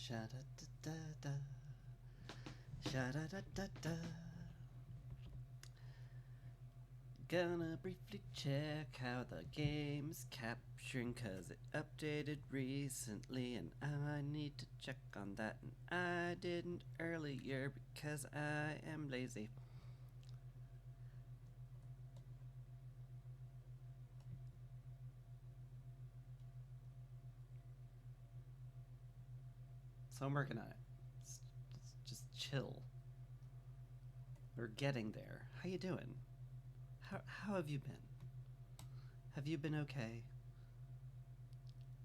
Sha-da-da-da-da. Sha-da-da-da-da. Gonna briefly check how the game's capturing, cause it updated recently and I need to check on that, and I didn't earlier because I am lazy. So I'm working on it. Just chill. We're getting there. How you doing? How have you been? Have you been okay?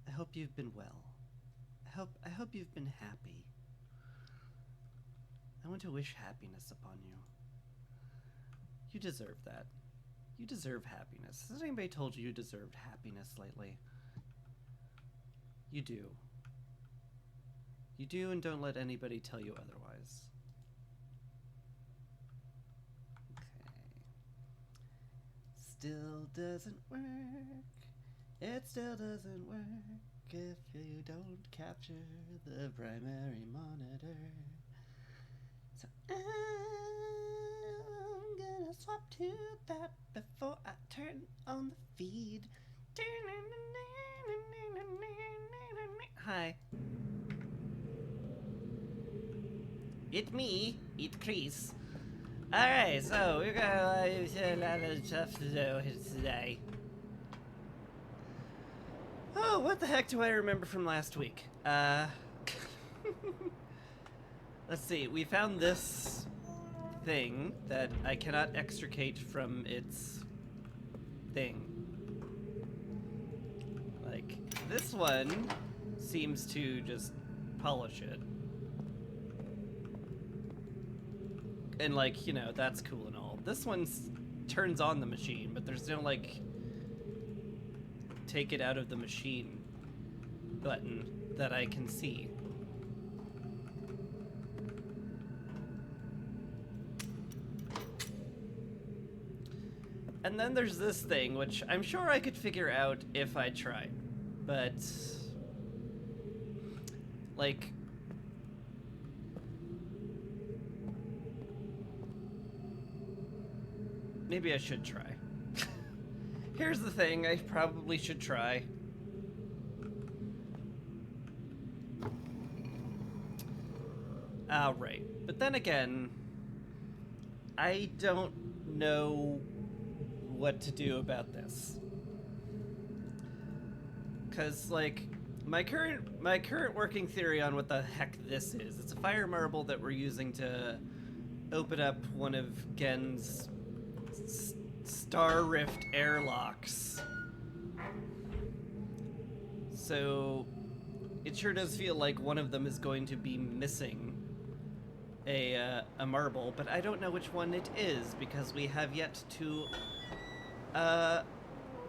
I hope you've been well. I hope you've been happy. I want to wish happiness upon you. You deserve that. You deserve happiness. Has anybody told you you deserved happiness lately? You do. You do, and don't let anybody tell you otherwise. Still doesn't work. It still doesn't work if you don't capture the primary monitor. So I'm gonna swap to that before I turn on the feed. Hi. It's me, it's Chris. Alright, so we're gonna a lot of stuff to do today. Oh, what the heck do I remember from last week? Let's see, we found this thing that I cannot extricate from its thing. Like, this one seems to just polish it. And like, you know, that's cool and all. This one turns on the machine, but there's no like take it out of the machine button that I can see. And then there's this thing, which I'm sure I could figure out if I tried. But like, maybe I should try. Here's the thing, I probably should try. Right. But then again, I don't know what to do about this. 'Cause like, my current working theory on what the heck this is, it's a fire marble that we're using to open up one of Gen's Star Rift airlocks. So it sure does feel like one of them is going to be missing a marble, but I don't know which one it is because we have yet to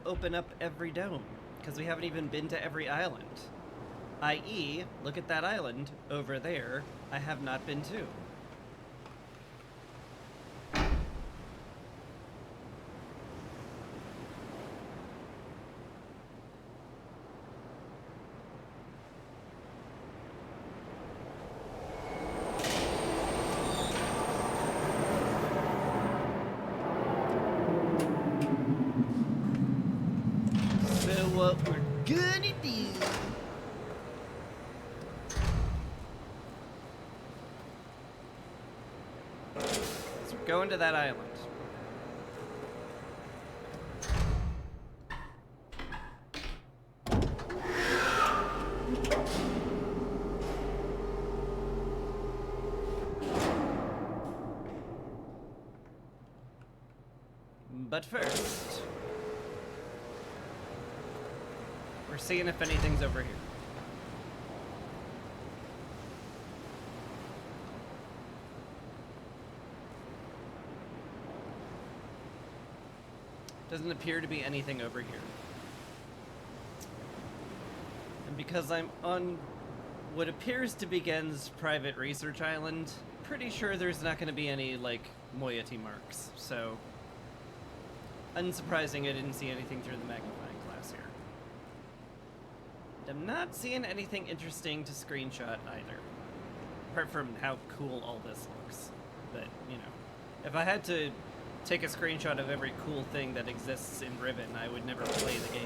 open up every dome, because we haven't even been to every island. I.e., look at that island over there I have not been to. What we're gonna do is we're going to that island. But first, we're seeing if anything's over here. Doesn't appear to be anything over here. And because I'm on what appears to be Gen's private research island, pretty sure there's not going to be any, like, moiety marks. So, unsurprising I didn't see anything through the magnifying glass here. I'm not seeing anything interesting to screenshot either. Apart from how cool all this looks. But, you know, if I had to take a screenshot of every cool thing that exists in Riven, I would never play the game.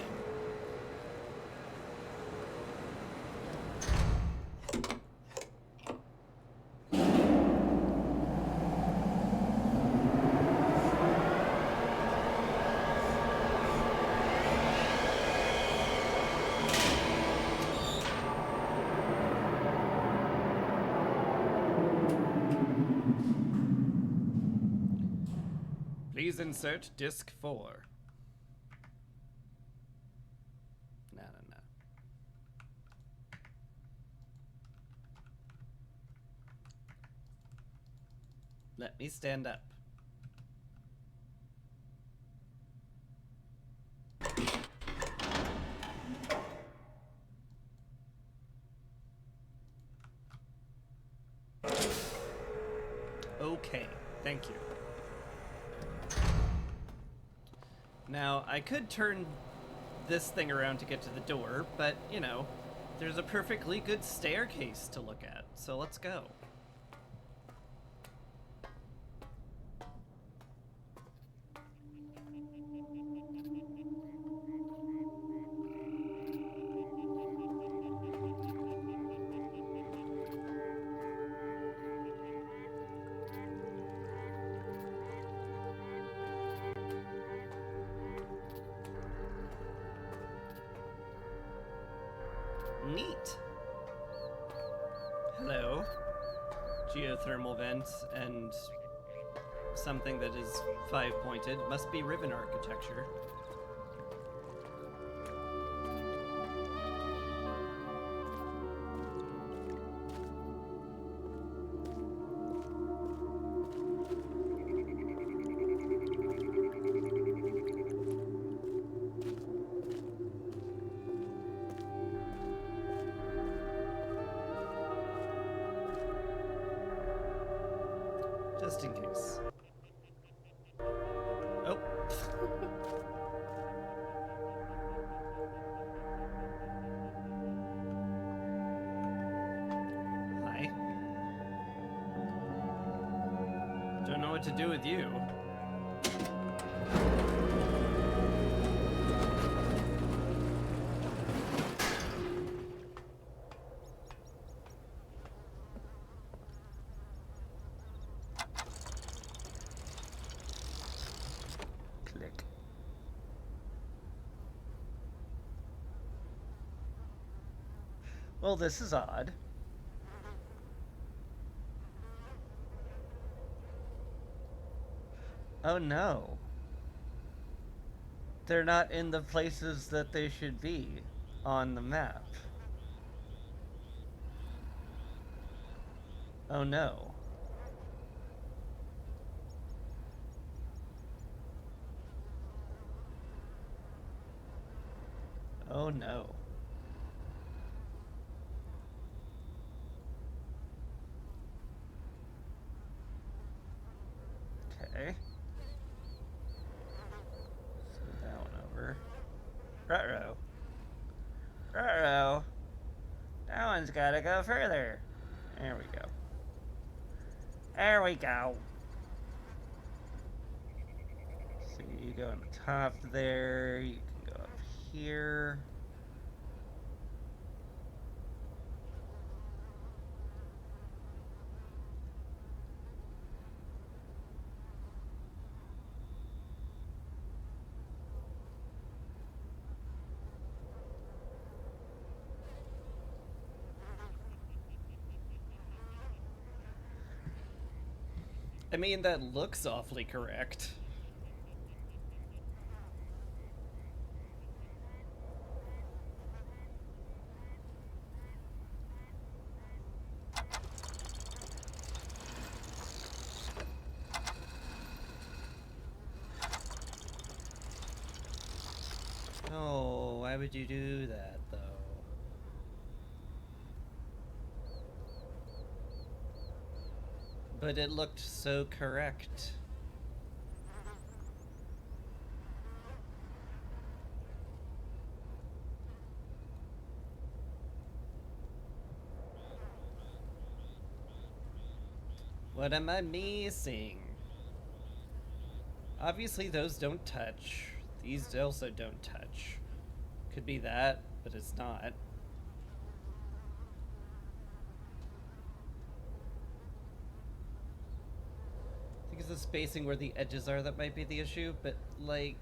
Please insert disc 4. No. Let me stand up. Okay, thank you. Now, I could turn this thing around to get to the door, but, you know, there's a perfectly good staircase to look at, so let's go. Neat. Hello. Geothermal vents and something that is 5-pointed. Must be Riven architecture. Just in case. Oh. Hi. Don't know what to do with you. Click. Well, this is odd. Oh no. They're not in the places that they should be on the map. Oh no. Oh no. Okay. So that one over. Ruh-roh. Ruh-roh. That one's gotta go further. There we go. There we go. So you go on the top there. You can go up here. I mean, that looks awfully correct. Oh, why would you do that, though? But it looked so correct. What am I missing? Obviously those don't touch. These also don't touch. Could be that, but it's not. I think it's the spacing where the edges are that might be the issue, but like...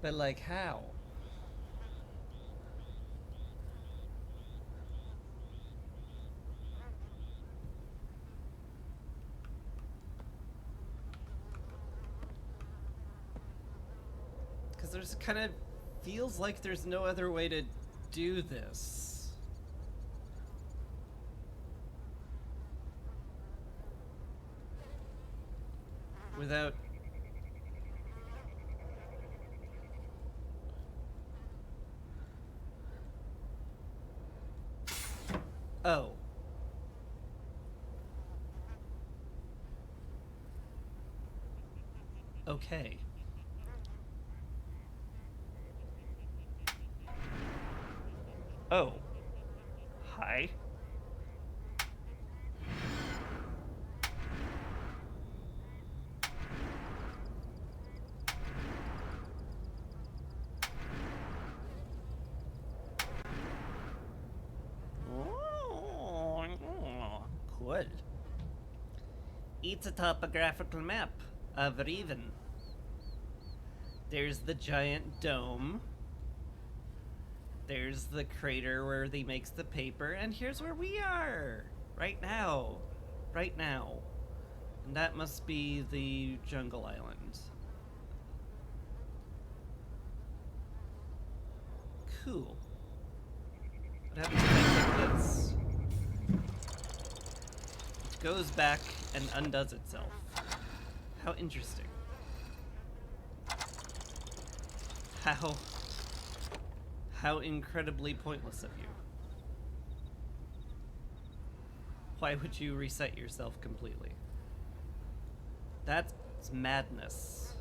But like how? Because there's kind of feels like there's no other way to do this. Without... Oh. Okay. Oh. Hi. Cool. It's a topographical map of Riven. There's the giant dome. There's the crater where he makes the paper, and here's where we are! Right now. Right now. And that must be the jungle island. Cool. What happens if I click this? It goes back and undoes itself. How interesting. How incredibly pointless of you. Why would you reset yourself completely? That's madness.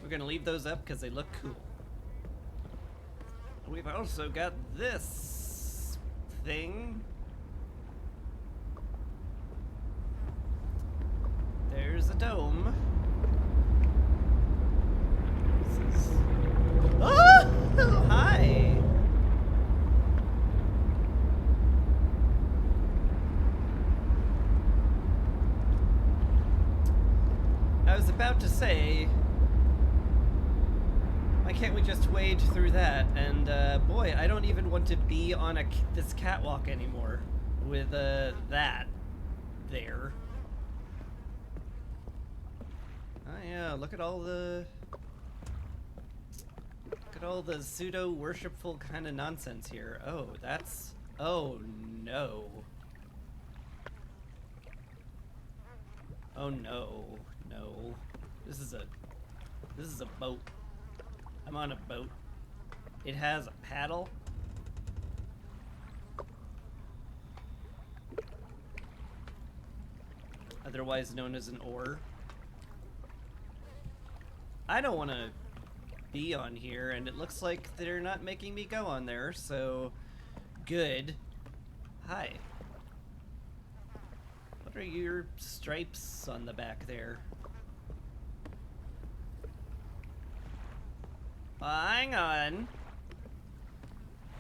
We're gonna leave those up because they look cool. We've also got this thing. There's a dome. This is... Oh! Hi! I was about to say... Why can't we just wade through that? And boy, I don't even want to be on this catwalk anymore with that there. Oh yeah, look at all the pseudo worshipful kind of nonsense here. Oh, that's... Oh no. Oh no, no. This is a boat. I'm on a boat. It has a paddle. Otherwise known as an oar. I don't want to be on here, and it looks like they're not making me go on there, so good. Hi. What are your stripes on the back there? Hang on.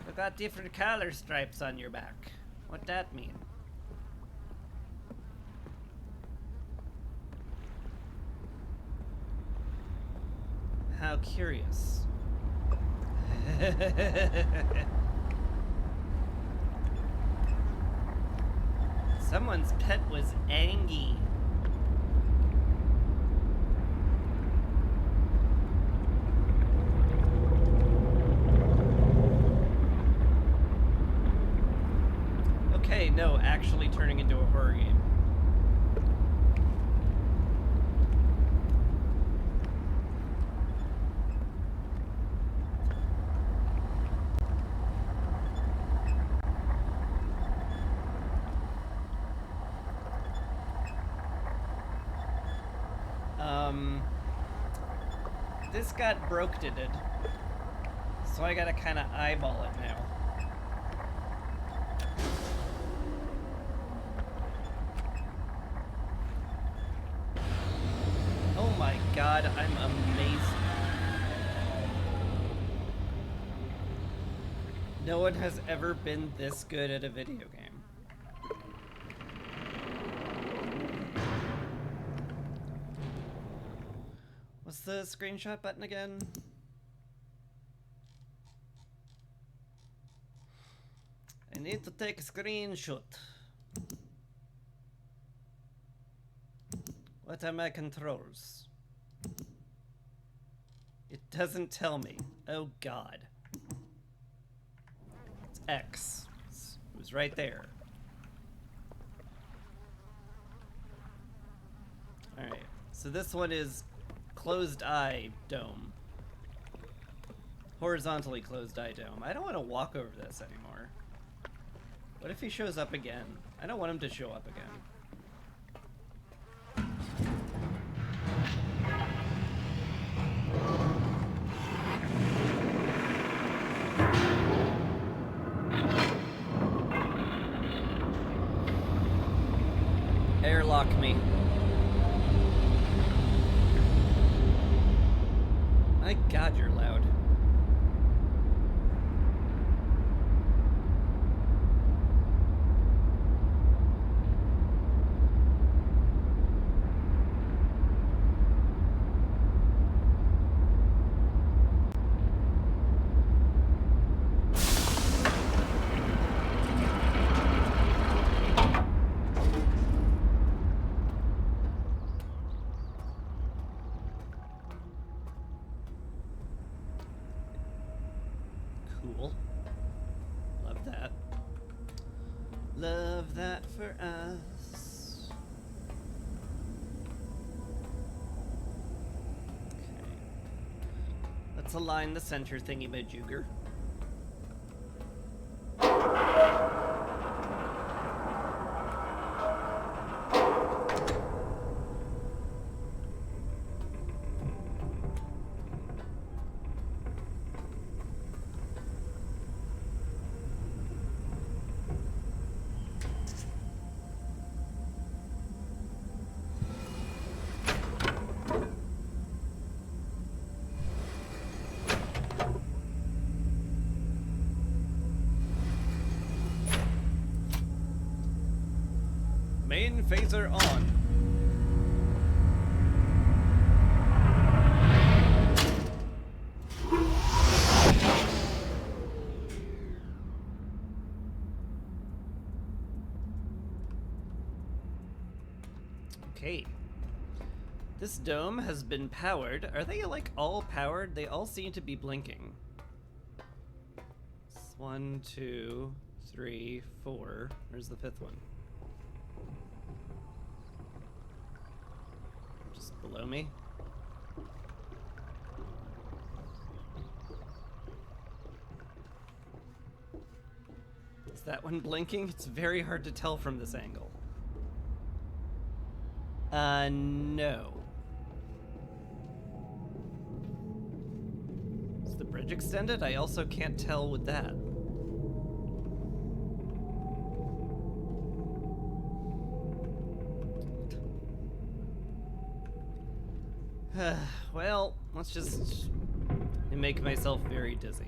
You got different color stripes on your back. What that mean? How curious. Someone's pet was Angie. Okay, no, actually turning into This got broke-did, so I gotta kind of eyeball it now. Oh my god, I'm amazed. No one has ever been this good at a video game. What's the screenshot button again? I need to take a screenshot. What are my controls? It doesn't tell me. Oh god. It's X. It was right there. Alright, so this one is closed eye dome. Horizontally closed eye dome. I don't want to walk over this anymore. What if he shows up again? I don't want him to show up again. Airlock me. My god, you're loud. Cool. Love that. Love that for us. Okay. Let's align the center thingy-majigger. Main phaser on. Okay. This dome has been powered. Are they like all powered? They all seem to be blinking. 1, 2, 3, 4. Where's the fifth one? Just below me. Is that one blinking? It's very hard to tell from this angle. No. Is the bridge extended? I also can't tell with that. Well, let's just make myself very dizzy.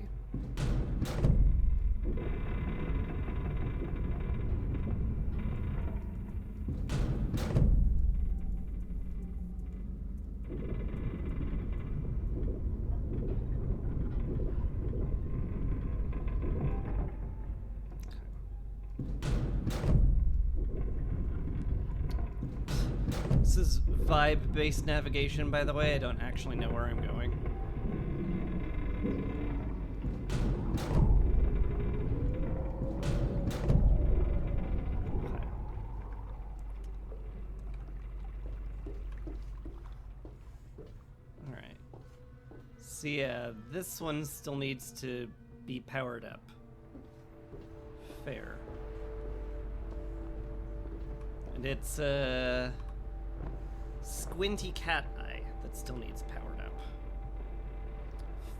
This is vibe-based navigation, by the way. I don't actually know where I'm going. Okay. Alright. See, this one still needs to be powered up. Fair. And it's, squinty cat eye. that still needs powered up.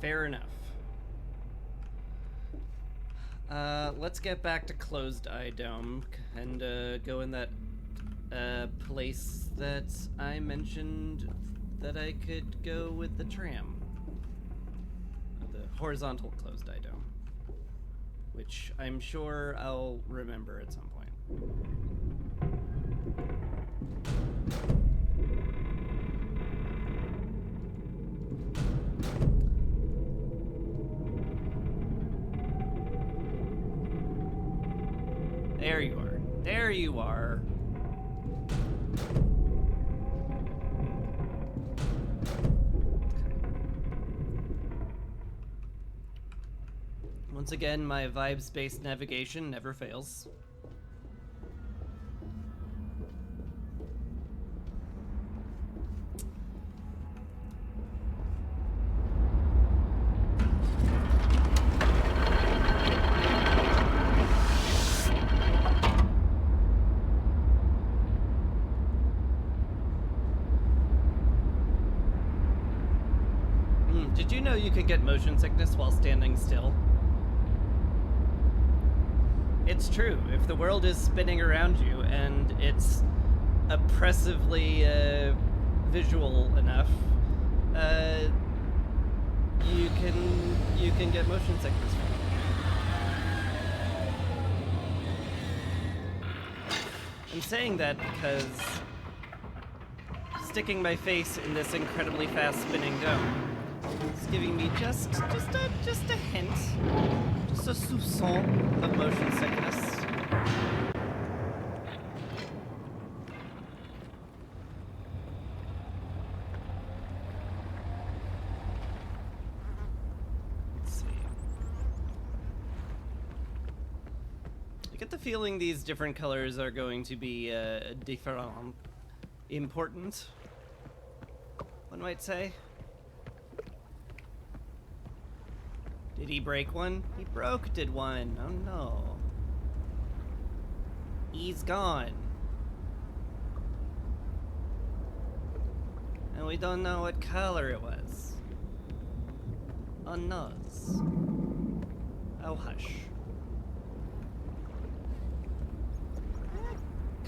Fair enough. Let's get back to Closed Eye Dome and go in that place that I mentioned that I could go with the tram. The horizontal Closed Eye Dome, which I'm sure I'll remember at some point. There you are. There you are. Once again, my vibes-based navigation never fails. Did you know you could get motion sickness while standing still? It's true. If the world is spinning around you and it's oppressively visual enough, you can get motion sickness from it. I'm saying that because sticking my face in this incredibly fast spinning dome is giving me just a hint. Just a soupçon of motion sickness. Let's see. I get the feeling these different colors are going to be important, one might say. Did he break one? He did one. Oh no. He's gone. And we don't know what color it was. Oh no. Oh hush.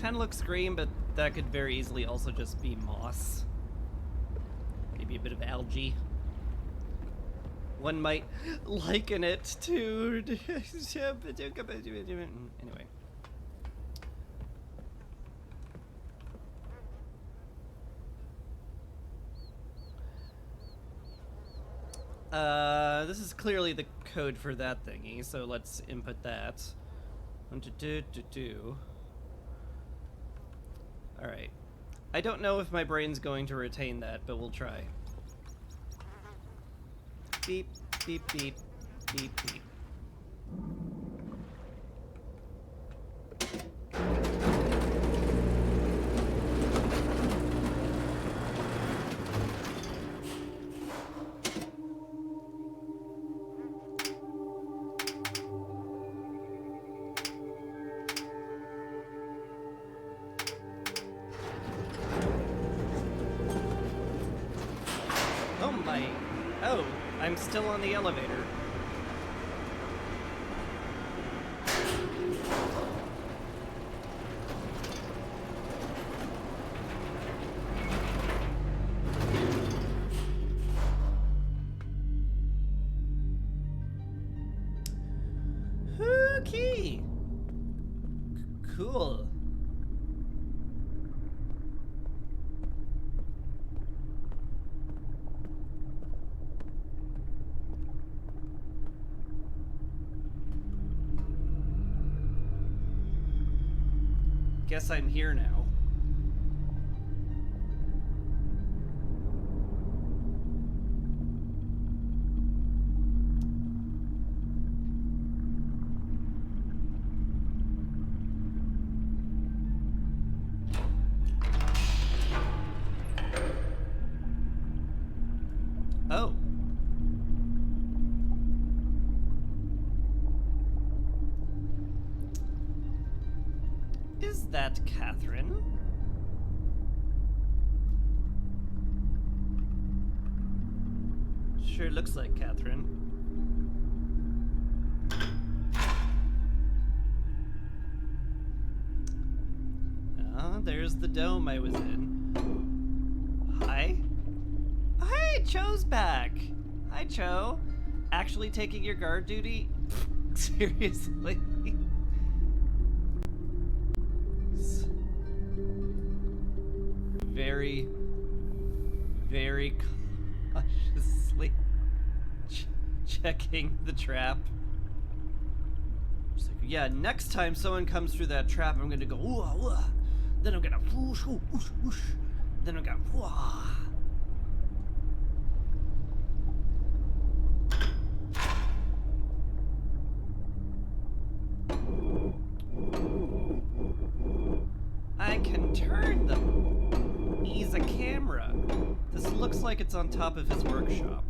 Kinda looks green, but that could very easily also just be moss. Maybe a bit of algae. One might liken it to... Anyway. This is clearly the code for that thingy, so let's input that. 1, 2, 2, 2, 2. Alright. I don't know if my brain's going to retain that, but we'll try. Beep, beep, beep, beep, beep. Oh my... Oh, I'm still on the elevator. Okay. Cool. Guess I'm here now. Oh. Is that Catherine? Sure looks like Catherine. Ah, there's the dome I was in. Hi. Hey, Cho's back. Hi, Cho. Actually taking your guard duty? Seriously? Very, very cautiously checking the trap. Just like, yeah, next time someone comes through that trap, I'm gonna go, ooh, ooh. Then I'm gonna whoosh, whoosh, whoosh. Then I'm gonna, whoa. I can turn them. Ease a camera. This looks like it's on top of his workshop.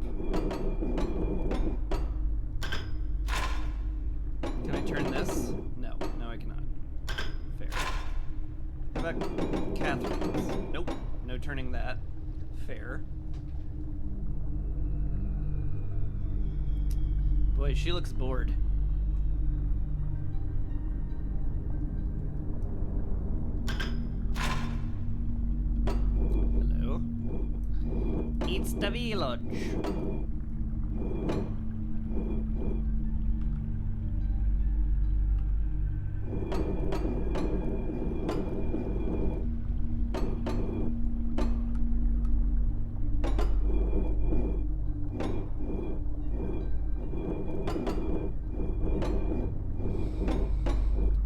Can I turn this? No, no I cannot. Fair. How about Catherine's? Nope, no turning that. Fair. Boy, she looks bored. Hello. It's the village.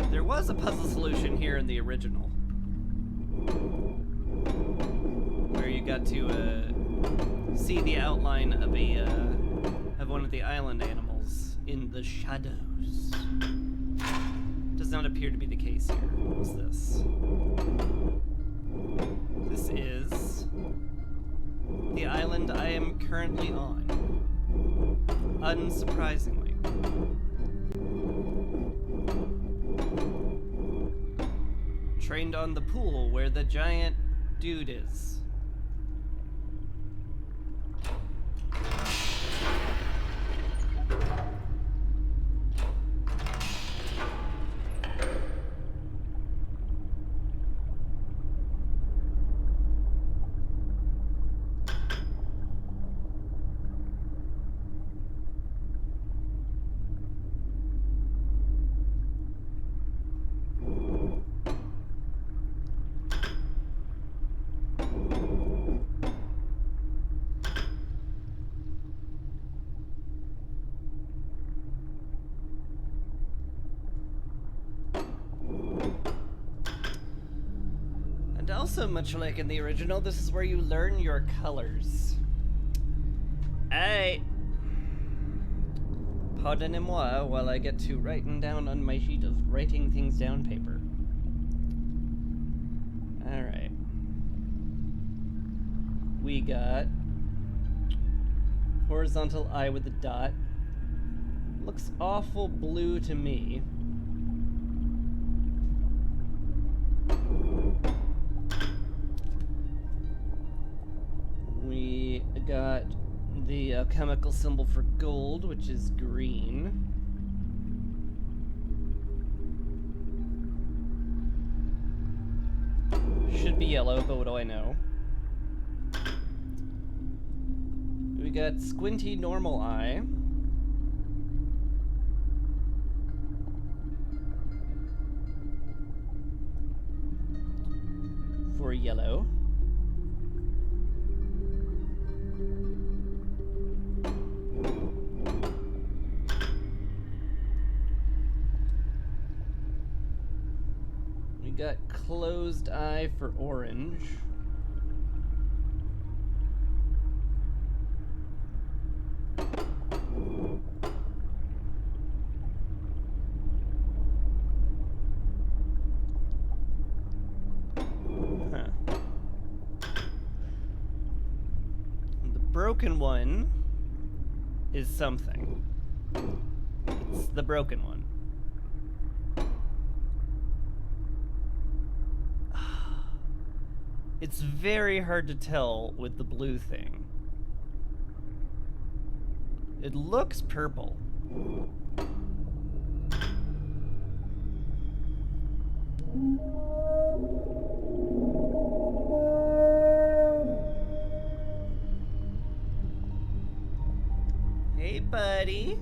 There was a puzzle solution here in the original, where you got to see the outline of of one of the island animals in the shadows. Does not appear to be the case here. What's this? This is the island I am currently on. Unsurprisingly. Trained on the pool where the giant dude is. Also, much like in the original, this is where you learn your colors. Pardonnez-moi while I get to writing down on my sheet of writing things down paper. Alright. We got horizontal eye with a dot. Looks awful blue to me. We got the chemical symbol for gold, which is green. Should be yellow, but what do I know? We got squinty normal eye. For yellow. We got closed eye for orange. Broken one is something. It's the broken one. It's very hard to tell with the blue thing. It looks purple. Hey, buddy.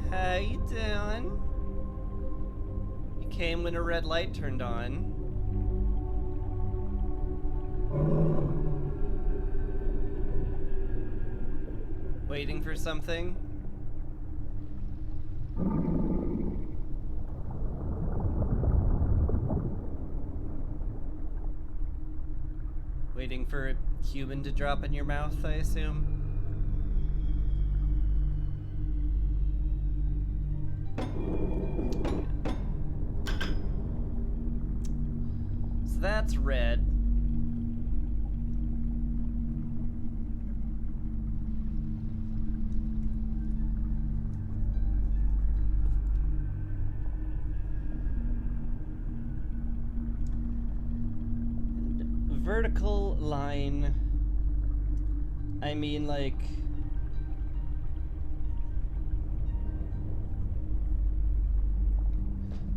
How you doing? You came when a red light turned on. Waiting for something? Waiting for a human to drop in your mouth, I assume? So that's red. Vertical line, I mean, like,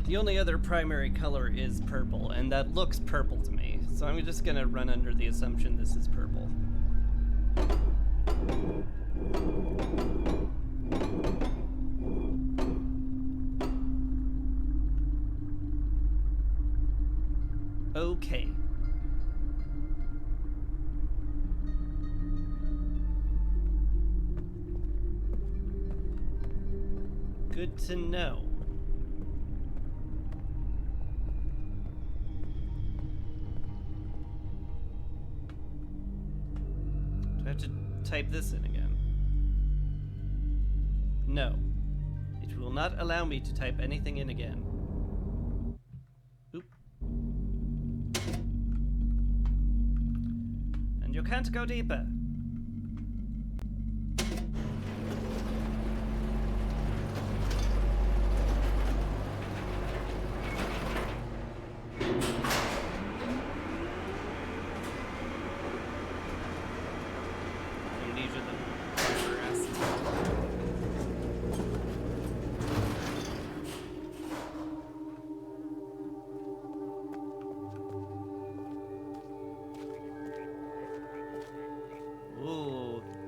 the only other primary color is purple, and that looks purple to me, so I'm just gonna run under the assumption this is purple. Okay. Good to know. Do I have to type this in again? No. It will not allow me to type anything in again. Oop. And you can't go deeper.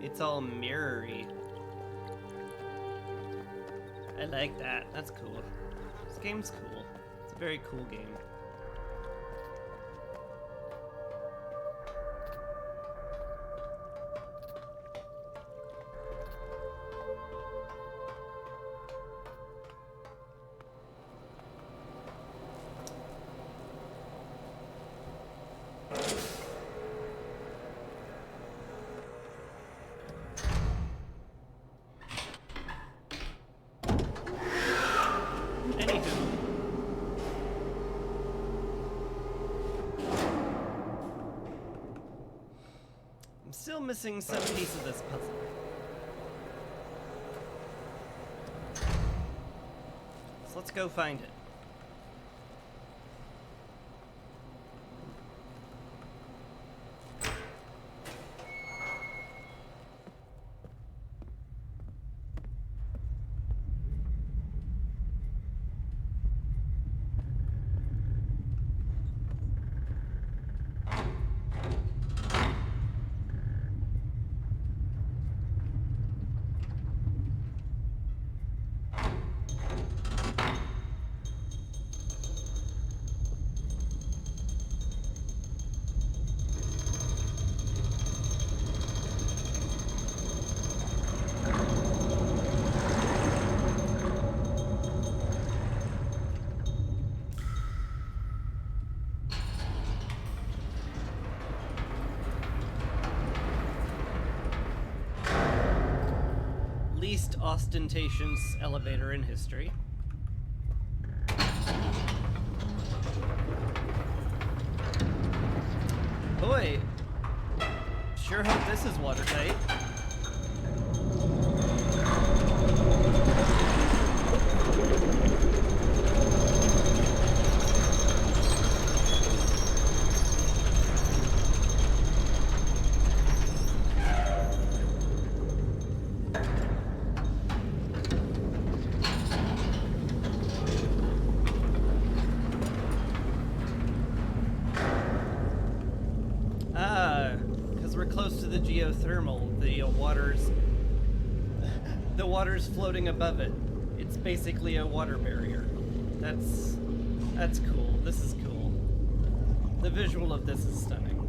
It's all mirrory. I like that. That's cool. This game's cool. It's a very cool game. Still missing some piece of this puzzle. So let's go find it. Least ostentatious elevator in history. Boy, sure hope this is watertight. geothermal. The water's floating above it. It's basically a water barrier. That's cool. This is cool. The visual of this is stunning.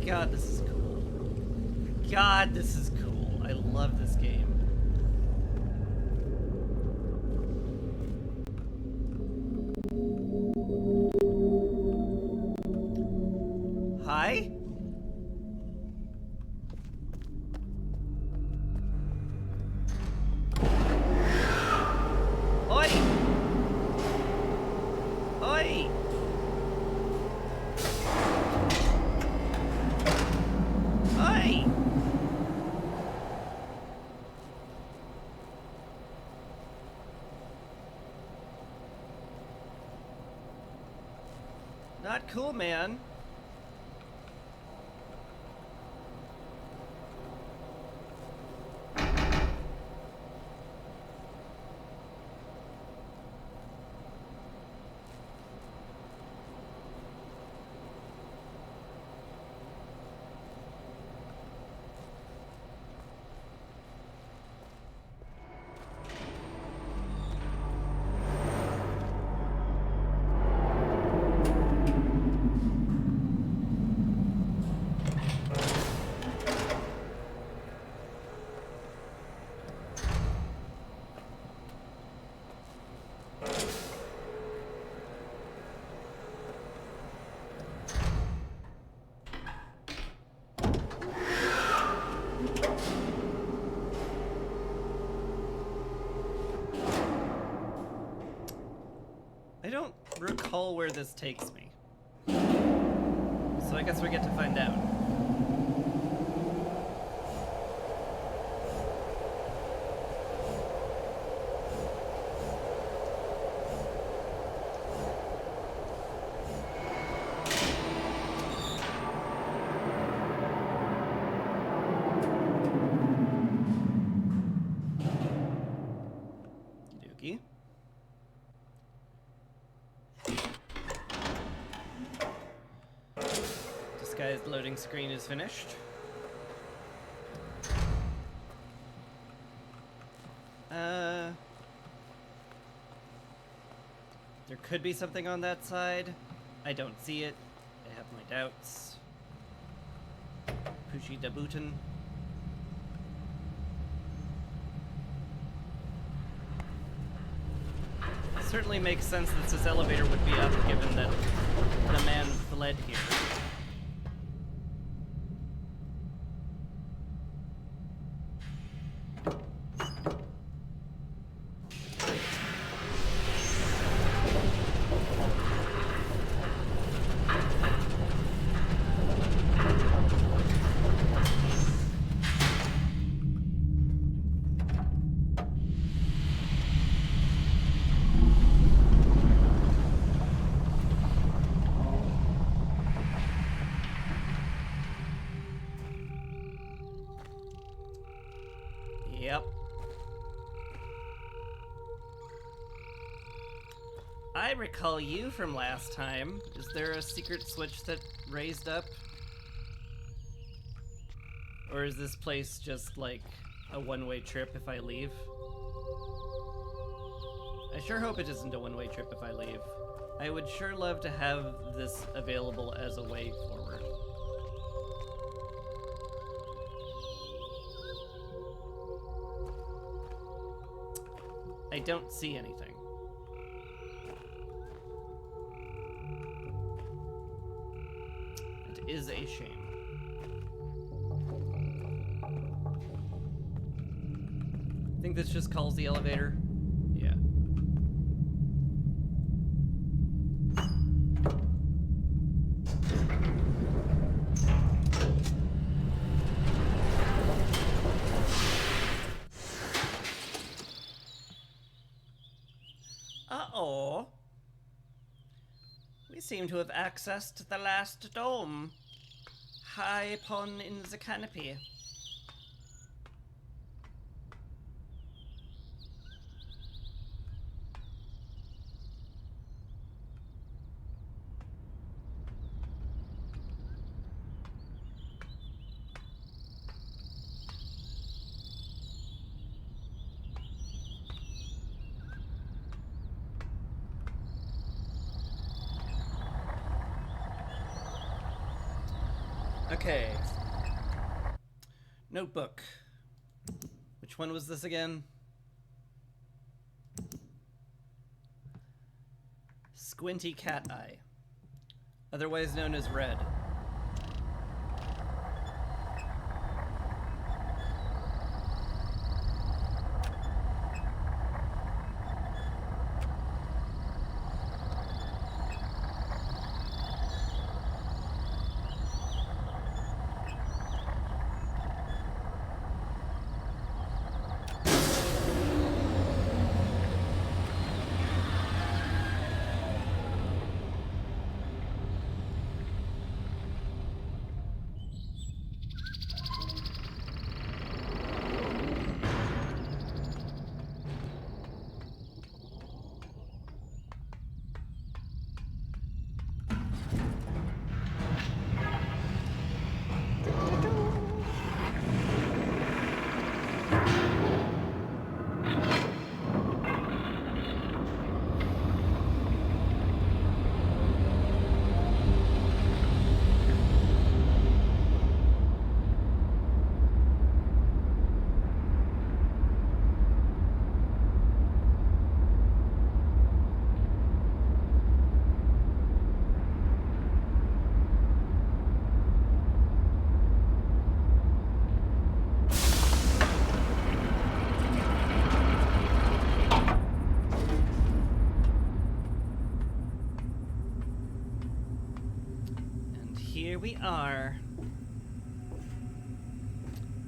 God, this is cool. God, this is cool. I love this game. Hi? Oi! Oi! Oi! Not cool, man. I don't recall where this takes me. So I guess we get to find out. Dookie. Disguised loading screen is finished. There could be something on that side. I don't see it. I have my doubts. Pushy Dabutin. Certainly makes sense that this elevator would be up, given that the man fled here. Yep. I recall you from last time. Is there a secret switch that raised up? Or is this place just like a one-way trip if I leave? I sure hope it isn't a one-way trip if I leave. I would sure love to have this available as a way forward. I don't see anything. It is a shame. I think this just calls the elevator. Yeah. Uh-oh. We seem to have accessed the last dome. High upon in the canopy. Okay. Notebook. Which one was this again? Squinty Cat Eye. Otherwise known as Red. Here we are.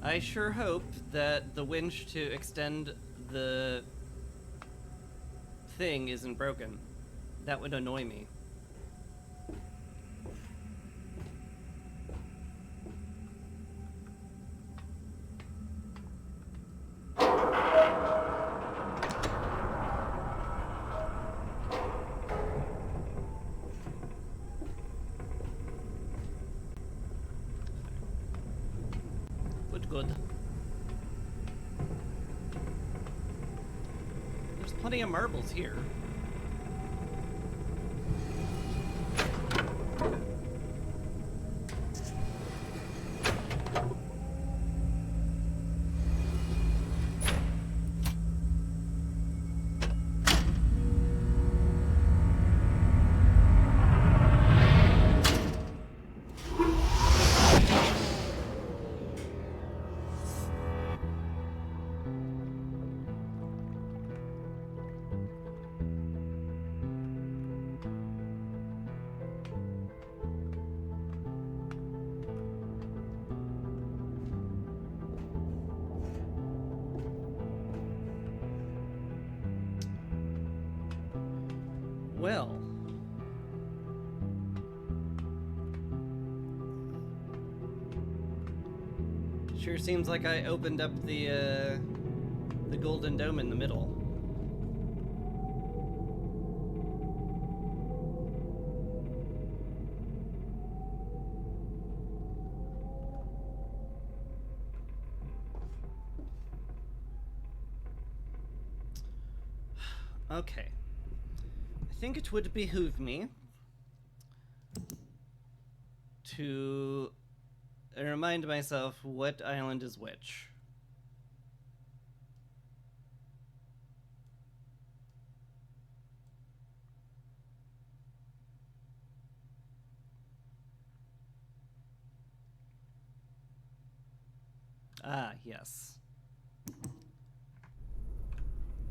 I sure hope that the winch to extend the thing isn't broken. That would annoy me. Good. There's plenty of marbles here. Well, sure seems like I opened up the golden dome in the middle. Okay. I think it would behoove me to remind myself what island is which. Ah, yes.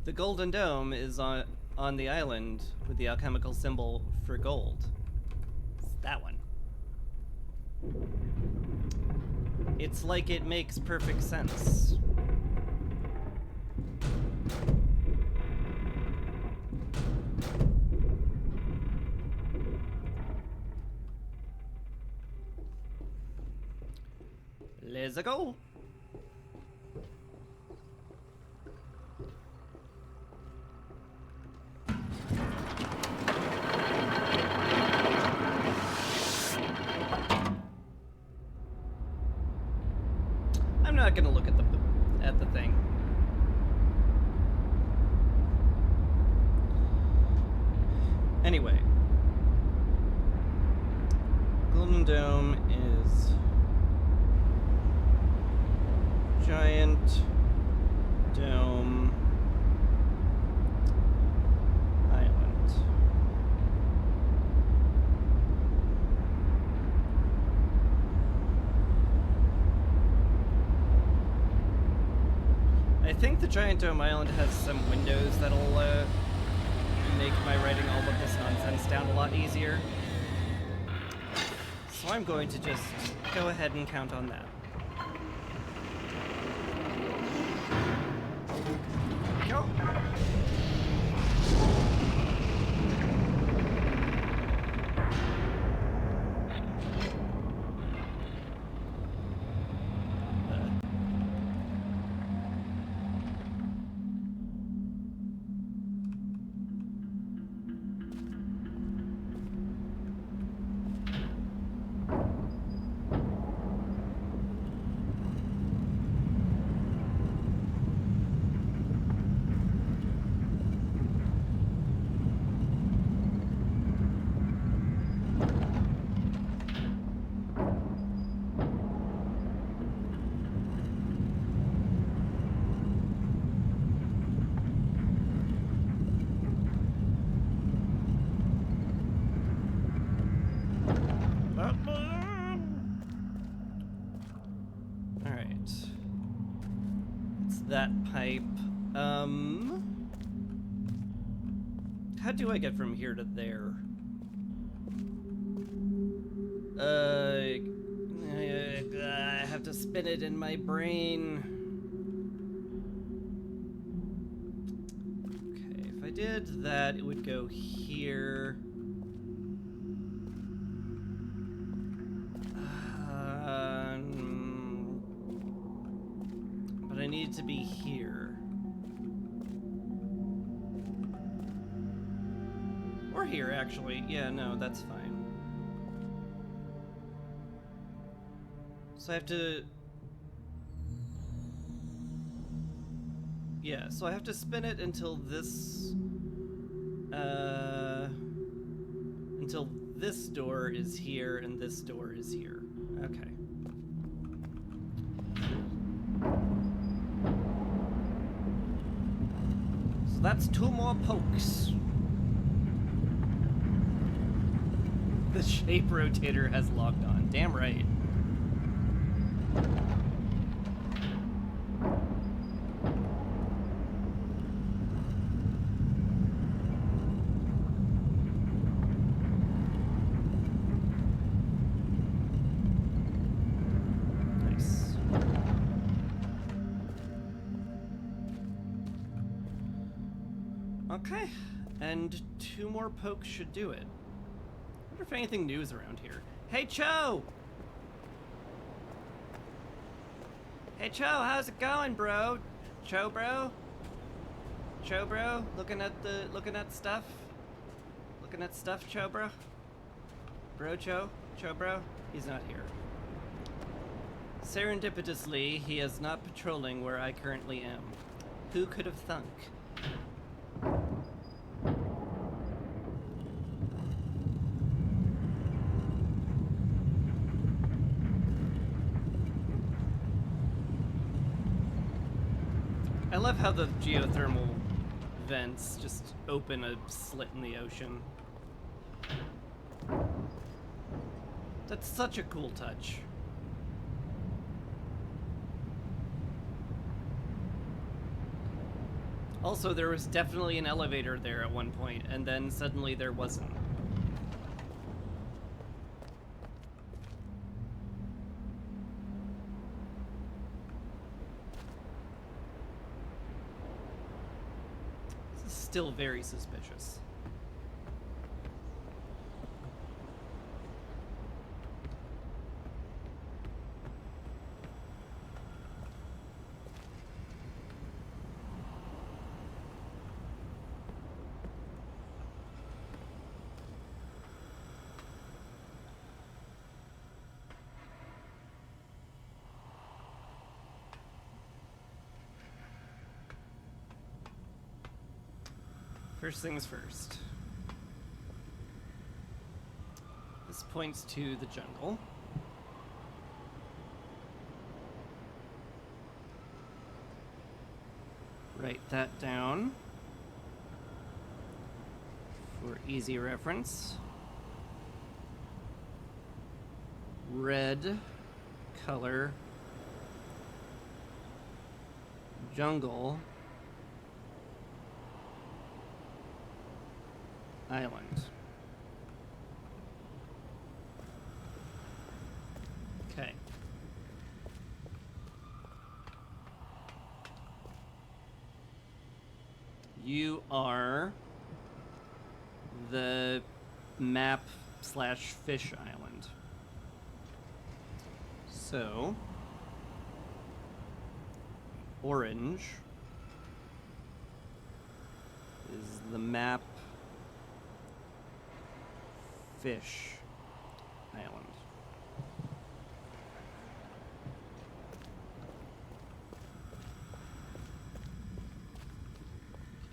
The golden dome is on the island with the alchemical symbol for gold. It's that one. It's like it makes perfect sense. Let's go. I'm not gonna look at the thing. Anyway, Golden Dome is Giant dome island. I think the Giant Dome Island has some windows that'll make my writing all of this nonsense down a lot easier. So I'm going to just go ahead and count on that. Go. That pipe. How do I get from here to there? I have to spin it in my brain. Okay, if I did that, it would go here. But I need to be here. Or here, actually. Yeah, no, that's fine. So I have to... Yeah, so I have to spin it until this... until this door is here and this door is here. Okay. So that's 2 more pokes. The shape rotator has logged on. Damn right. Nice. Okay, and 2 more pokes should do it. I wonder if anything new is around here. Hey, Cho! Hey, Cho, how's it going, bro? Cho, bro? Cho, bro? Looking at stuff? Looking at stuff, Cho, bro? Bro, Cho? Cho, bro? He's not here. Serendipitously, he is not patrolling where I currently am. Who could have thunk? I love how the geothermal vents just open a slit in the ocean. That's such a cool touch. Also, there was definitely an elevator there at one point, and then suddenly there wasn't. Still very suspicious. First things first. This points to the jungle. write that down for easy reference. Red color jungle island. Okay. You are the map/fish island. So, orange is the map fish island.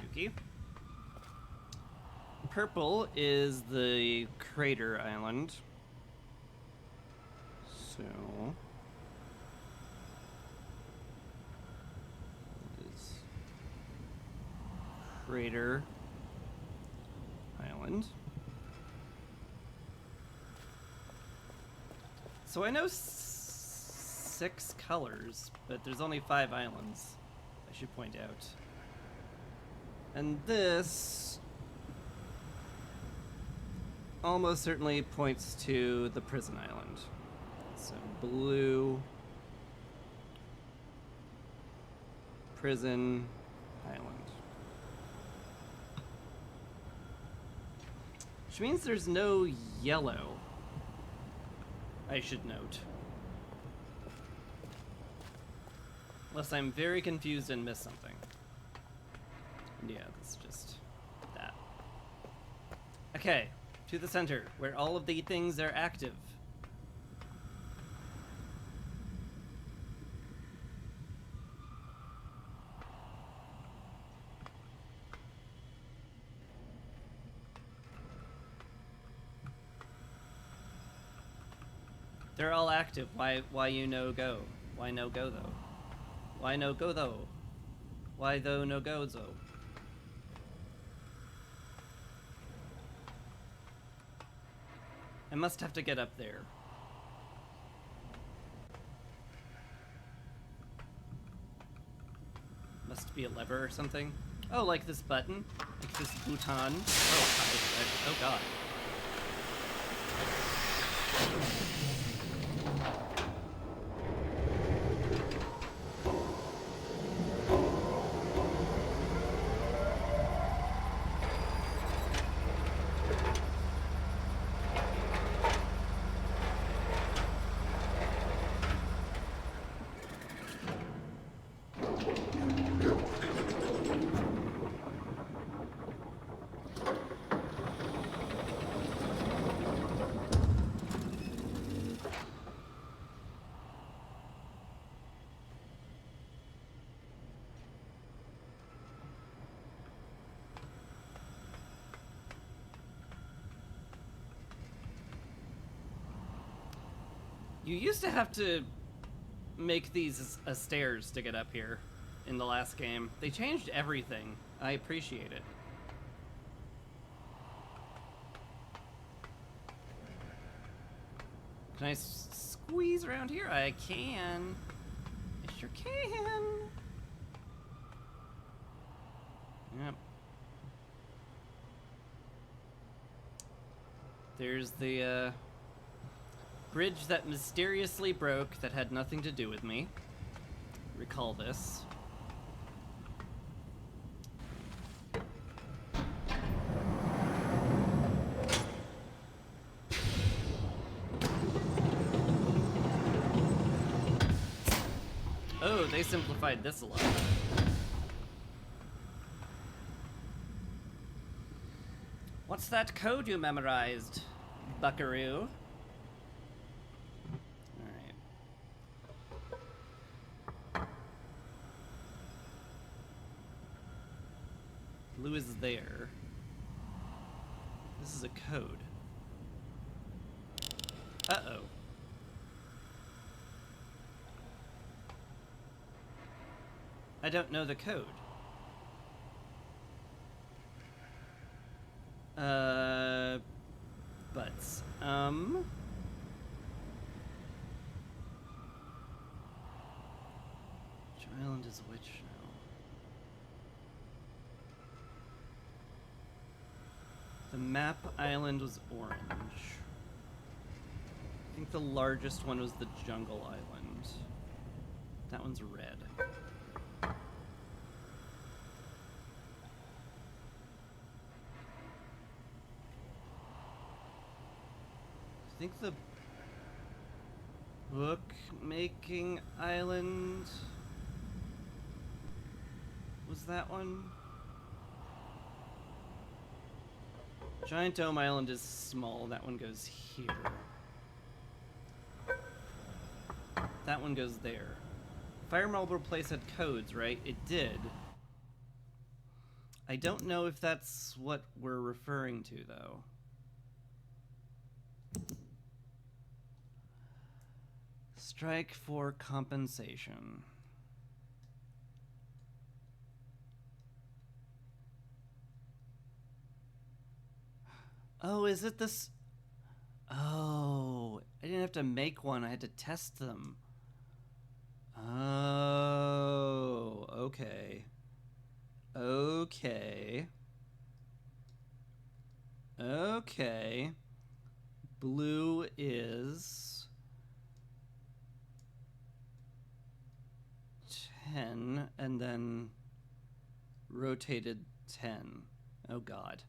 Yuki. Purple is the crater island. So is crater island. So I know 6 colors, but there's only 5 islands, I should point out. And this almost certainly points to the prison island. So blue, prison island. Which means there's no yellow, I should note. Unless I'm very confused and missed something. And yeah, that's just that. Okay, to the center, where all of the things are active. They're all active. Why you no go? Why no go though? Why no go though? Why though no go though? I must have to get up there. Must be a lever or something. Oh, like this button? Like this button? Oh god. You used to have to make these stairs to get up here in the last game. They changed everything. I appreciate it. Can I squeeze around here? I can. I sure can. Yep. There's the, bridge that mysteriously broke that had nothing to do with me. Recall this. Oh, they simplified this a lot. What's that code you memorized, buckaroo? Blue is there. This is a code. Uh-oh. I don't know the code. Butts. Which island is which now? The map island was orange. I think the largest one was the jungle island. That one's red. I think the bookmaking island was that one. Giant Dome Island is small. That one goes here. That one goes there. Fire Marble Place had codes, right? It did. I don't know if that's what we're referring to, though. Strike for compensation. Oh, is it this? Oh, I didn't have to make one. I had to test them. Oh, okay. Okay. Okay. Blue is 10 and then rotated 10. Oh God.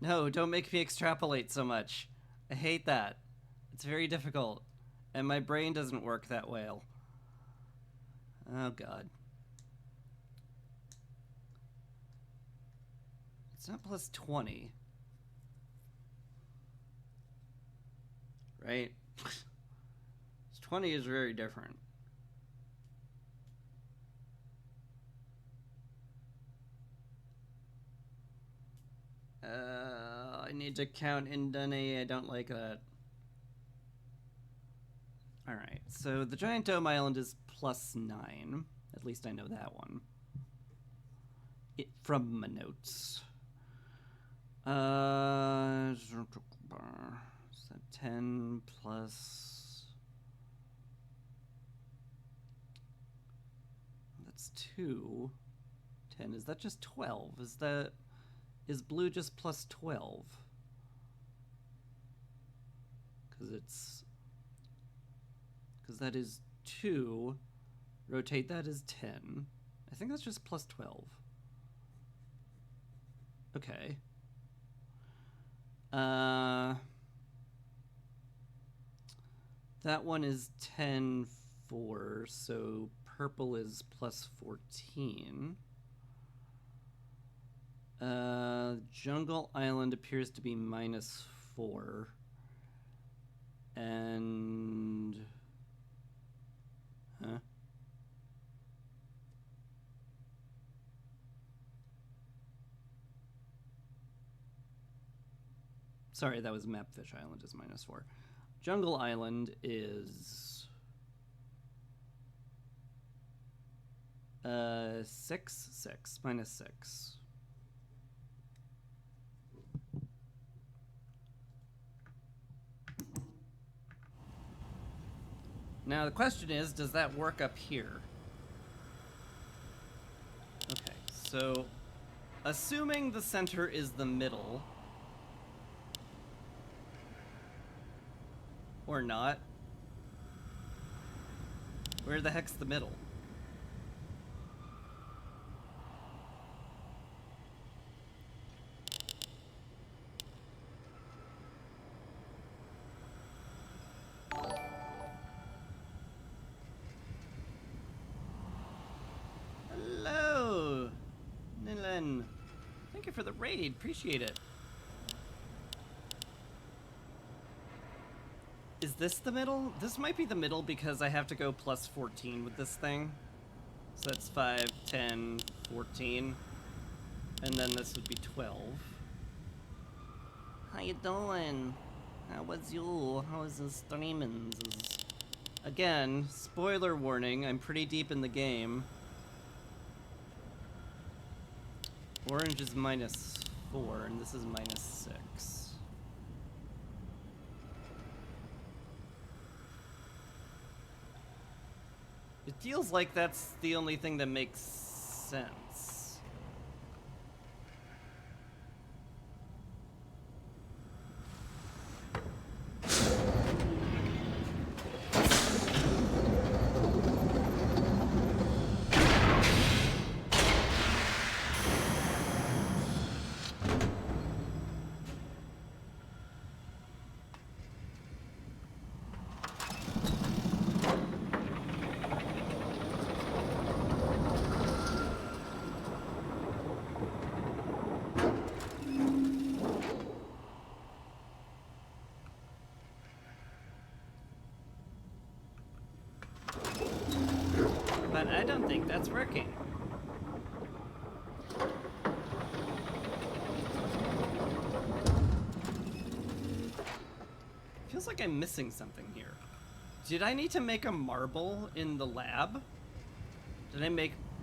No, don't make me extrapolate so much. I hate that. It's very difficult. And my brain doesn't work that well. Oh God. It's not plus 20. Right? 20 is very different. I need to count Indone. I don't like that. Alright, so the Giant Dome Island is plus 9. At least I know that one. From my notes. So 10 plus... That's 2. 10, is that just 12? Is blue just plus 12? Because that is 2. Rotate that is 10. I think that's just plus 12. Okay. That one is 10, 4, so purple is plus 14. Jungle Island appears to be minus 4. And... Huh? Sorry, that was Mapfish Island is minus 4. Jungle Island is... 6, minus 6. Now the question is, does that work up here? Okay, so assuming the center is the middle, or not, where the heck's the middle? Hello, Nilan. Thank you for the raid. Appreciate it. Is this the middle? This might be the middle because I have to go plus 14 with this thing. So that's 5, 10, 14. And then this would be 12. How you doing? How was you? How was the streaming? Again, spoiler warning, I'm pretty deep in the game. Orange is minus 4, and this is -6. It feels like that's the only thing that makes sense. But I don't think that's working. Feels like I'm missing something here. Did I need to make a marble in the lab? Did I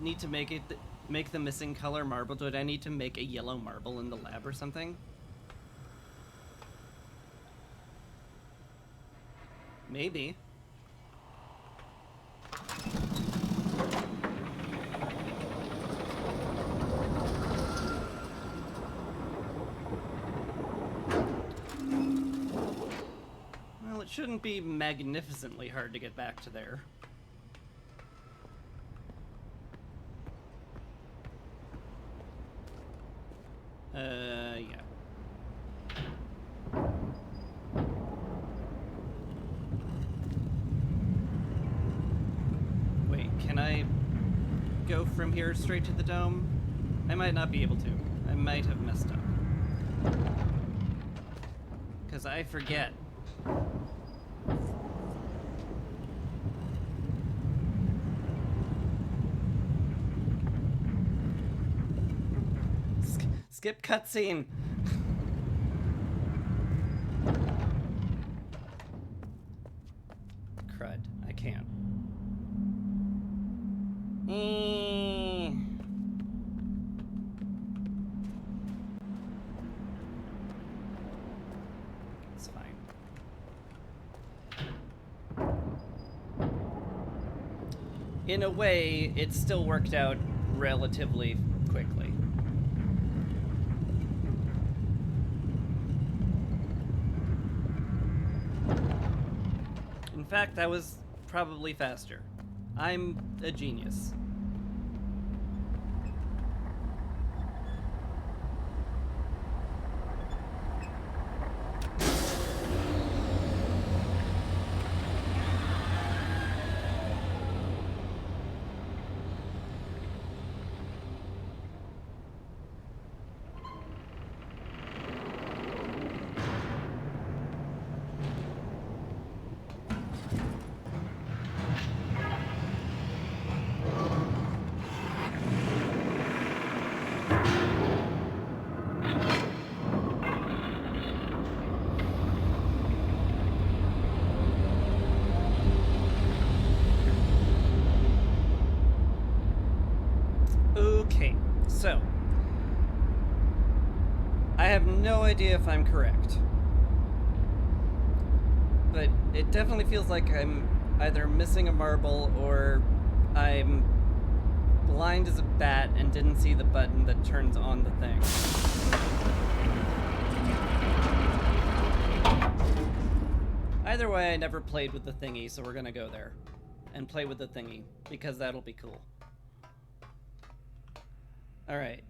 need to make the missing color marble? Did I need to make a yellow marble in the lab or something? Maybe. Well, it shouldn't be magnificently hard to get back to there. Yeah. Wait, can I go from here straight to the dome? I might not be able to. I might have messed up. Because I forget. Skip cutscene. Crud. I can't. It's fine. In a way, it still worked out relatively quickly. In fact, that was probably faster. I'm a genius. So, I have no idea if I'm correct, but it definitely feels like I'm either missing a marble or I'm blind as a bat and didn't see the button that turns on the thing. Either way, I never played with the thingy, so we're gonna go there and play with the thingy, because that'll be cool. Alright,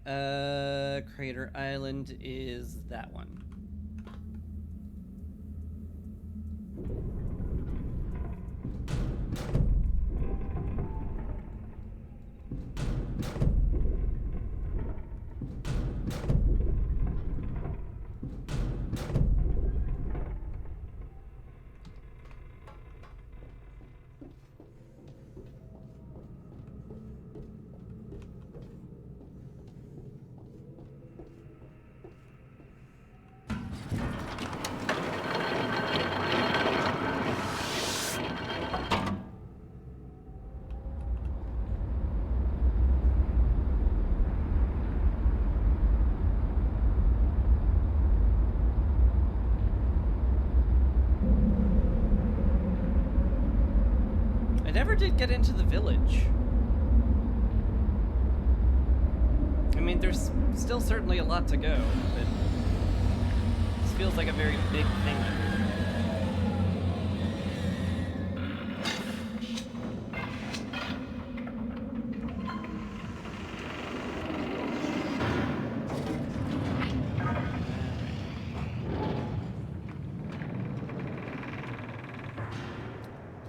Crater Island is that one. I never did get into the village. I mean, there's still certainly a lot to go, but this feels like a very big thing.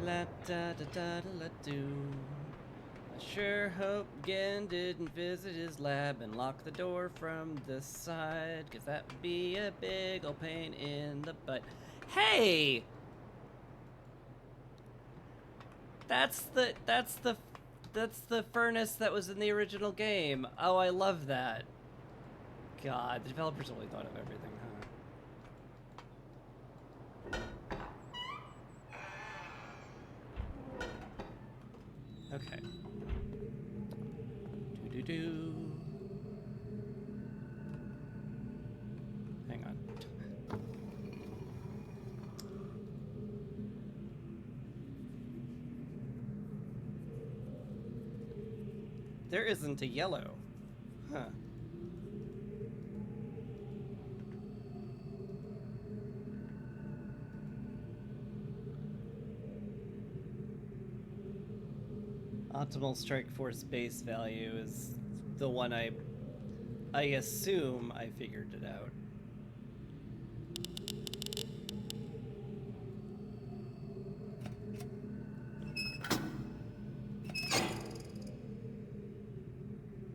La da da da da la do. I sure hope Gen didn't visit his lab and lock the door from the side, 'cause that would be a big ol' pain in the butt. Hey! That's the furnace that was in the original game. Oh, I love that. God, the developers only thought of everything, huh? Okay. Do-do-do. Hang on. There isn't a yellow. Huh. Optimal strike force base value is the one I assume I figured it out.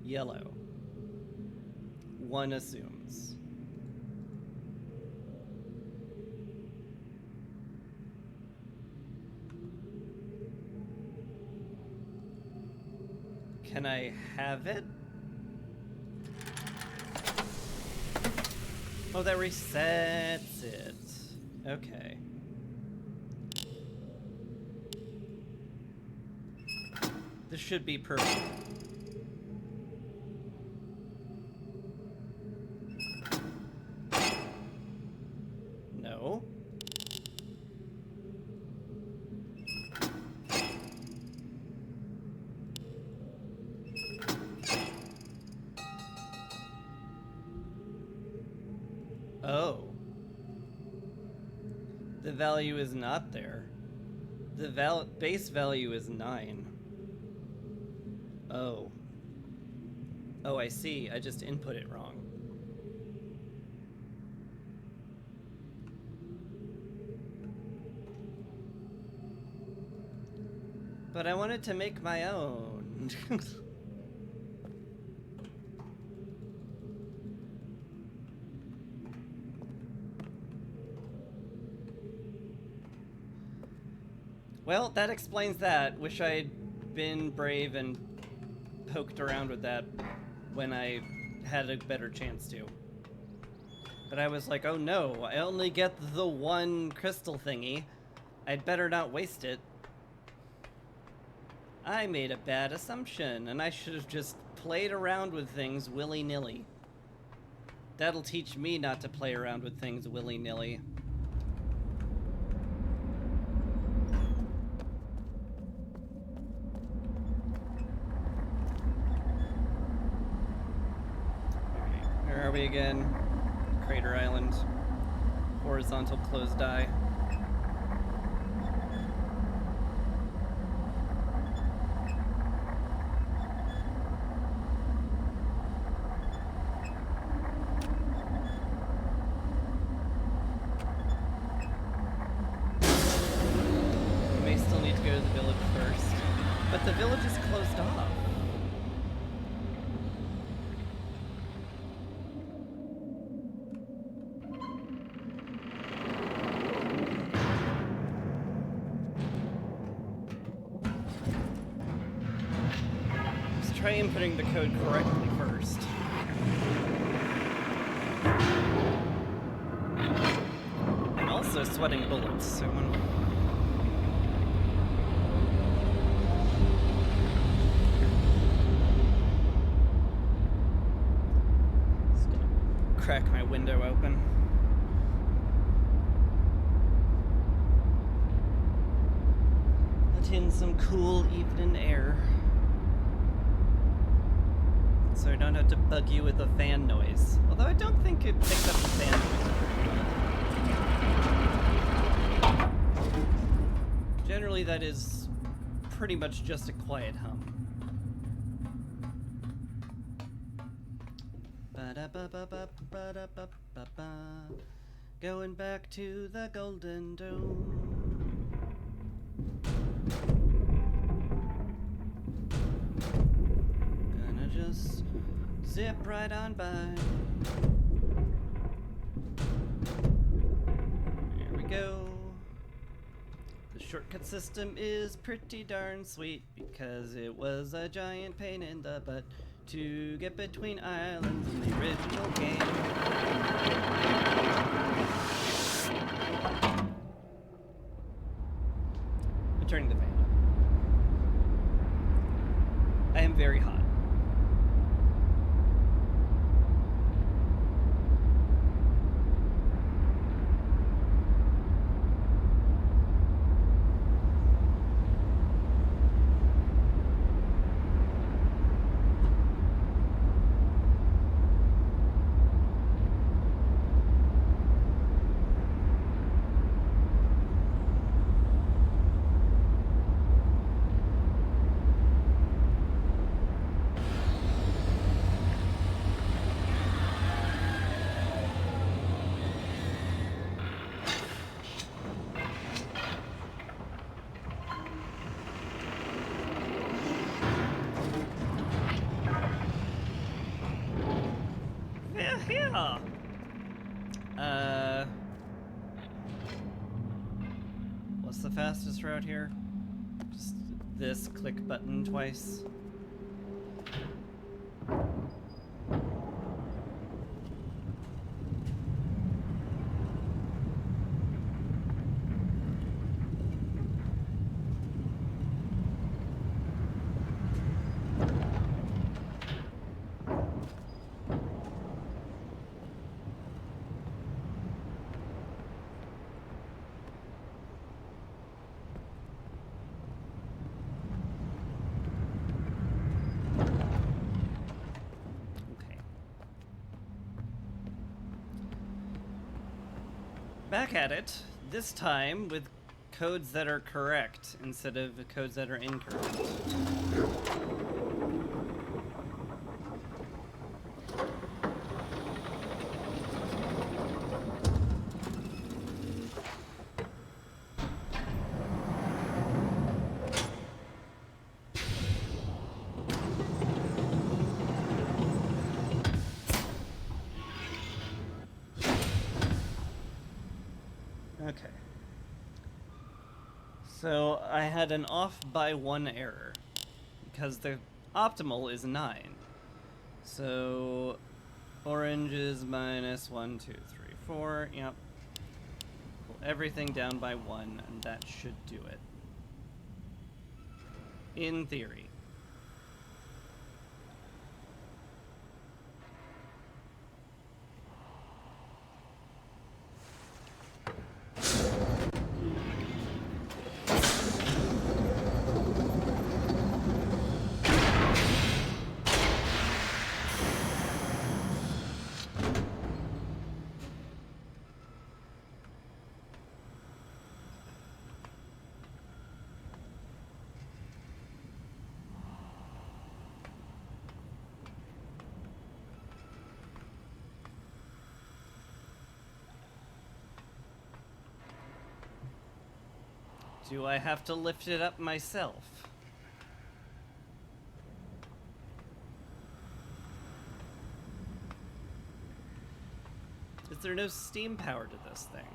Yellow. One assumes. Can I have it? Oh, that resets it. Okay. This should be perfect. No. Oh. The value is not there. The base value is 9. Oh. Oh, I see. I just input it wrong. But I wanted to make my own. Well, that explains that. Wish I'd been brave and poked around with that when I had a better chance to. But I was like, oh no, I only get the one crystal thingy. I'd better not waste it. I made a bad assumption, and I should have just played around with things willy-nilly. That'll teach me not to play around with things willy-nilly. Where are we again? Crater Island. Horizontal closed eye. We may still need to go to the village first, but the village is closed off. Try inputting the code correctly first. I'm also sweating bullets, so just gonna crack my window open. let in some cool evening air. So I don't have to bug you with a fan noise. Although I don't think it picks up the fan noise. Generally, that is pretty much just a quiet hum. Ba-da-ba-ba-ba-ba-da-ba-ba-ba. Going back to the Golden Dome. Gonna just zip right on by. Here we go. The shortcut system is pretty darn sweet because it was a giant pain in the butt to get between islands in the original game. I'm turning the fan on. I am very hot. Yeah. What's the fastest route here? Just this click button twice. Back at it, this time with codes that are correct instead of codes that are incorrect. Okay. So I had an off by 1 error because the optimal is 9. So orange is minus 1, 2, 3, 4. Yep. Pull everything down by 1 and that should do it. In theory. Do I have to lift it up myself? Is there no steam power to this thing?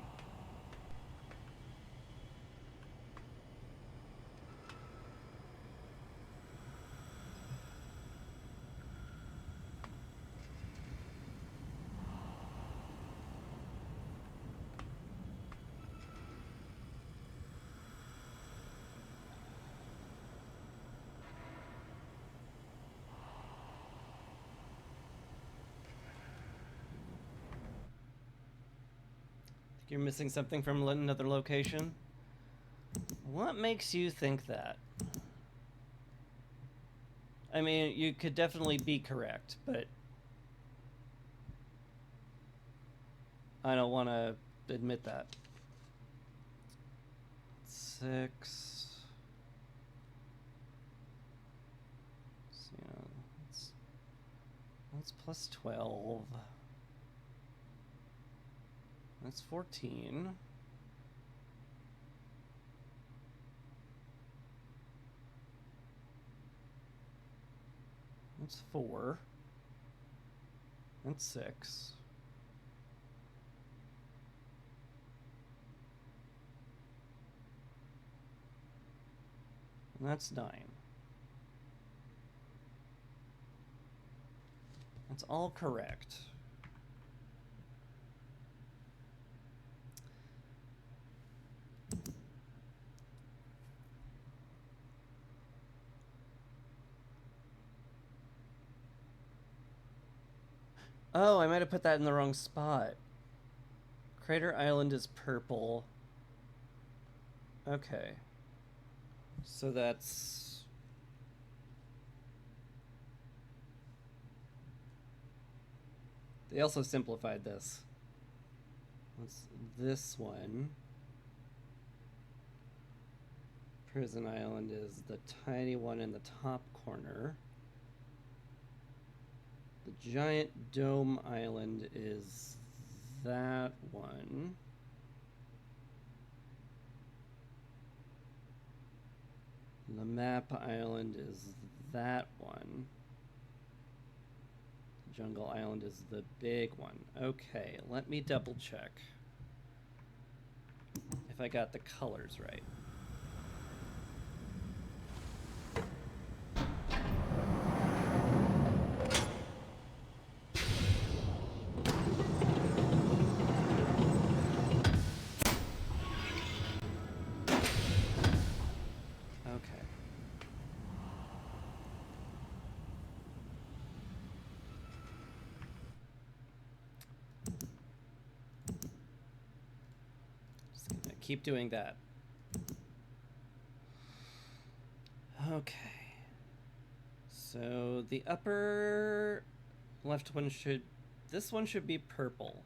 You're missing something from another location? What makes you think that? I mean, you could definitely be correct, but I don't want to admit that. 6. So, yeah, that's plus 12. That's 14. That's 4. That's 6. And that's 9. That's all correct. Oh, I might have put that in the wrong spot. Crater Island is purple. Okay. So that's... They also simplified this. That's this one. Prison Island is the tiny one in the top corner. The giant dome island is that one. The map island is that one. The jungle island is the big one. Okay, let me double check if I got the colors right. Keep doing that. Okay. So the upper left one should... This one should be purple.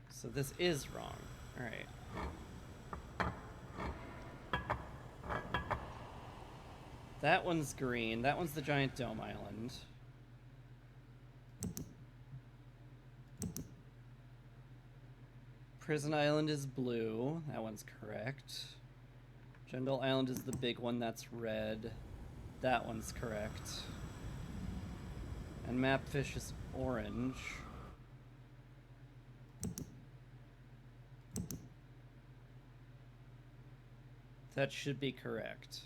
So this is wrong. Alright. That one's green. That one's the giant dome island. Prison Island is blue. That one's correct. Jungle Island is the big one. That's red. That one's correct. And Mapfish is orange. That should be correct.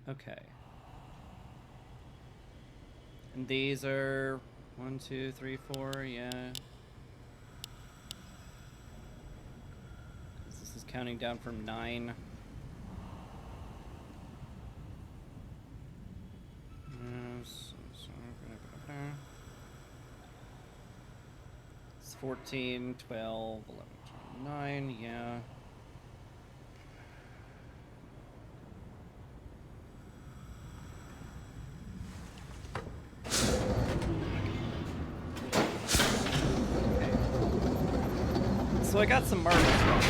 Okay. And these are 1, 2, 3, 4, yeah. This is counting down from 9. It's 14, 12, 11, 12, 9, yeah. So I got some marbles wrong.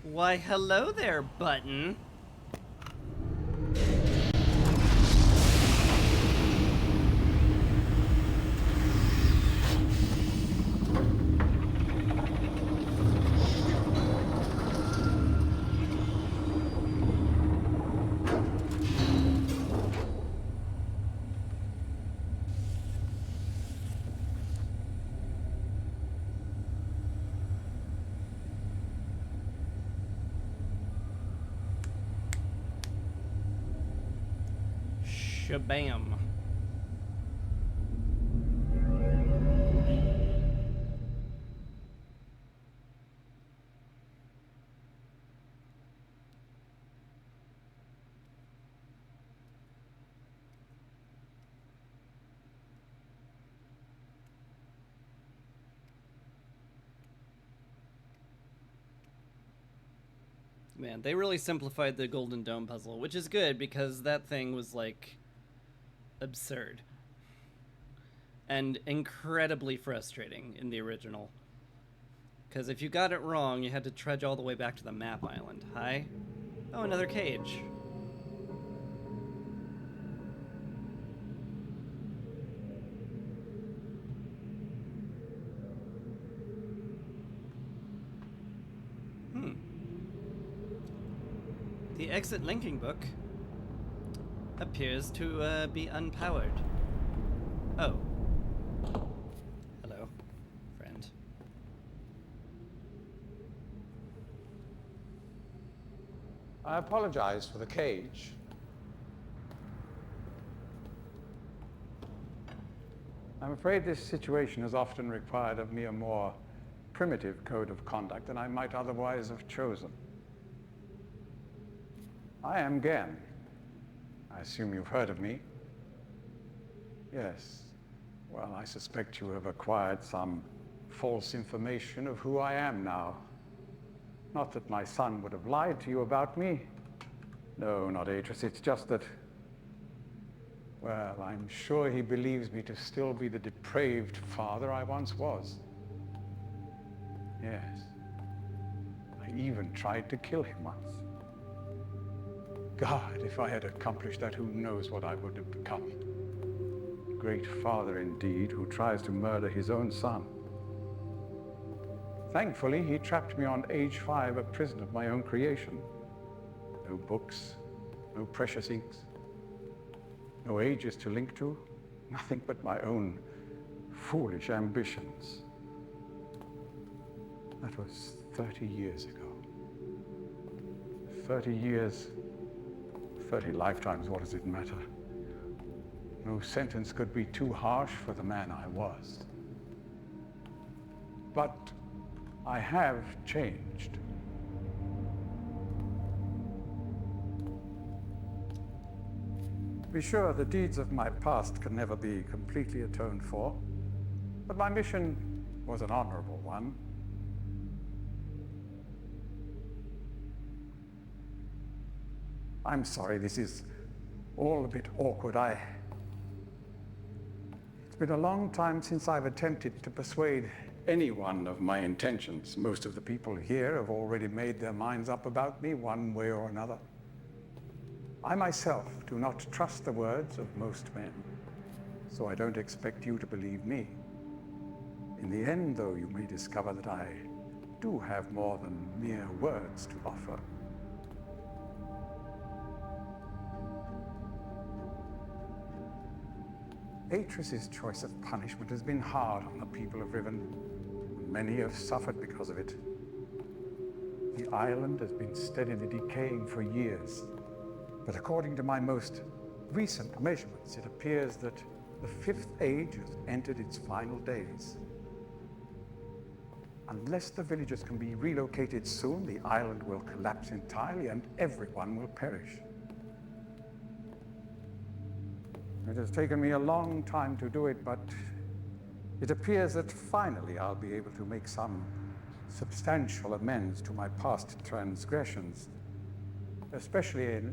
Why, hello there, button. Shabam. Man, they really simplified the Golden Dome puzzle, which is good because that thing was like absurd and incredibly frustrating in the original. Because if you got it wrong, you had to trudge all the way back to the map island. Hi. Oh, another cage. The exit linking book appears to be unpowered. Oh. Hello, friend. I apologize for the cage. I'm afraid this situation has often required of me a more primitive code of conduct than I might otherwise have chosen. I am Gen. I assume you've heard of me. Yes. Well, I suspect you have acquired some false information of who I am now. Not that my son would have lied to you about me. No, not Atris. It's just that, well, I'm sure he believes me to still be the depraved father I once was. Yes. I even tried to kill him once. God, if I had accomplished that, who knows what I would have become. Great father indeed, who tries to murder his own son. Thankfully, he trapped me on age 5, a prison of my own creation. No books, no precious inks, no ages to link to, nothing but my own foolish ambitions. That was 30 years ago. 30 years, 30 lifetimes, what does it matter? No sentence could be too harsh for the man I was. But I have changed. Be sure the deeds of my past can never be completely atoned for, but my mission was an honorable one. I'm sorry, this is all a bit awkward. It's been a long time since I've attempted to persuade anyone of my intentions. Most of the people here have already made their minds up about me one way or another. I myself do not trust the words of most men, so I don't expect you to believe me. In the end, though, you may discover that I do have more than mere words to offer. Atris's choice of punishment has been hard on the people of Riven. Many have suffered because of it. The island has been steadily decaying for years, but according to my most recent measurements, it appears that the 5th age has entered its final days. Unless the villagers can be relocated soon, the island will collapse entirely and everyone will perish. It has taken me a long time to do it, but it appears that finally I'll be able to make some substantial amends to my past transgressions, especially in,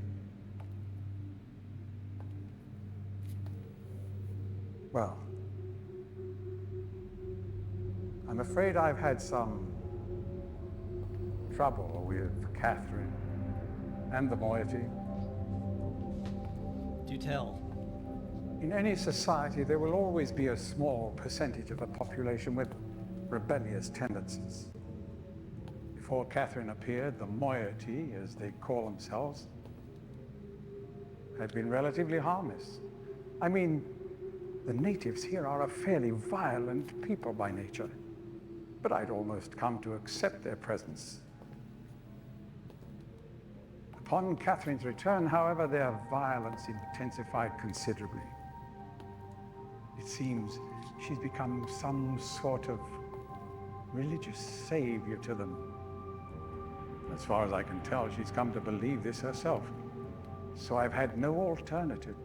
well, I'm afraid I've had some trouble with Catherine and the moiety. Do tell. In any society, there will always be a small percentage of the population with rebellious tendencies. Before Catherine appeared, the moiety, as they call themselves, had been relatively harmless. I mean, the natives here are a fairly violent people by nature, but I'd almost come to accept their presence. Upon Catherine's return, however, their violence intensified considerably. It seems she's become some sort of religious savior to them. As far as I can tell, she's come to believe this herself. So I've had no alternative.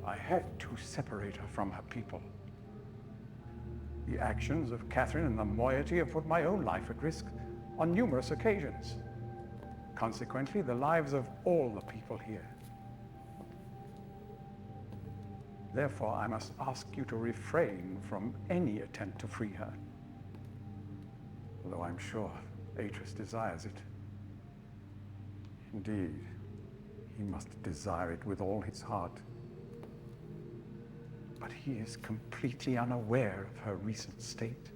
I had to separate her from her people. The actions of Catherine and the moiety have put my own life at risk, on numerous occasions. Consequently, the lives of all the people here. Therefore, I must ask you to refrain from any attempt to free her. Although I'm sure Atreus desires it. Indeed, he must desire it with all his heart. But he is completely unaware of her recent state.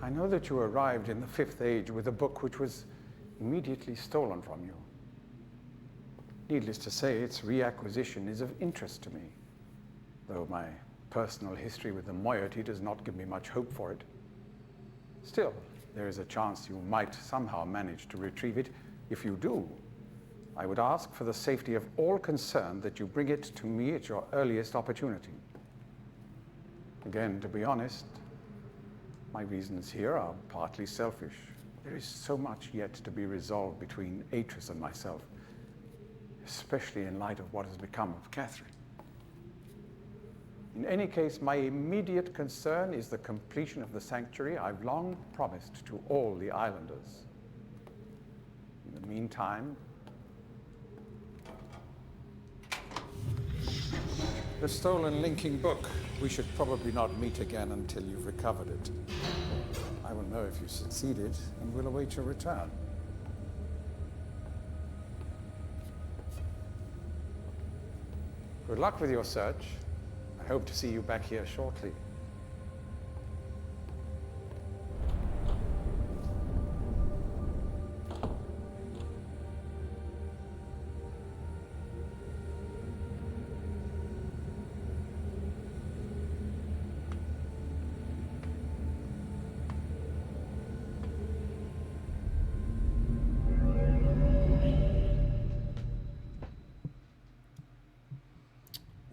I know that you arrived in the Fifth Age with a book which was immediately stolen from you. Needless to say, its reacquisition is of interest to me, though my personal history with the moiety does not give me much hope for it. Still, there is a chance you might somehow manage to retrieve it. If you do, I would ask for the safety of all concerned that you bring it to me at your earliest opportunity. Again, to be honest, my reasons here are partly selfish. There is so much yet to be resolved between Atreus and myself, especially in light of what has become of Catherine. In any case, my immediate concern is the completion of the sanctuary I've long promised to all the islanders. In the meantime, the stolen linking book. We should probably not meet again until you've recovered it. I will know if you succeeded and will await your return. Good luck with your search. I hope to see you back here shortly.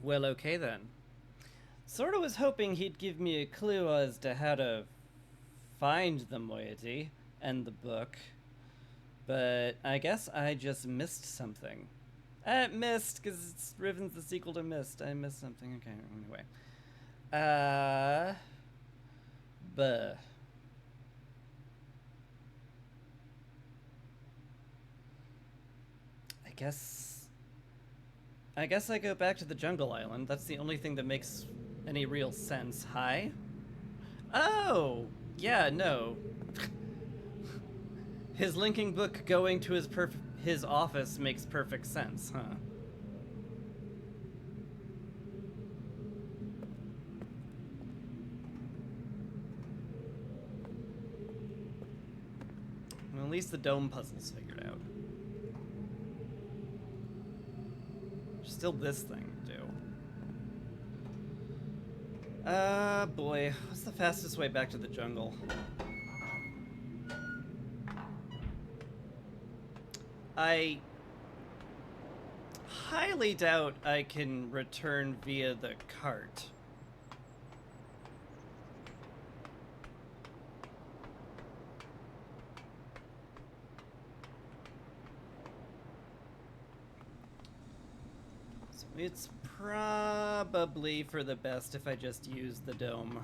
Well, okay then. Sorta was hoping he'd give me a clue as to how to find the moiety and the book, but I guess I just missed something. Missed, because Riven's the sequel to Mist. I missed something. Okay, anyway. Buh. I guess I go back to the jungle island. That's the only thing that makes any real sense. Hi? Oh! Yeah, no. His linking book going to his office makes perfect sense, huh? Well, at least the dome puzzle's figured out. Still this thing to do. Boy. What's the fastest way back to the jungle? I highly doubt I can return via the cart. It's probably for the best if I just use the dome.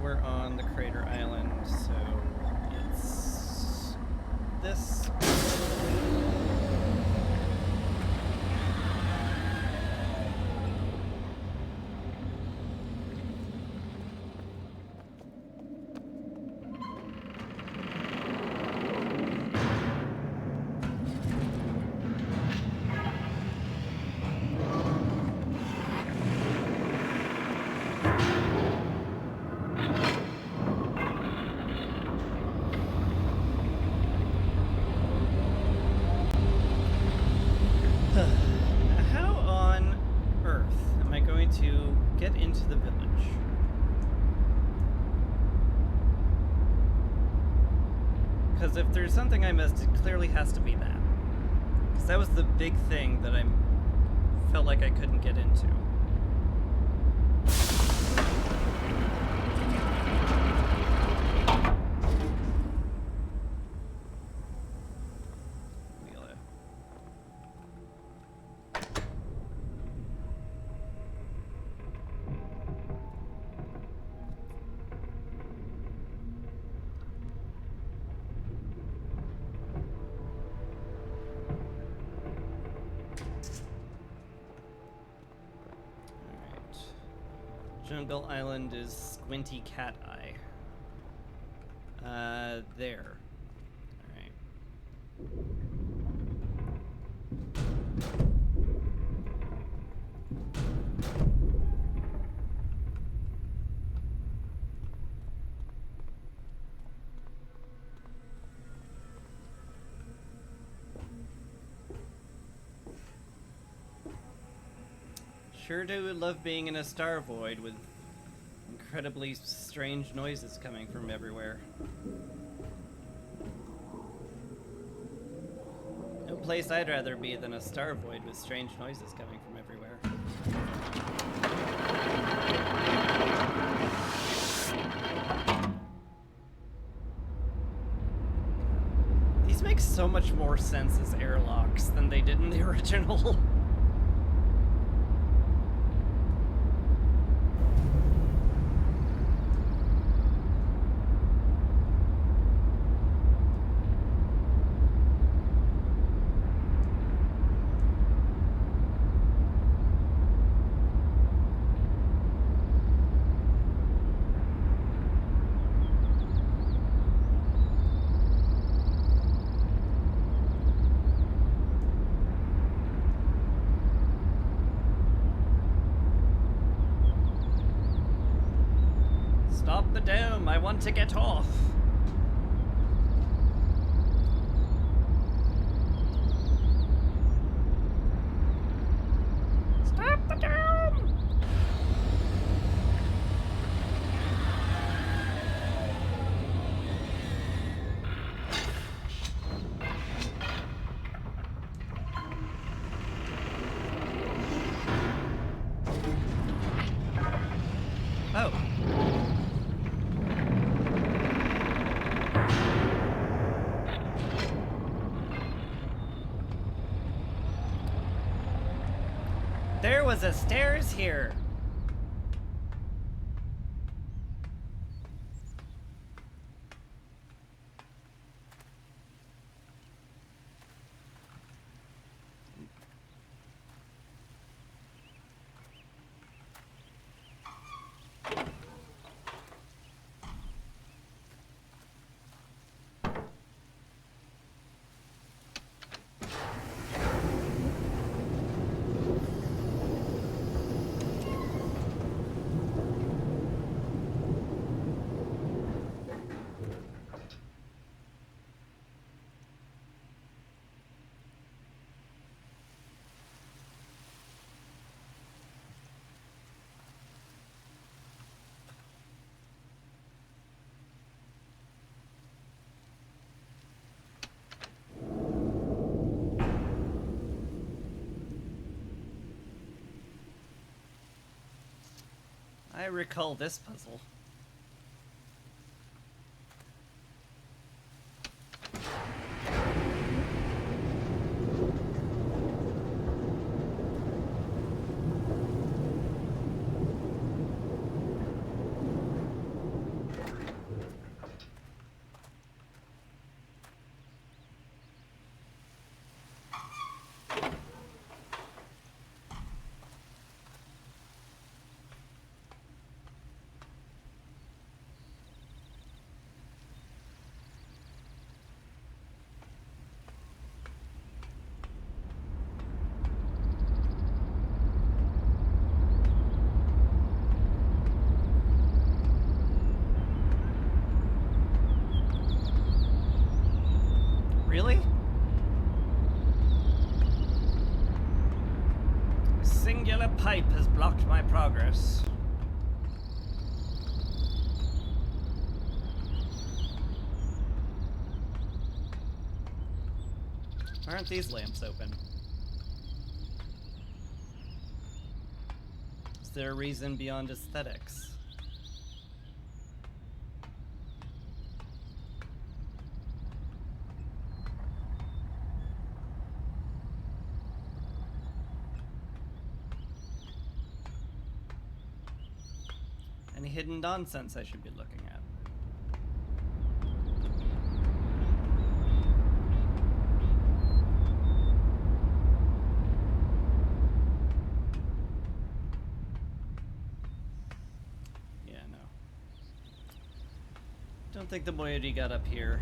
We're on the crater island, so it's this. How on earth am I going to get into the village? Because if there's something I missed, it clearly has to be that. Because that was the big thing that I felt like I couldn't get into. Jungle Island is Squinty Cat Eye. There. Alright. Sure do love being in a star void with incredibly strange noises coming from everywhere. No place I'd rather be than a star void with strange noises coming from everywhere. These make so much more sense as airlocks than they did in the original. Stop the dome, I want to get off. Stop the dome! Oh. There was a stairs here. I recall this puzzle. Really? A singular pipe has blocked my progress. Why aren't these lamps open? Is there a reason beyond aesthetics? Any hidden nonsense I should be looking at? Yeah, no. Don't think the moiety got up here.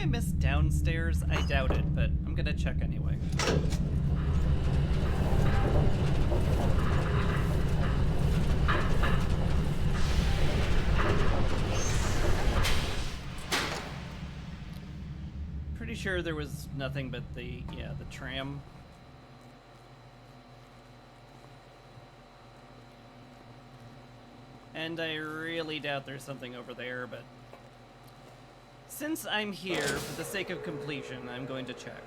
I missed downstairs? I doubt it, but I'm gonna check anyway. Pretty sure there was nothing but the tram. And I really doubt there's something over there, but since I'm here, for the sake of completion, I'm going to check.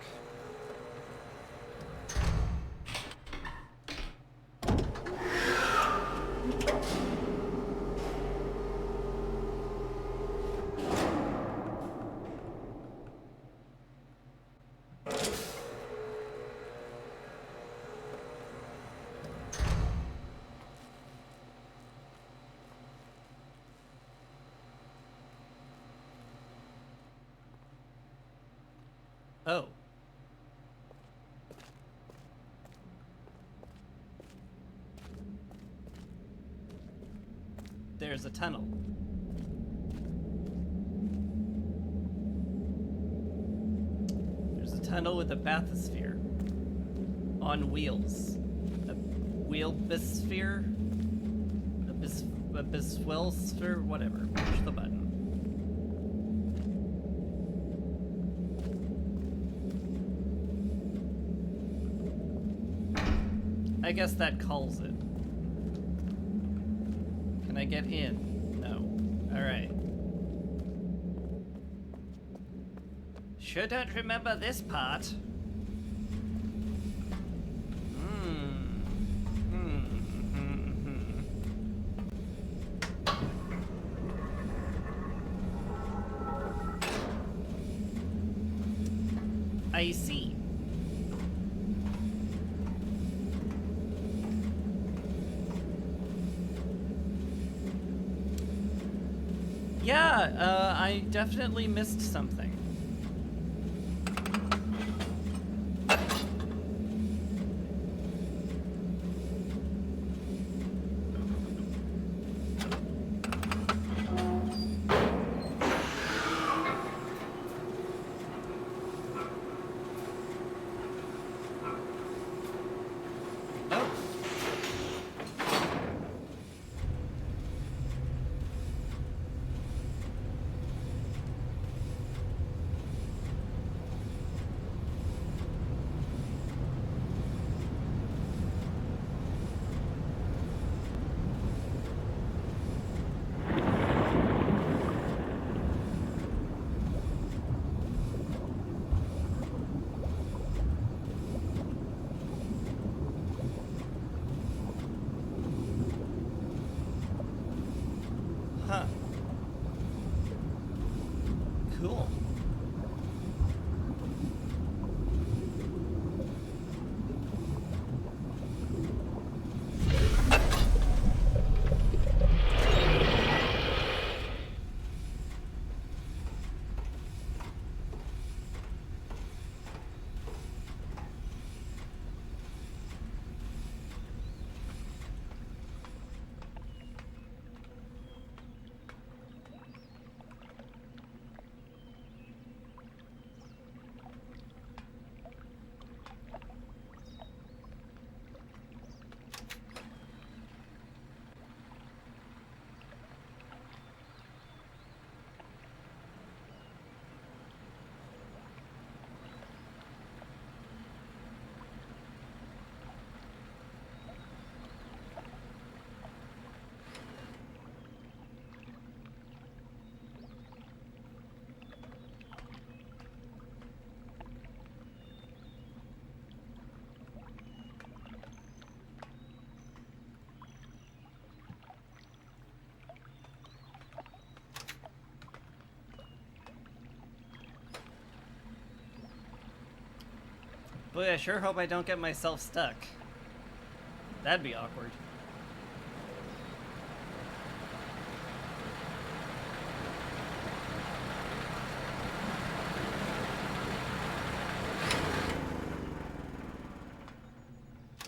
Oh. There's a tunnel. There's a tunnel with a bathysphere on wheels. A wheelbisphere? A biswellsphere? Whatever. Push the button. I guess that calls it. Can I get in? No. Alright. Sure don't remember this part. I see. Yeah, I definitely missed something. Boy, I sure hope I don't get myself stuck. That'd be awkward.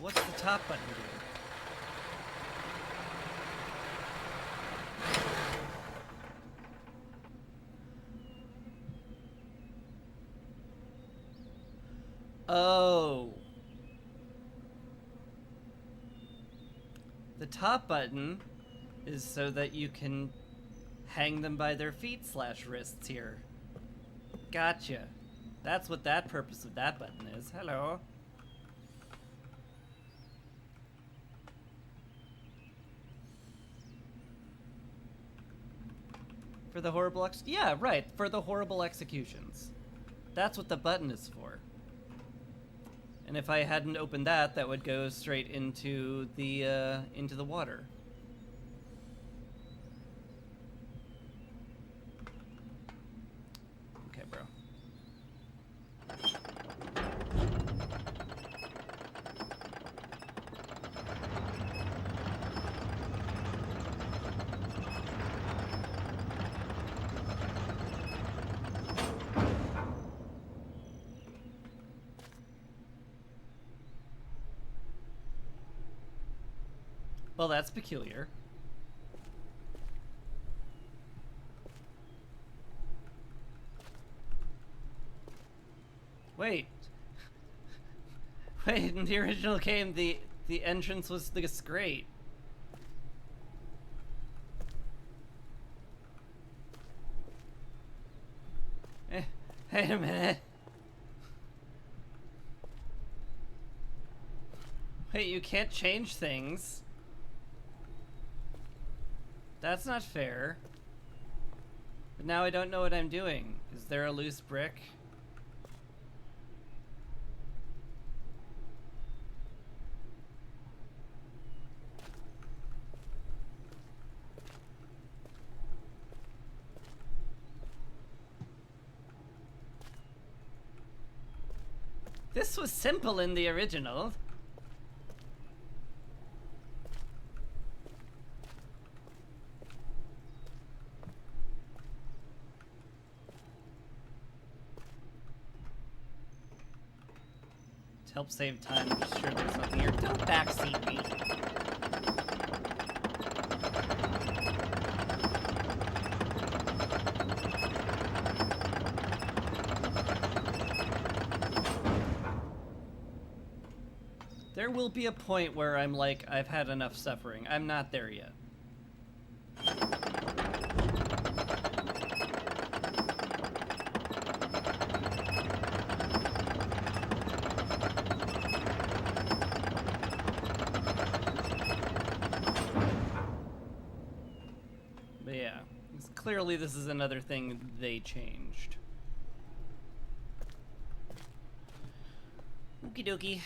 What's the top button do? Oh. The top button is so that you can hang them by their feet / wrists here. Gotcha. That's what that purpose of that button is. Hello. For the horrible yeah, right, for the horrible executions. That's what the button is for. And if I hadn't opened that, that would go straight into the water. Okay, bro. Well, that's peculiar. Wait. Wait, in the original game, the entrance was this great. Wait a minute. Wait, you can't change things. That's not fair. But now I don't know what I'm doing. Is there a loose brick? This was simple in the original. To help save time, I'm sure there's nothing here. Don't backseat me. There will be a point where I'm like, I've had enough suffering. I'm not there yet. But yeah, clearly this is another thing they changed. Okie dokie.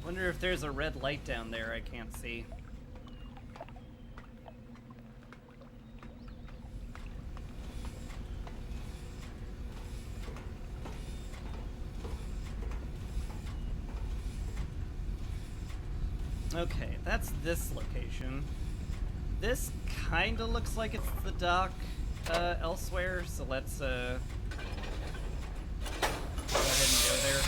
Wonder if there's a red light down there I can't see. Okay, that's this location. This kinda looks like it's the dock elsewhere, so let's go ahead and go there.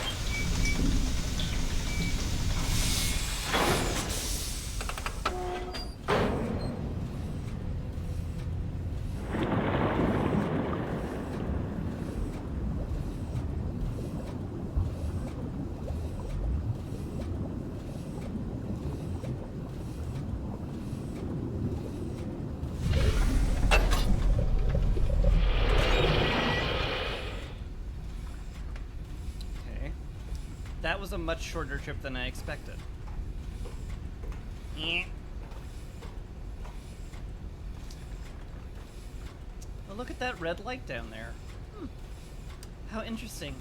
That was a much shorter trip than I expected. Well, look at that red light down there. How interesting.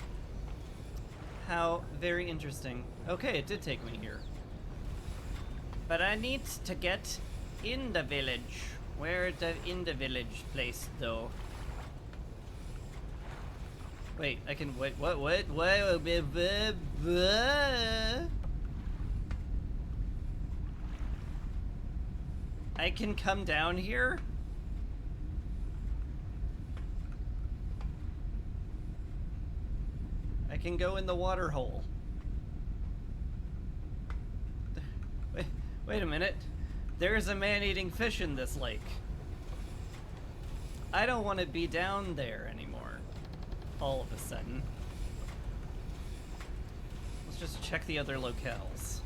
How very interesting. Okay, it did take me here. But I need to get in the village. Where the in the village place though? Wait, I can wait. What? I can come down here? I can go in the water hole. Wait a minute. There's a man-eating fish in this lake. I don't want to be down there anymore. All of a sudden. Let's just check the other locales.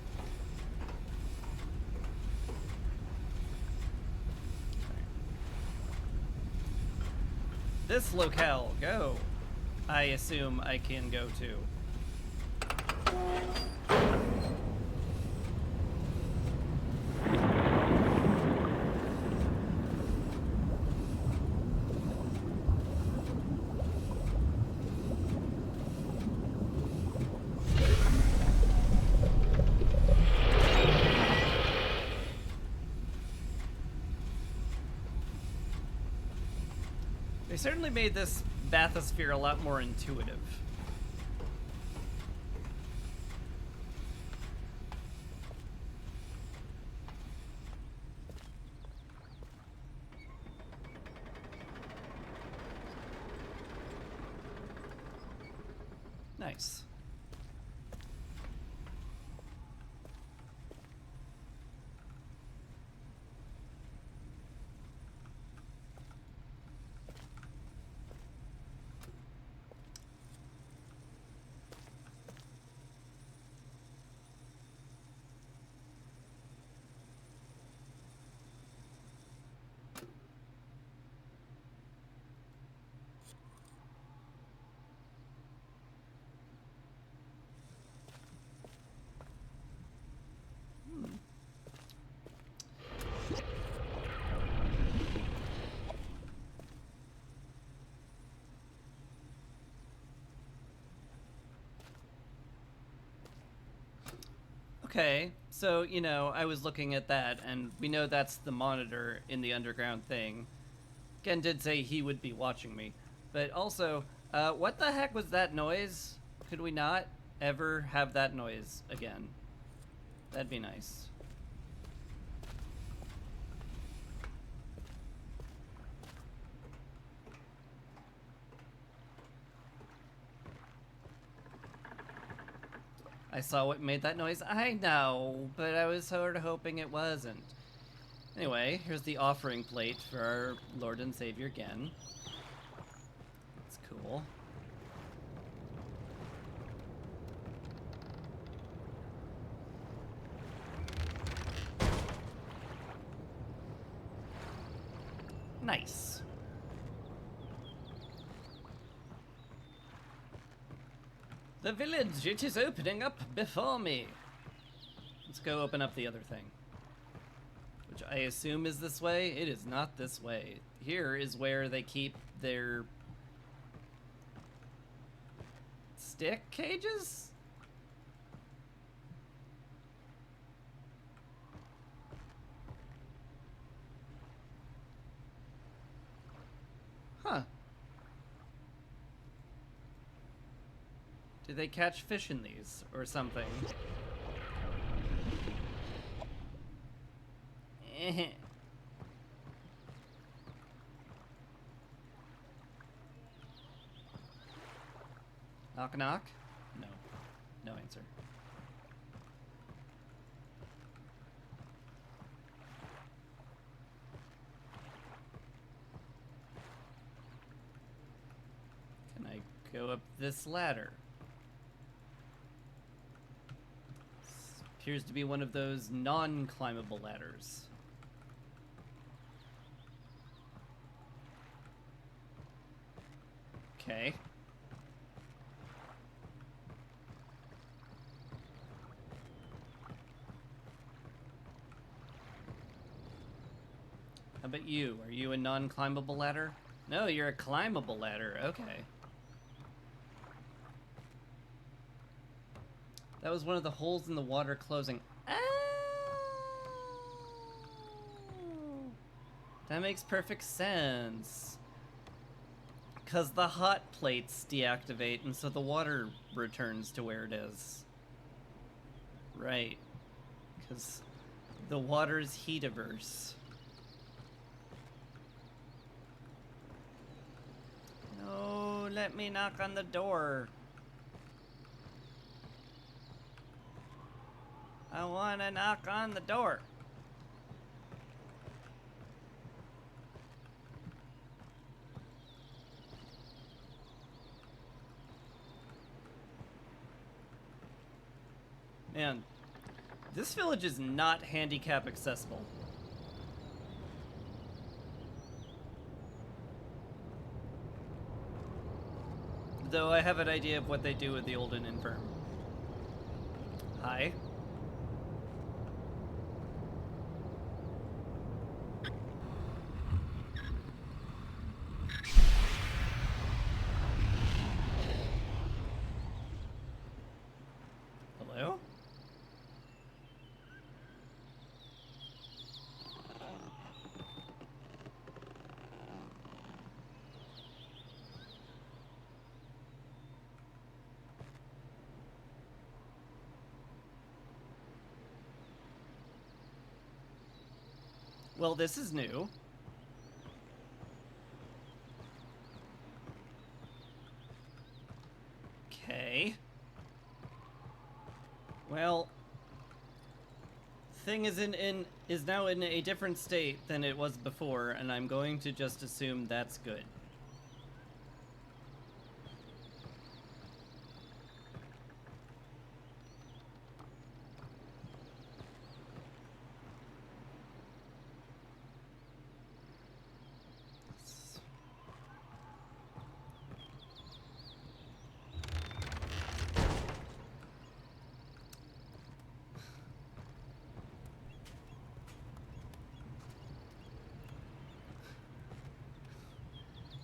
This locale, go. I assume I can go to. They certainly made this bathysphere a lot more intuitive. Nice. Okay, so, you know, I was looking at that, and we know that's the monitor in the underground thing. Ken did say he would be watching me. But also, what the heck was that noise? Could we not ever have that noise again? That'd be nice. I saw what made that noise. I know, but I was sort of hoping it wasn't. Anyway, here's the offering plate for our Lord and Savior again. That's cool. Nice. The village, it is opening up before me. Let's go open up the other thing. Which I assume is this way. It is not this way. Here is where they keep their stick cages? Huh. Do they catch fish in these or something? Knock knock? No. No answer. Can I go up this ladder? This appears to be one of those non-climbable ladders. Okay. about you? Are you a non-climbable ladder? No, you're a climbable ladder. Okay. That was one of the holes in the water closing. Oh! That makes perfect sense. Because the hot plates deactivate, and so the water returns to where it is. Right. Because the water's heat-averse. No, let me knock on the door. I want to knock on the door. Man, this village is not handicap accessible. Though I have an idea of what they do with the old and infirm. Hi. Hello? Well, this is new. Okay. Well, thing is is now in a different state than it was before, and I'm going to just assume that's good.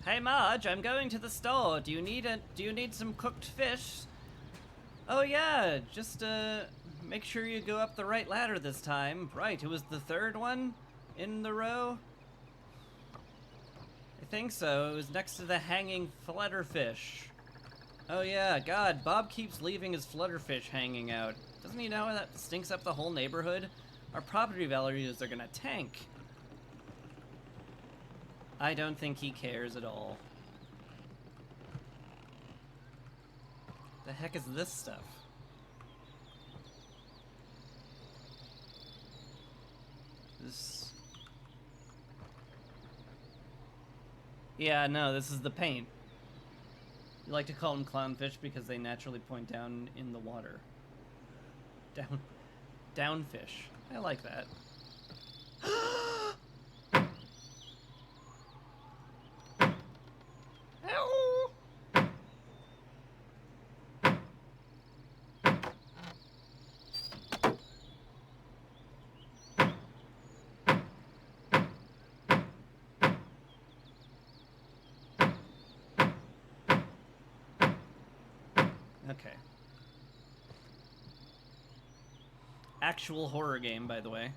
Hey Marge, I'm going to the store. Do you need some cooked fish? Oh yeah, just make sure you go up the right ladder this time. Right, it was the third one in the row? I think so. It was next to the hanging flutterfish. Oh yeah, God, Bob keeps leaving his flutterfish hanging out. Doesn't he know that stinks up the whole neighborhood? Our property values are gonna tank. I don't think he cares at all. The heck is this stuff? This... Yeah, no, this is the paint. You like to call them clownfish because they naturally point down in the water. Downfish. I like that. Okay. Actual horror game, by the way.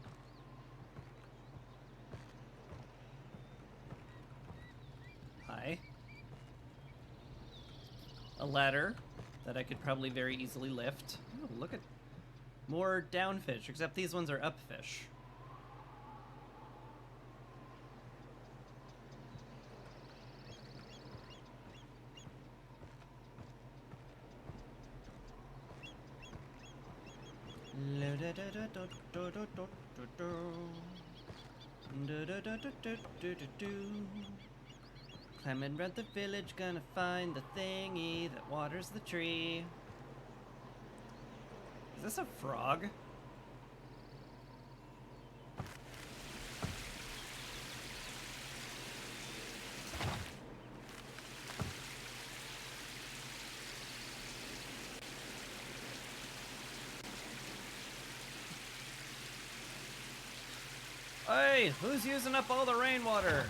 Hi. A ladder that I could probably very easily lift. Oh, look at more downfish, except these ones are upfish. Climbing around the village, gonna find the thingy that waters the tree. Is this a frog? Hey, who's using up all the rainwater?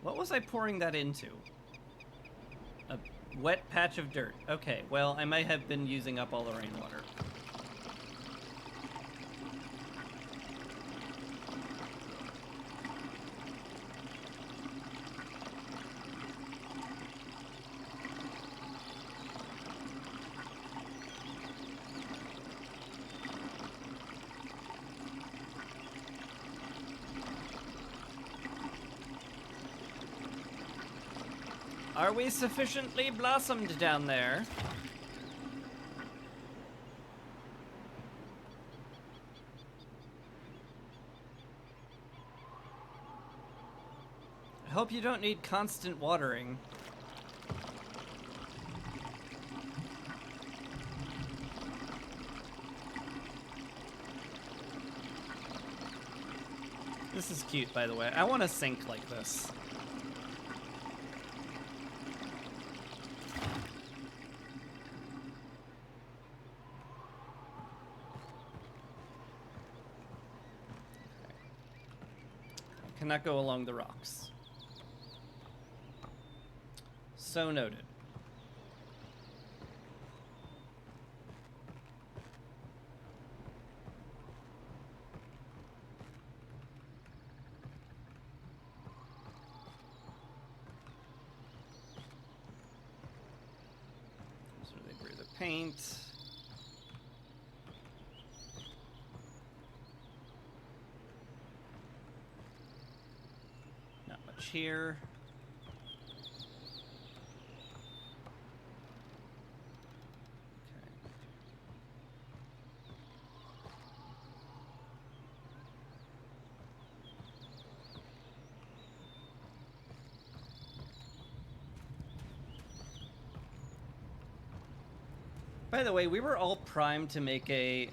What was I pouring that into? A wet patch of dirt. Okay, well, I might have been using up all the rainwater. Are we sufficiently blossomed down there? I hope you don't need constant watering. This is cute, by the way. I want a sink like this. Cannot go along the rocks. So noted. So they brew the paint. Here. Okay. By the way, we were all primed to make a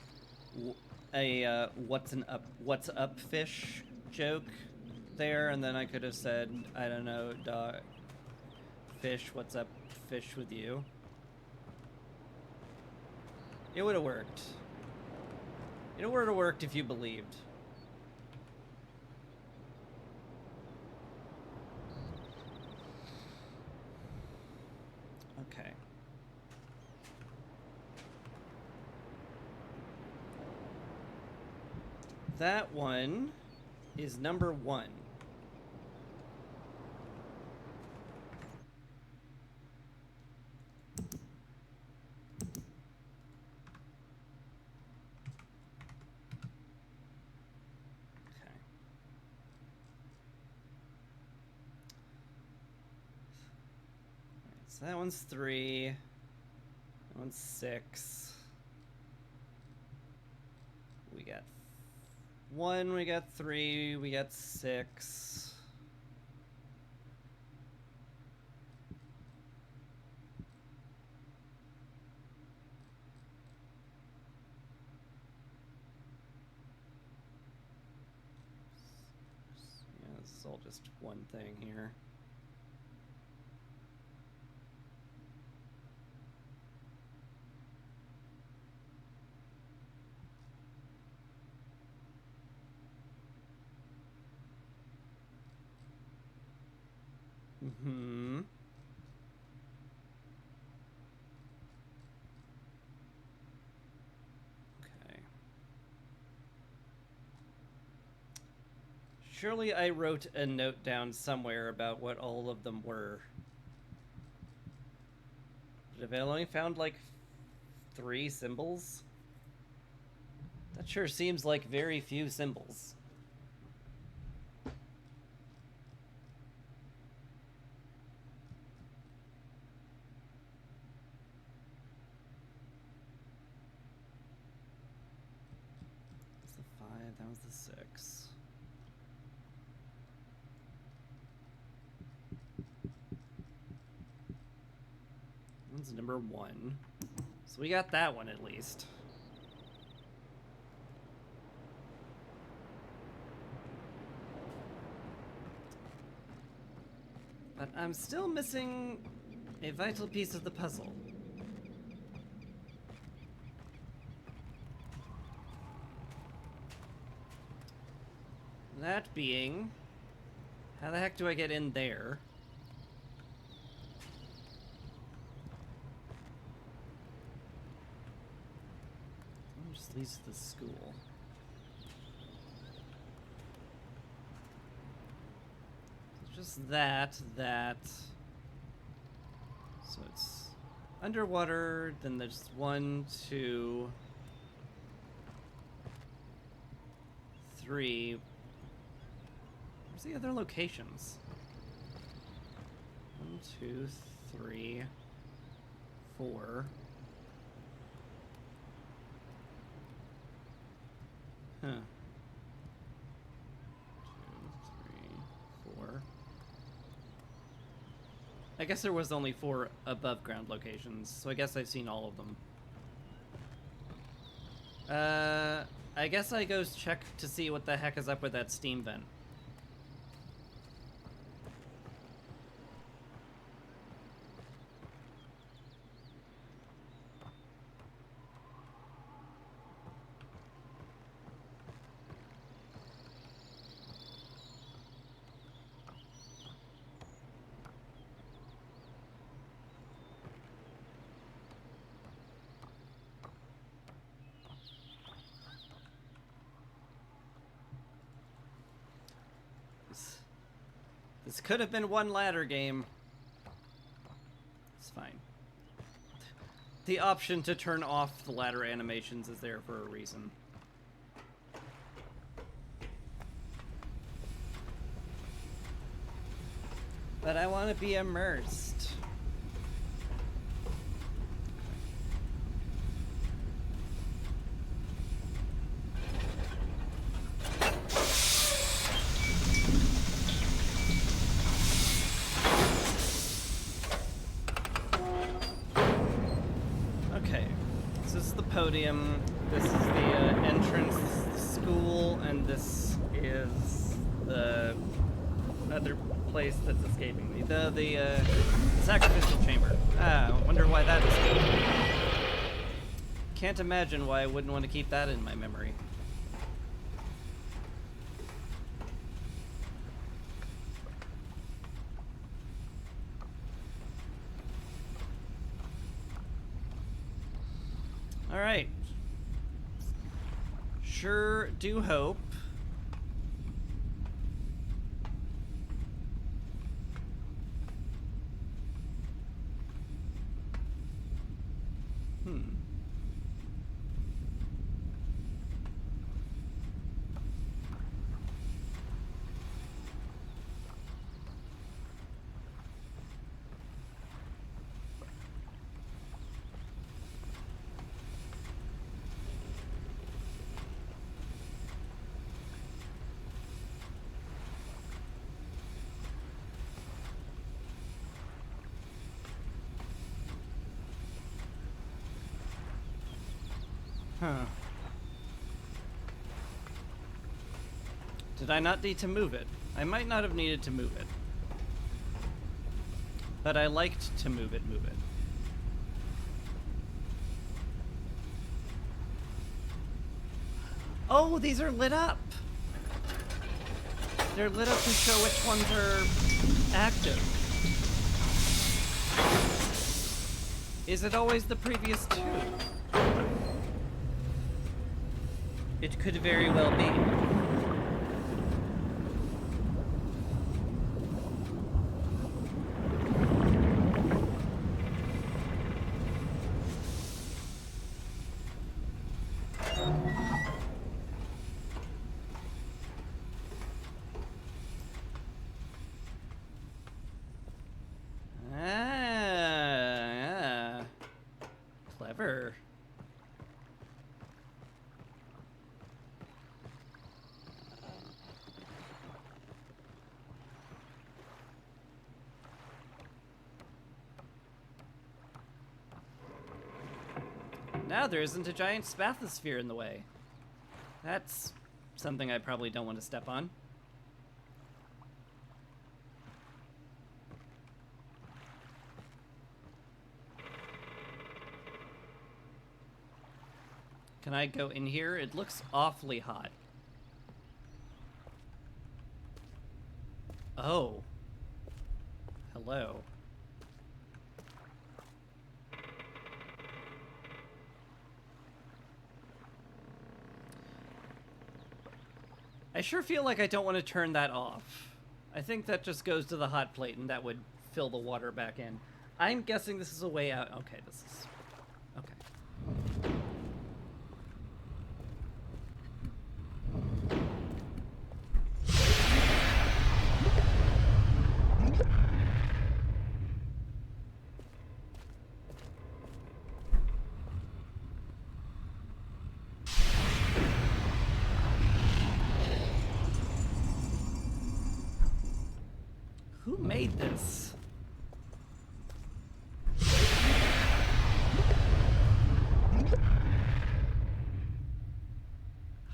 what's up fish joke there, and then I could have said, I don't know, dog, fish, what's up, fish with you. It would have worked. It would have worked if you believed. Okay. That one is number 1. So that one's 3. That one's 6. We got 1, we got 3, we got 6. Yeah, this is all just one thing here. Mm-hmm. Okay. Surely I wrote a note down somewhere about what all of them were. But have I only found like 3 symbols? That sure seems like very few symbols. That was the 6. That's number 1. So we got that one at least. But I'm still missing a vital piece of the puzzle. That being, how the heck do I get in there? Just leads to the school. So just that. So it's underwater, then there's 1, 2, 3. Where's the other locations? 1, 2, 3, 4. Huh. 2, 3, 4. I guess there was only 4 above ground locations, so I guess I've seen all of them. I guess I go check to see what the heck is up with that steam vent. This could have been one ladder game. It's fine. The option to turn off the ladder animations is there for a reason. But I want to be immersed. Podium. This is the entrance to the school, and this is the other place that's escaping me. The sacrificial chamber. I wonder why that escaped me. Can't imagine why I wouldn't want to keep that in my memory. Alright. Sure do hope. Huh. Did I not need to move it? I might not have needed to move it. But I liked to move it. Oh, these are lit up! They're lit up to show which ones are active. Is it always the previous 2? It could very well be. Ah, clever. Now there isn't a giant spathosphere in the way. That's something I probably don't want to step on. Can I go in here? It looks awfully hot. Oh. Hello. I sure feel like I don't want to turn that off. I think that just goes to the hot plate and that would fill the water back in. I'm guessing this is a way out. Okay, this is... Okay. Who made this?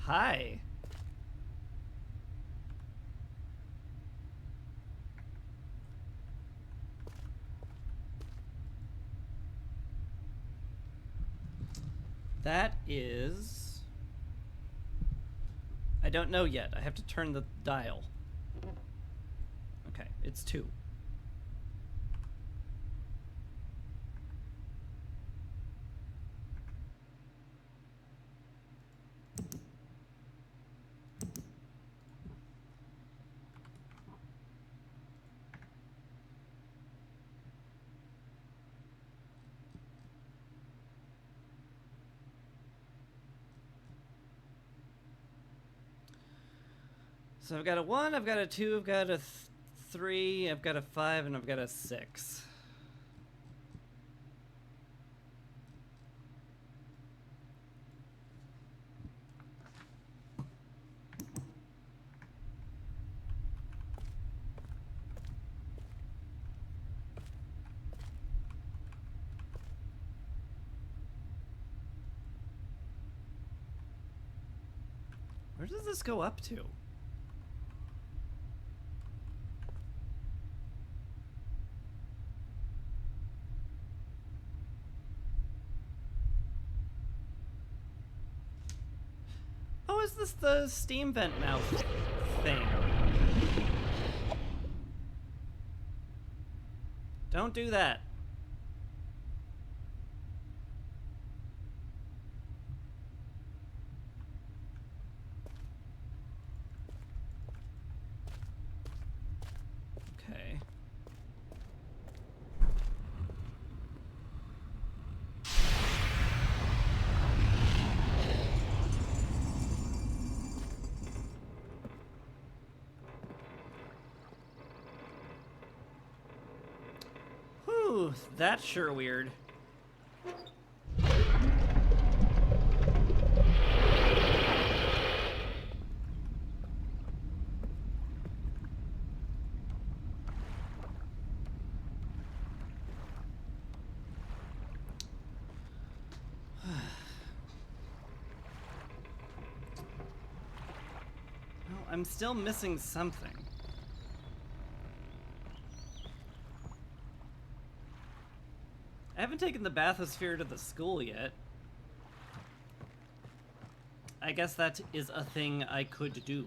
Hi. That is... I don't know yet. I have to turn the dial. Okay, it's 2. So I've got a 1, I've got a 2, I've got a 3, I've got a 5, and I've got a 6. Where does this go up to? Oh, is this the steam vent mouth thing? Don't do that. Okay. Whew, that's sure weird. Well, I'm still missing something. I haven't taken the bathysphere to the school yet. I guess that is a thing I could do.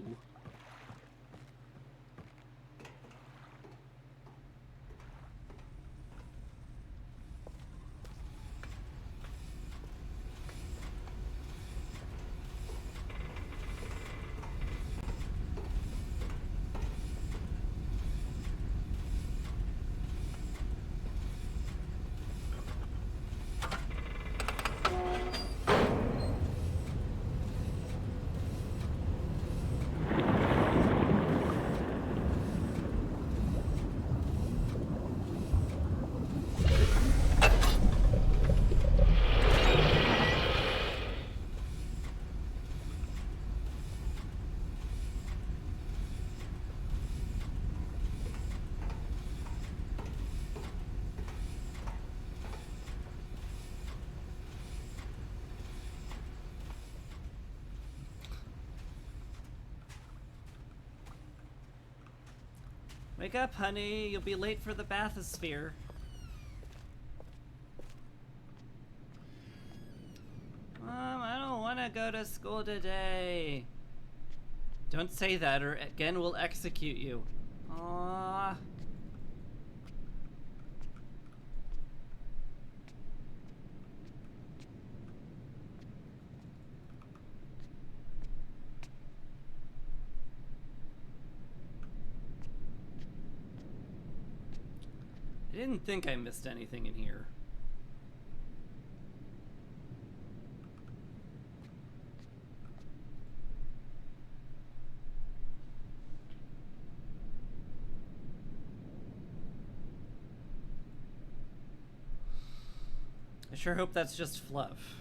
Wake up, honey. You'll be late for the bathysphere. Mom, I don't want to go to school today. Don't say that or again we'll execute you. Aww. I didn't think I missed anything in here. I sure hope that's just fluff.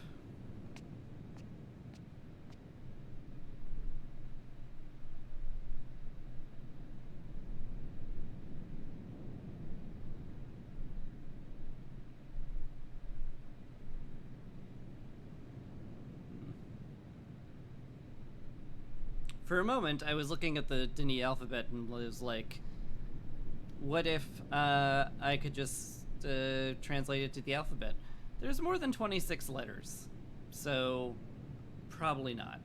For a moment, I was looking at the Dini alphabet and was like, what if I could just translate it to the alphabet? There's more than 26 letters, so probably not.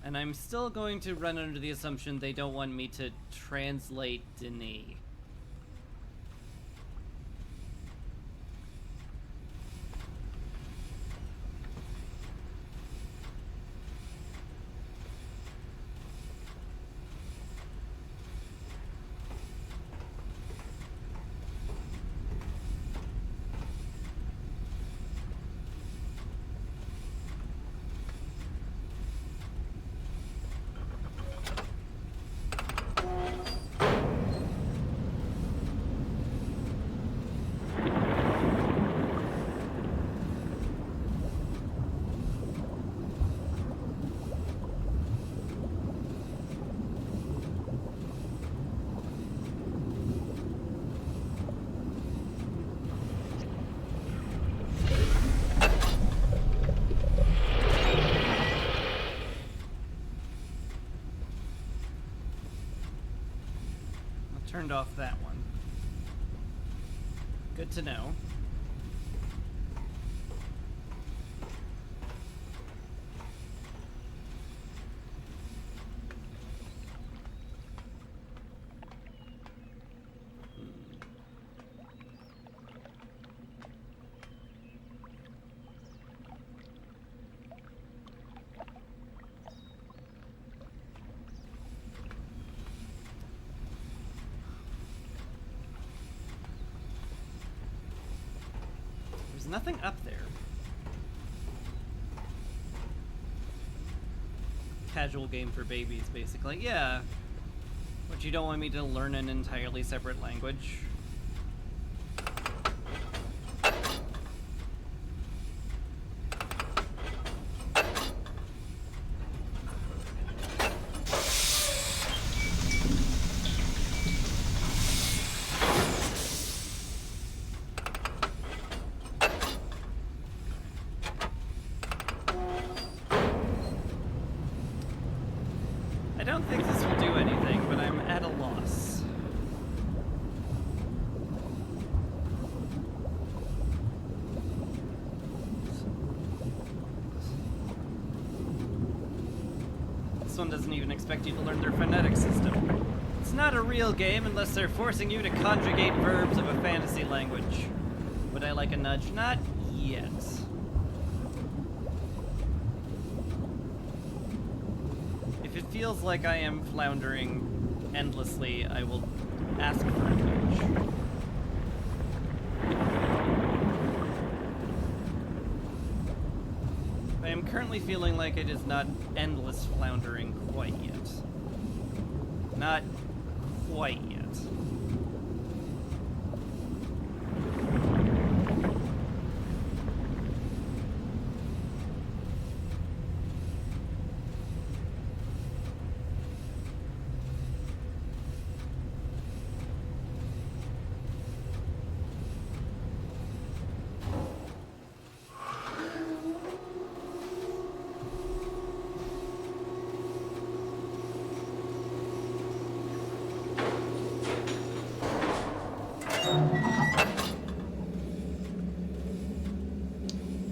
And I'm still going to run under the assumption they don't want me to translate Dini. Turned off that one. Good to know. There's nothing up there. Casual game for babies, basically. Yeah. But you don't want me to learn an entirely separate language. I don't think this will do anything, but I'm at a loss. This one doesn't even expect you to learn their phonetic system. It's not a real game unless they're forcing you to conjugate verbs of a fantasy language. Would I like a nudge? Not yet. If it feels like I am floundering endlessly, I will ask for a nudge. I am currently feeling like it is not endless floundering quite yet. Not quite yet.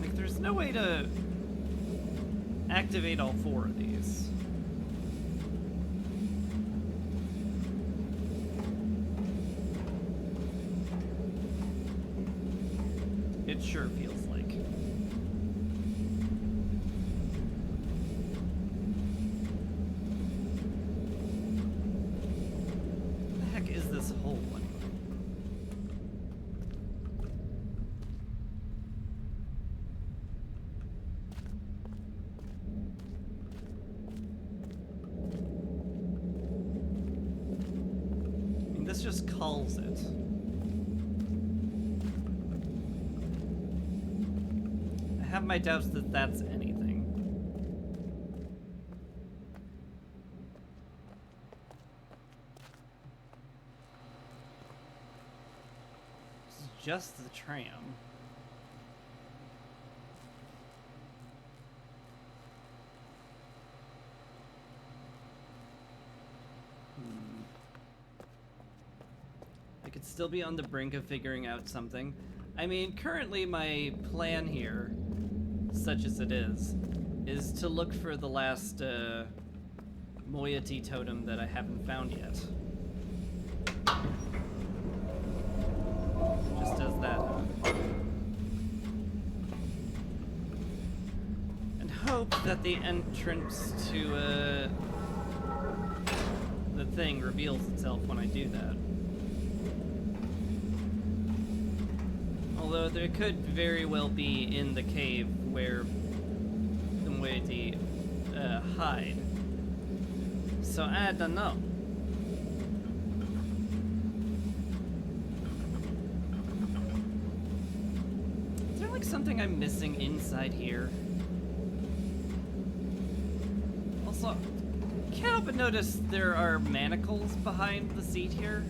Like, there's no way to activate all four of these. It sure feels like. What the heck is this hole anyway? I mean, this just calls it. I have my doubts that that's anything. It's just the tram. I could still be on the brink of figuring out something. I mean, currently my plan here, such as it is to look for the last moiety totem that I haven't found yet. Just does that. And hope that the entrance to the thing reveals itself when I do that. Although there could very well be in the cave where the moiety hide. So I don't know. Is there like something I'm missing inside here? Also, can't help but notice there are manacles behind the seat here.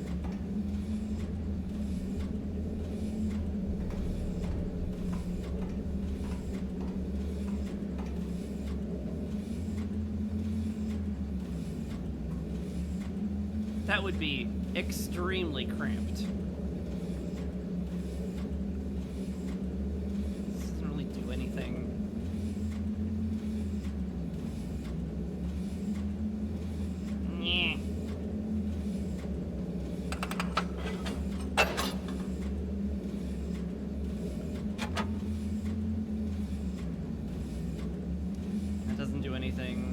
That would be extremely cramped. This doesn't really do anything. Nyeh. That doesn't do anything.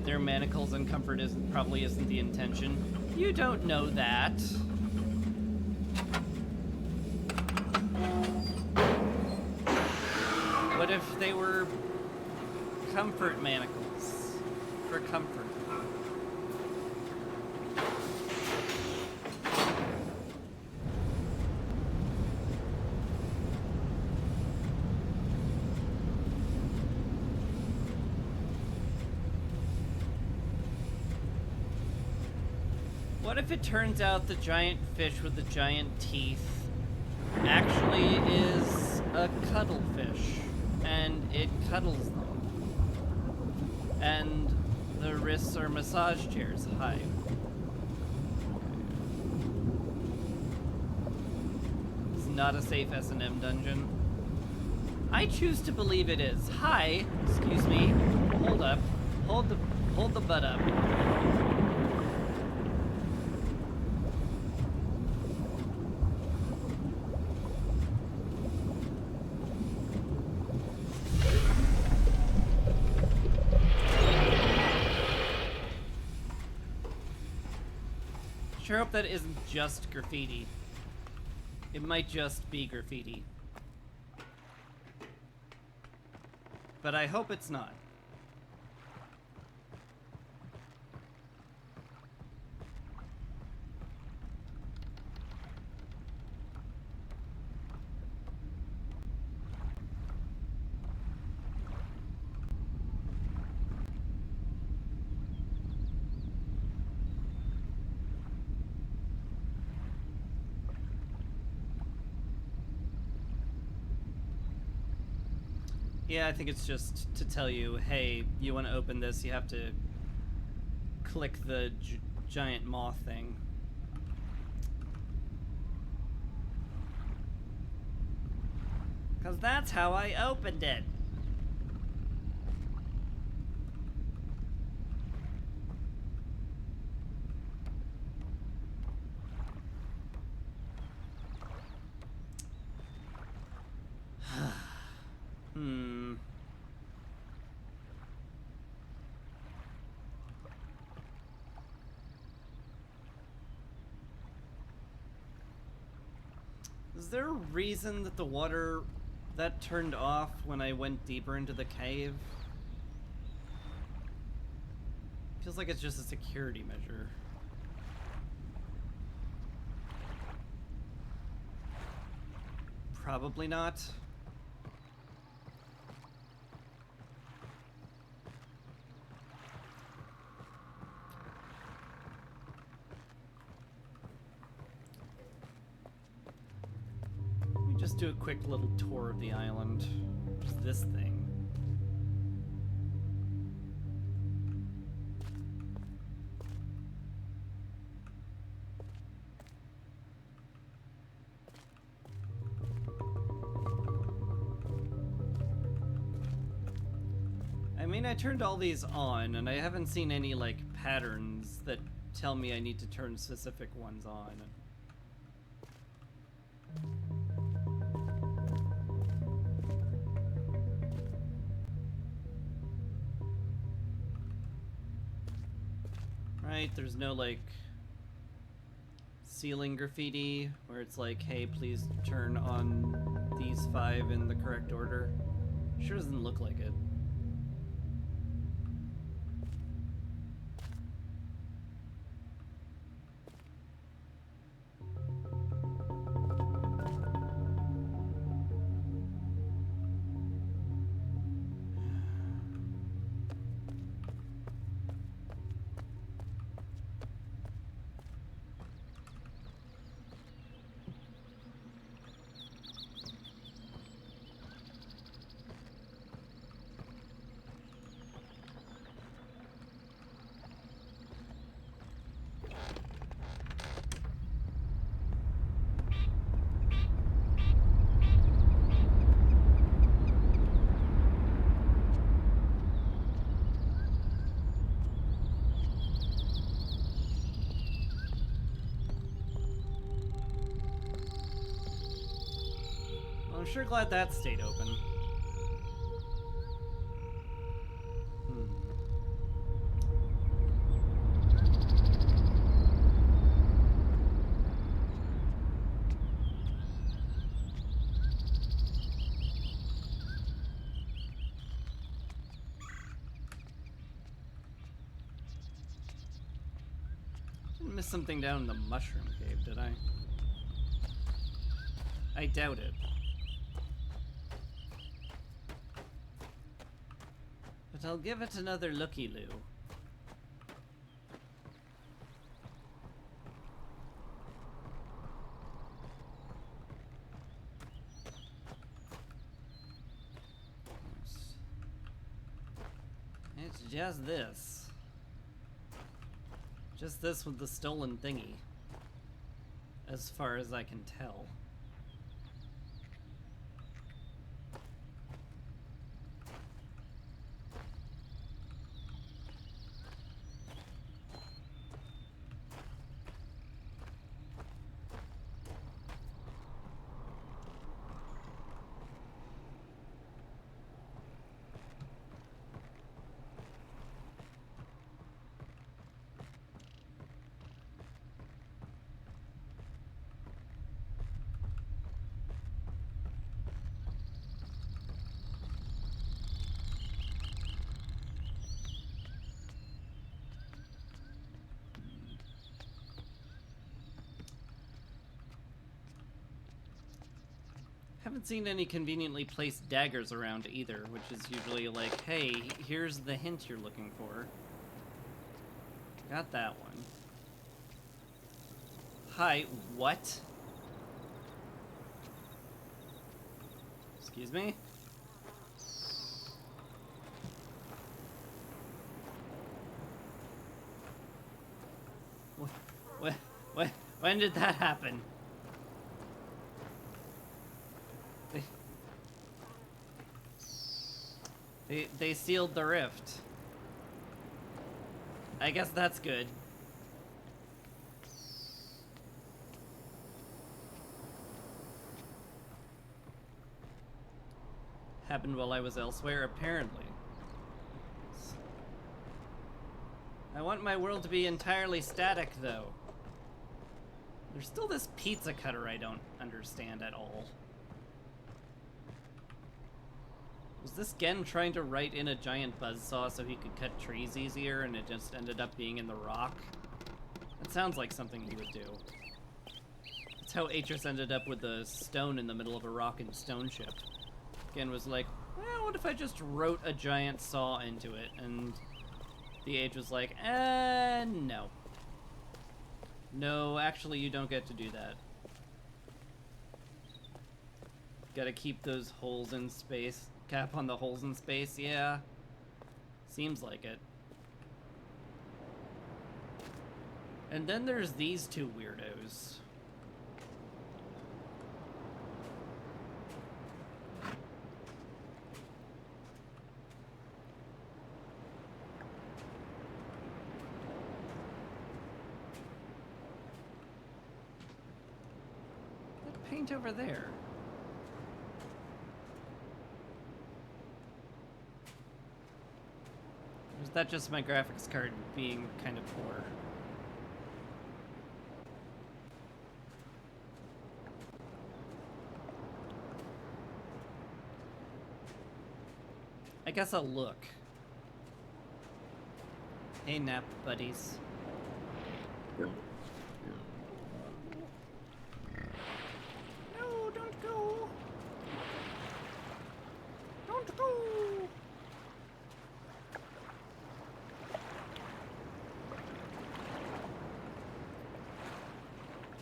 Their manacles and comfort probably isn't the intention. You don't know that. What if they were comfort manacles for comfort? What if it turns out the giant fish with the giant teeth actually is a cuttlefish, and it cuddles them? And the wrists are massage chairs. Hi. It's not a safe S&M dungeon. I choose to believe it is. Hi. Excuse me. Hold up. Hold the butt up. Sure hope that isn't just graffiti. It might just be graffiti. But I hope it's not. Yeah, I think it's just to tell you, hey, you want to open this, you have to click the giant moth thing. Because that's how I opened it. Was there a reason that the water that turned off when I went deeper into the cave? Feels like it's just a security measure. Probably not. Let me just do a quick little tour of the island. Just this thing. I mean, I turned all these on, and I haven't seen any, like, patterns that tell me I need to turn specific ones on. Right, there's no, like, ceiling graffiti where it's like, hey, please turn on these 5 in the correct order. Sure doesn't look like it. I'm sure glad that stayed open. Didn't miss something down in the mushroom cave, did I? I doubt it. But I'll give it another looky-loo. It's just this. Just this with the stolen thingy. As far as I can tell. Haven't seen any conveniently placed daggers around either, which is usually like, hey, here's the hint you're looking for. Got that one. Hi, what? Excuse me? What, when did that happen? They sealed the rift. I guess that's good. Happened while I was elsewhere, apparently. I want my world to be entirely static, though. There's still this pizza cutter I don't understand at all. Was this Gen trying to write in a giant buzzsaw so he could cut trees easier and it just ended up being in the rock? That sounds like something he would do. That's how Atris ended up with a stone in the middle of a rock and stone ship. Gen was like, well, what if I just wrote a giant saw into it? And the Age was like, no. No, actually you don't get to do that. Gotta keep those holes in space. Cap on the holes in space, yeah. Seems like it. And then there's these two weirdos. That paint over there. Or is that just my graphics card being kind of poor? I guess I'll look. Hey, nap buddies. No, don't go. Don't go.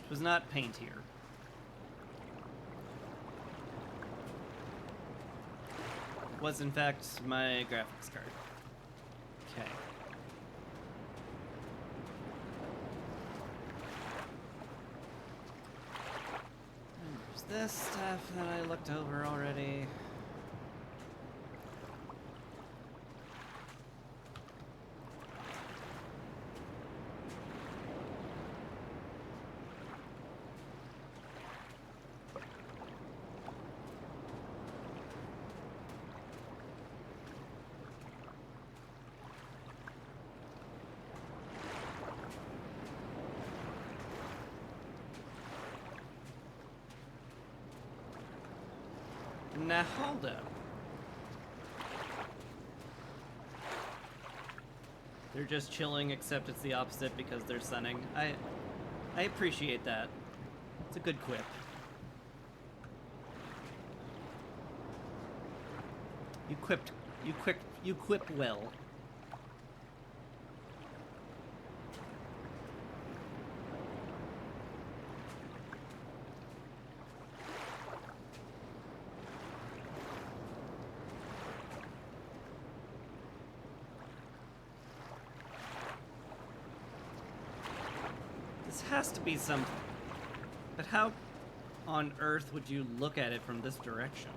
It was not paint here. It was, in fact, my graphics card. Okay. And there's this stuff that I looked over already. Now hold up. They're just chilling, except it's the opposite because they're sunning. I appreciate that. It's a good quip. You quip well. This has to be something. But how on earth would you look at it from this direction?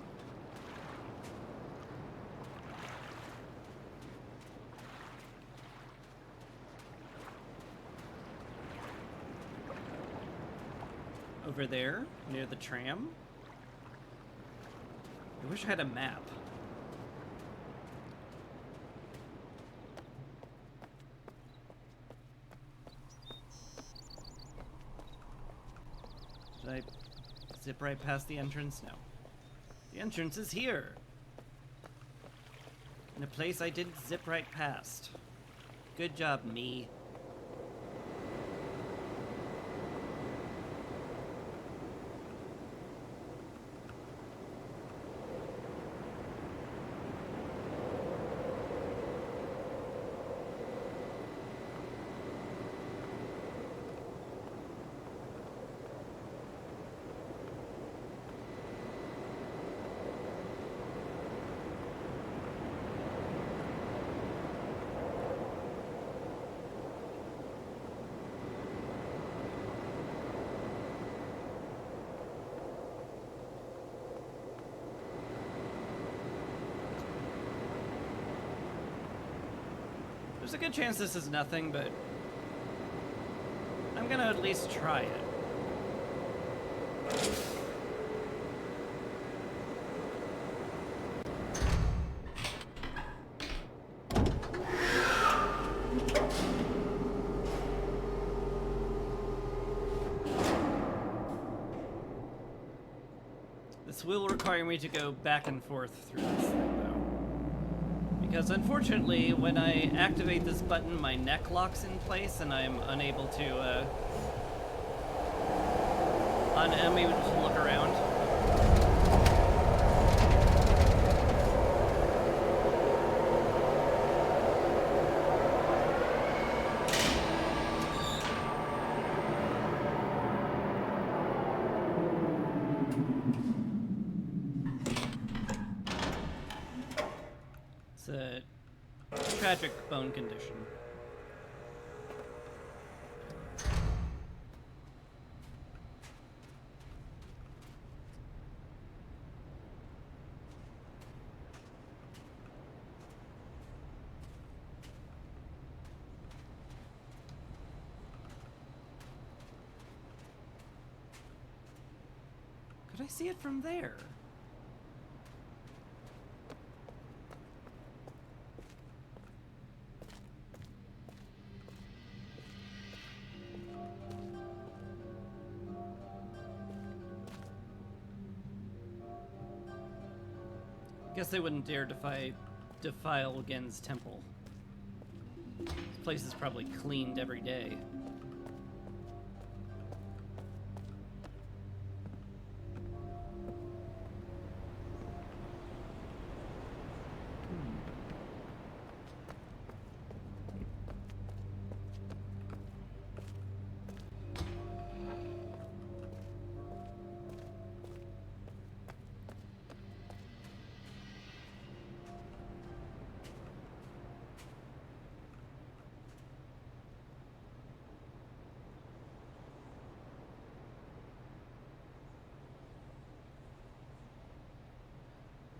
Over there, near the tram? I wish I had a map. Did I zip right past the entrance? No. The entrance is here! In a place I didn't zip right past. Good job, me. There's a good chance this is nothing, but I'm gonna at least try it. This will require me to go back and forth through this thing, though. Because unfortunately, when I activate this button, my neck locks in place, and I'm unable to, I'm able to look around. It's a tragic bone condition. Could I see it from there? Guess they wouldn't dare defile Gen's temple. This place is probably cleaned every day.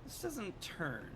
This doesn't turn.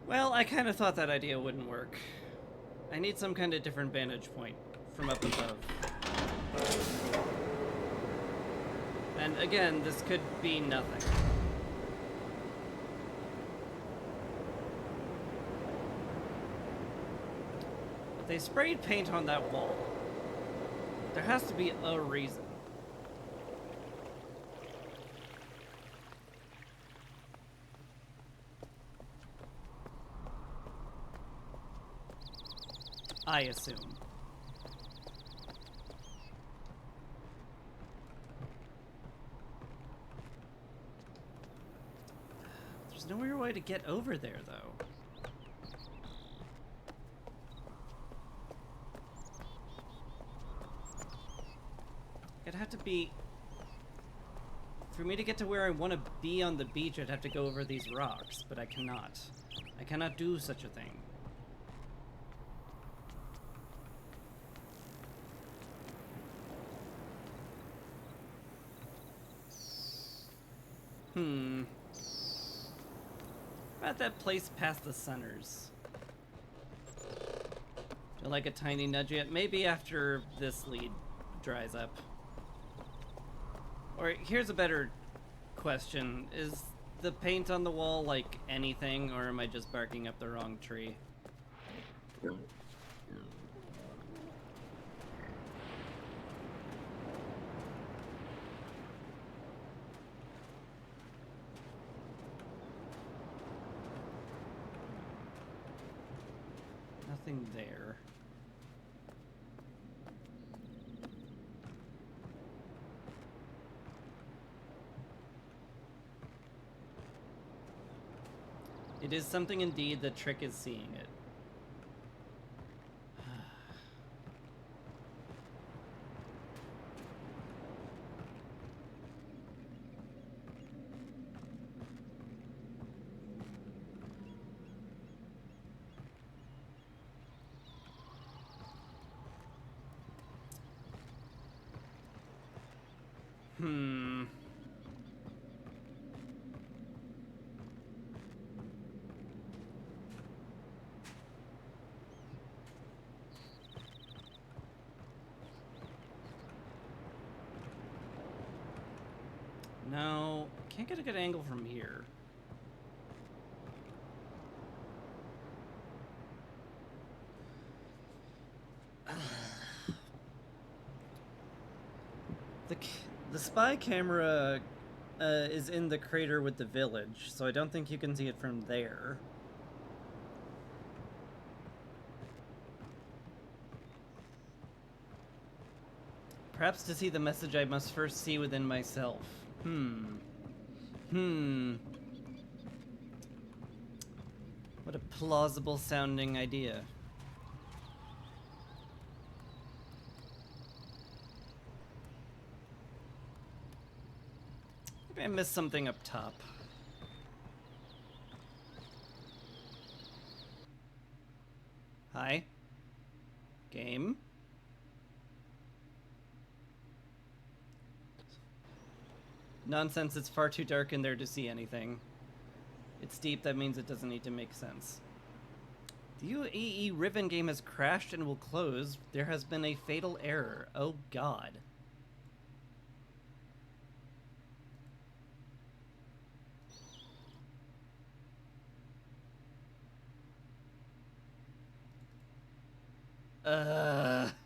Well, I kind of thought that idea wouldn't work. I need some kind of different vantage point from up above. And again, this could be nothing. But they sprayed paint on that wall. There has to be a reason. I assume. There's no real way to get over there, though. It'd have to be... For me to get to where I want to be on the beach, I'd have to go over these rocks, but I cannot. I cannot do such a thing. About that place past the centers. Do like a tiny nudge yet? Maybe after this lead dries up. Or here's a better question. Is the paint on the wall like anything, or am I just barking up the wrong tree? Nothing there. It is something indeed. The trick is seeing it. No, can't get a good angle from here. The spy camera is in the crater with the village, so I don't think you can see it from there. Perhaps to see the message I must first see within myself. What a plausible sounding idea. Maybe I missed something up top. Hi. Game. Nonsense, it's far too dark in there to see anything. It's deep, that means it doesn't need to make sense. The UAE Riven game has crashed and will close. There has been a fatal error. Oh god.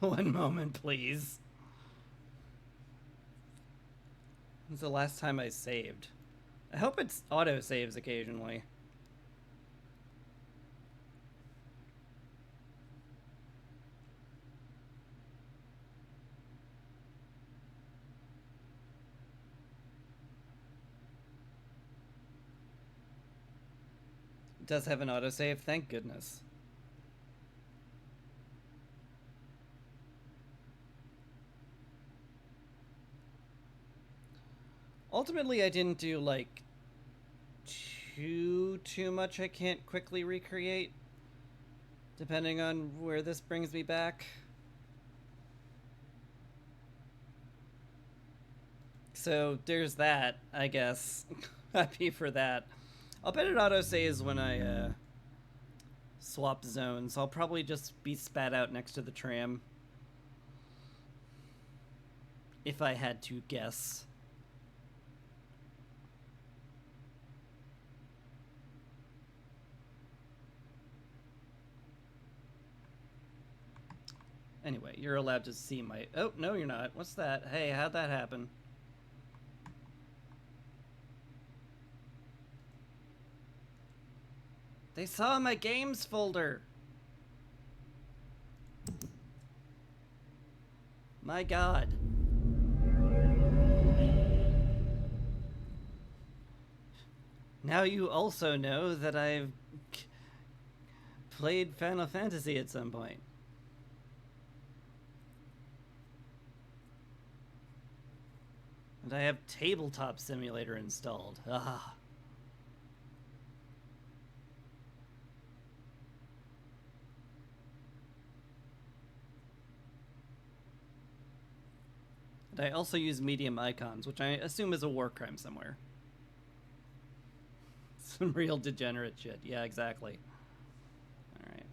One moment, please. When's the last time I saved? I hope it's auto-saves occasionally. It does have an autosave, thank goodness. Ultimately, I didn't do, like, too much I can't quickly recreate, depending on where this brings me back. So, there's that, I guess. Happy for that. I'll bet it auto-saves when I, swap zones. I'll probably just be spat out next to the tram. If I had to guess. Anyway, you're allowed to see my... Oh, no, you're not. What's that? Hey, how'd that happen? They saw my games folder. My god. Now you also know that I've played Final Fantasy at some point. And I have Tabletop Simulator installed. Ah. And I also use medium icons, which I assume is a war crime somewhere. Some real degenerate shit. Yeah, exactly. Alright.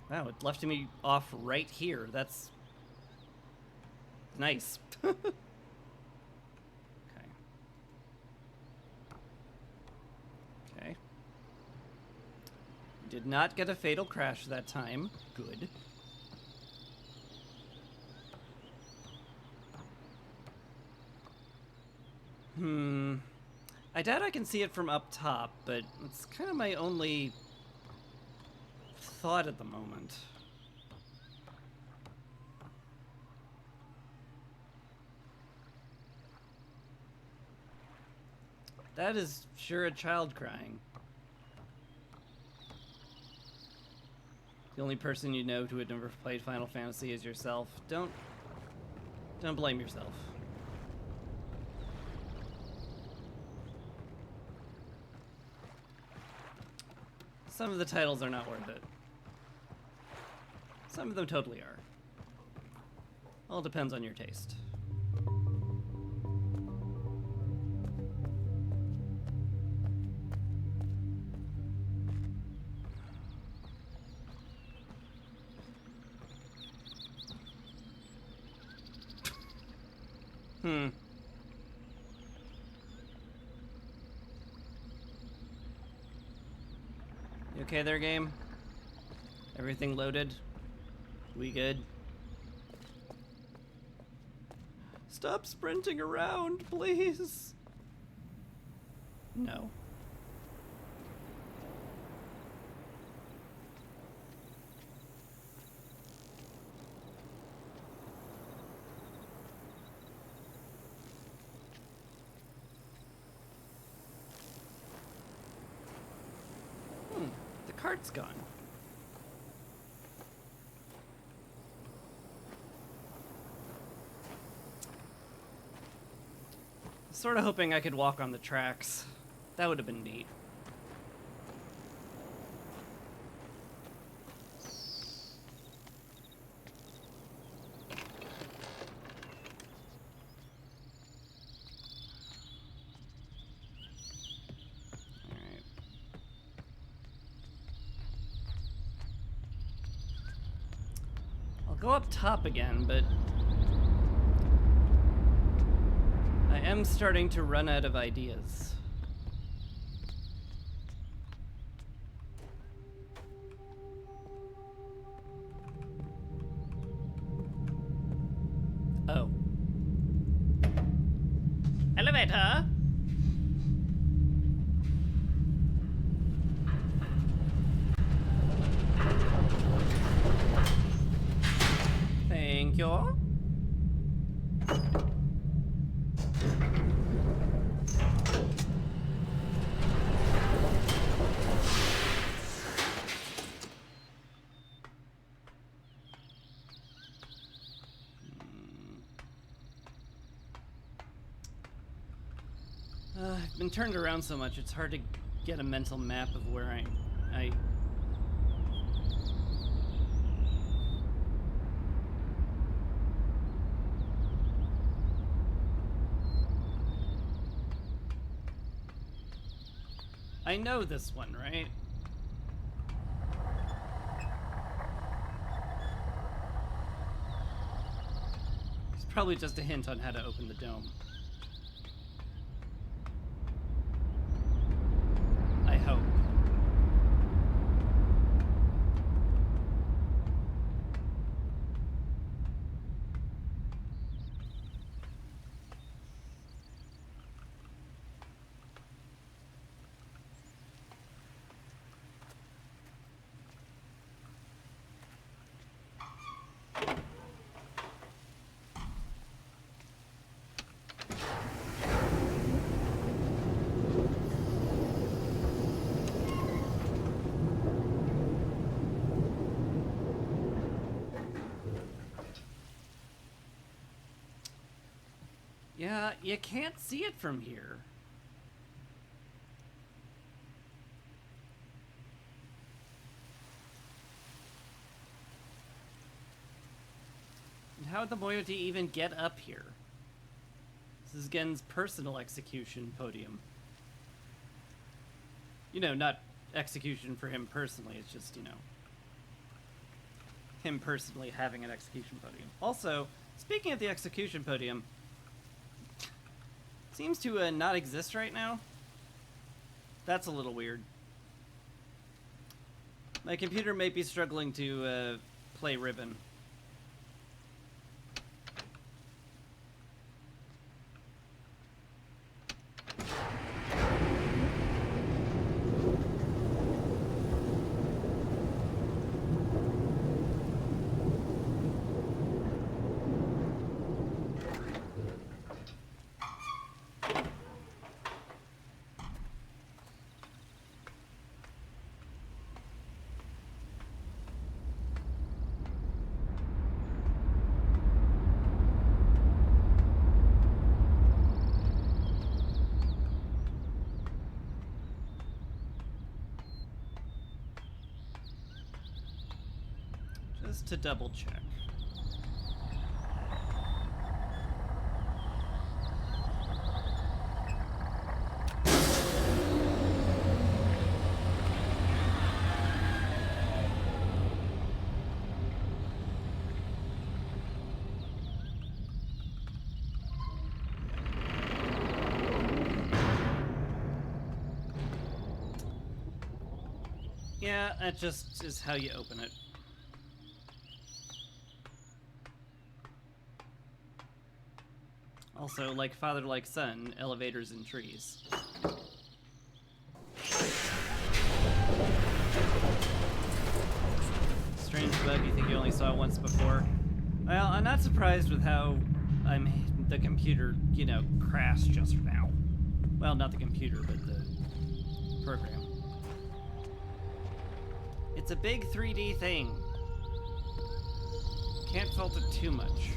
Wow, it left me off right here. That's... nice. Okay. Okay. Did not get a fatal crash that time. Good. I doubt I can see it from up top, but it's kind of my only thought at the moment. That is sure a child crying. The only person you know who had never played Final Fantasy is yourself. Don't blame yourself. Some of the titles are not worth it. Some of them totally are. All depends on your taste. You okay there, game? Everything loaded? We good? Stop sprinting around, please. No. The cart's gone. Sort of hoping I could walk on the tracks. That would have been neat. Alright. I'll go up top again, but I am starting to run out of ideas. Oh. Elevator! Thank you. I've been turned around so much, it's hard to get a mental map of where I know this one, right? It's probably just a hint on how to open the dome. I hope. Yeah, you can't see it from here. And how did the Moiety even get up here? This is Gen's personal execution podium. You know, not execution for him personally, it's just, you know, him personally having an execution podium. Also, speaking of the execution podium, seems to not exist right now. That's a little weird. My computer may be struggling to play Riven. just to double check. Yeah, that just is how you open it. Also, like father, like son, elevators and trees. Strange bug, you think you only saw it once before? Well, I'm not surprised with how the computer, you know, crashed just now. Well, not the computer, but the program. It's a big 3D thing. Can't fault it too much.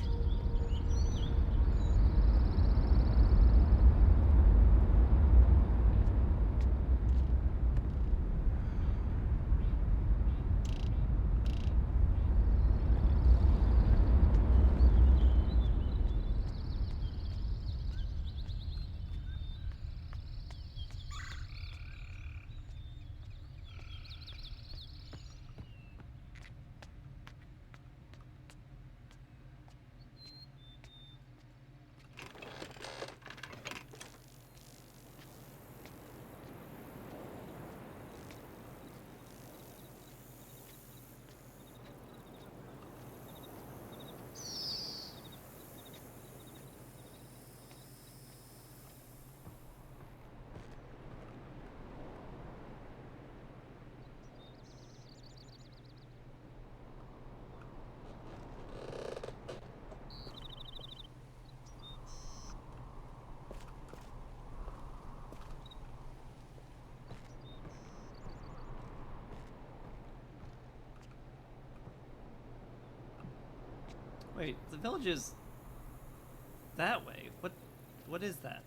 Wait, the village is that way. What is that?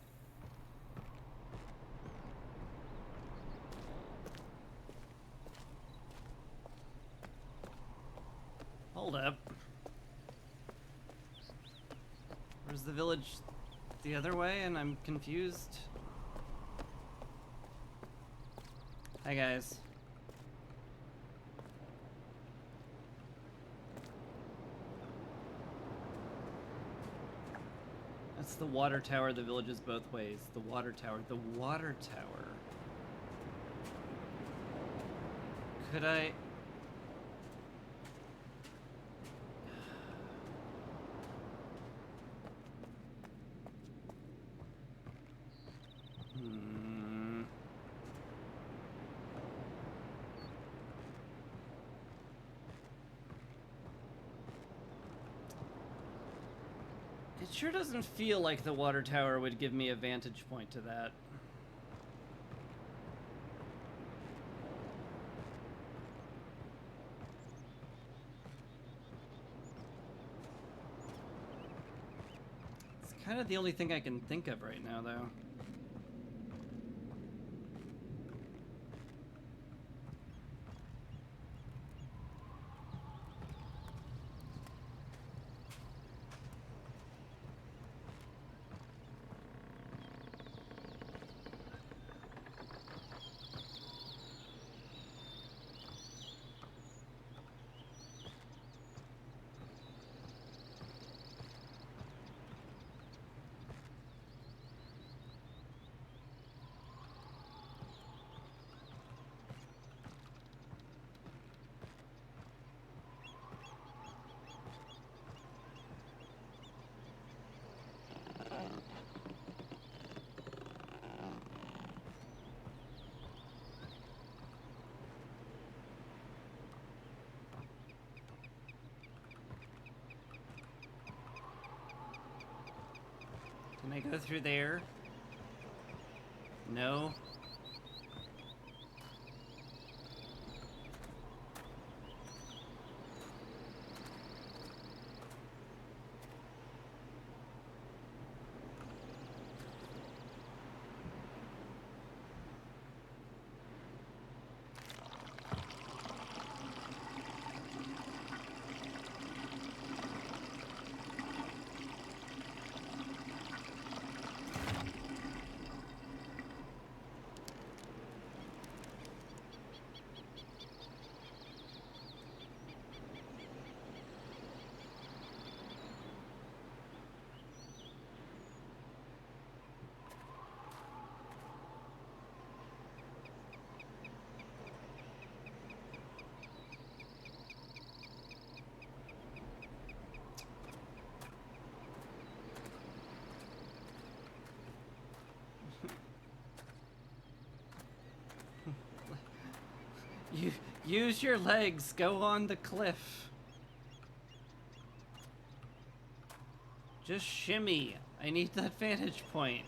Hold up. Where's the village the other way and I'm confused? Hi guys. That's the water tower, the village is both ways. The water tower. The water tower. Could I... It sure doesn't feel like the water tower would give me a vantage point to that. It's kind of the only thing I can think of right now, though. Can I go through there? No. Use your legs. Go on the cliff. Just shimmy. I need that vantage point.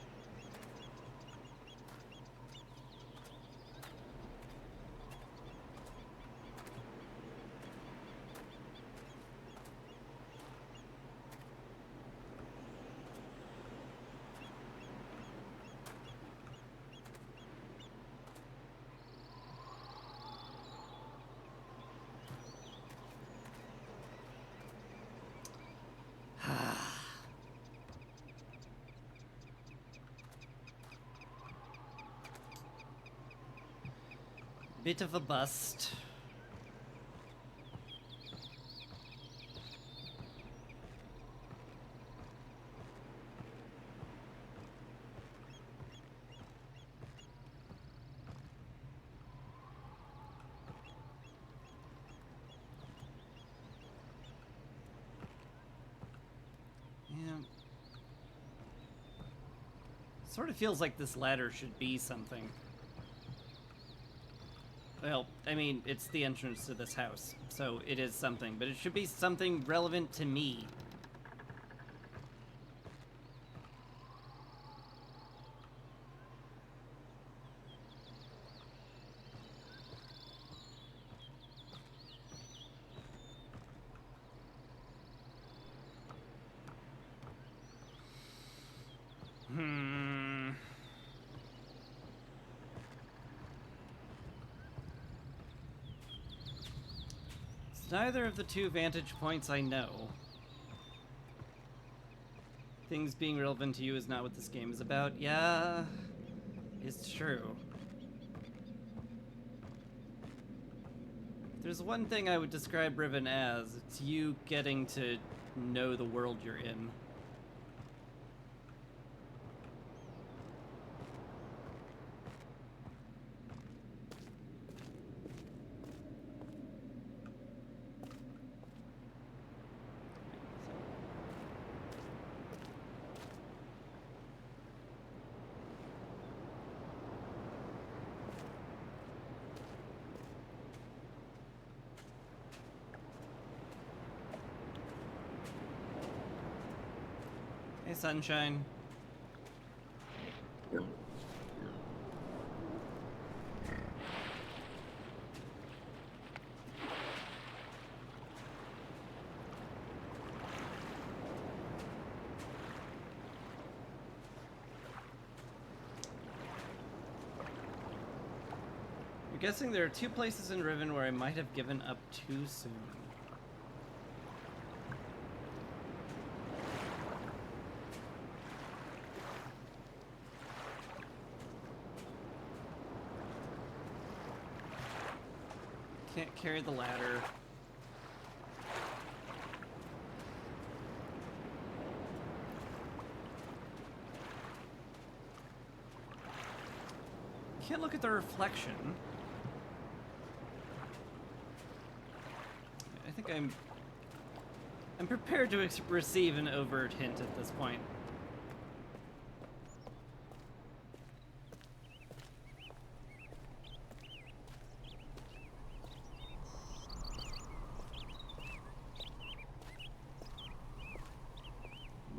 Bit of a bust. Yeah. Sort of feels like this ladder should be something. Well, I mean, it's the entrance to this house, so it is something, but it should be something relevant to me. It's neither of the two vantage points I know. Things being relevant to you is not what this game is about. Yeah, it's true. If there's one thing I would describe Riven as, it's you getting to know the world you're in. Hey, sunshine. I'm guessing there are two places in Riven where I might have given up too soon. Can't carry the ladder. Can't look at the reflection. I think I'm prepared to receive an overt hint at this point.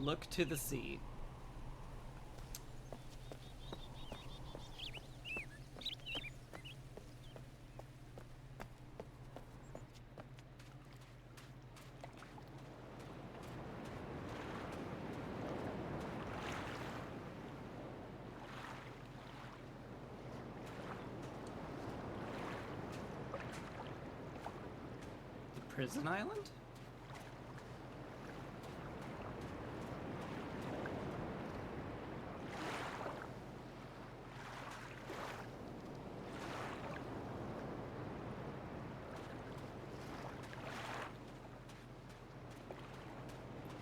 Look to the sea. The prison island?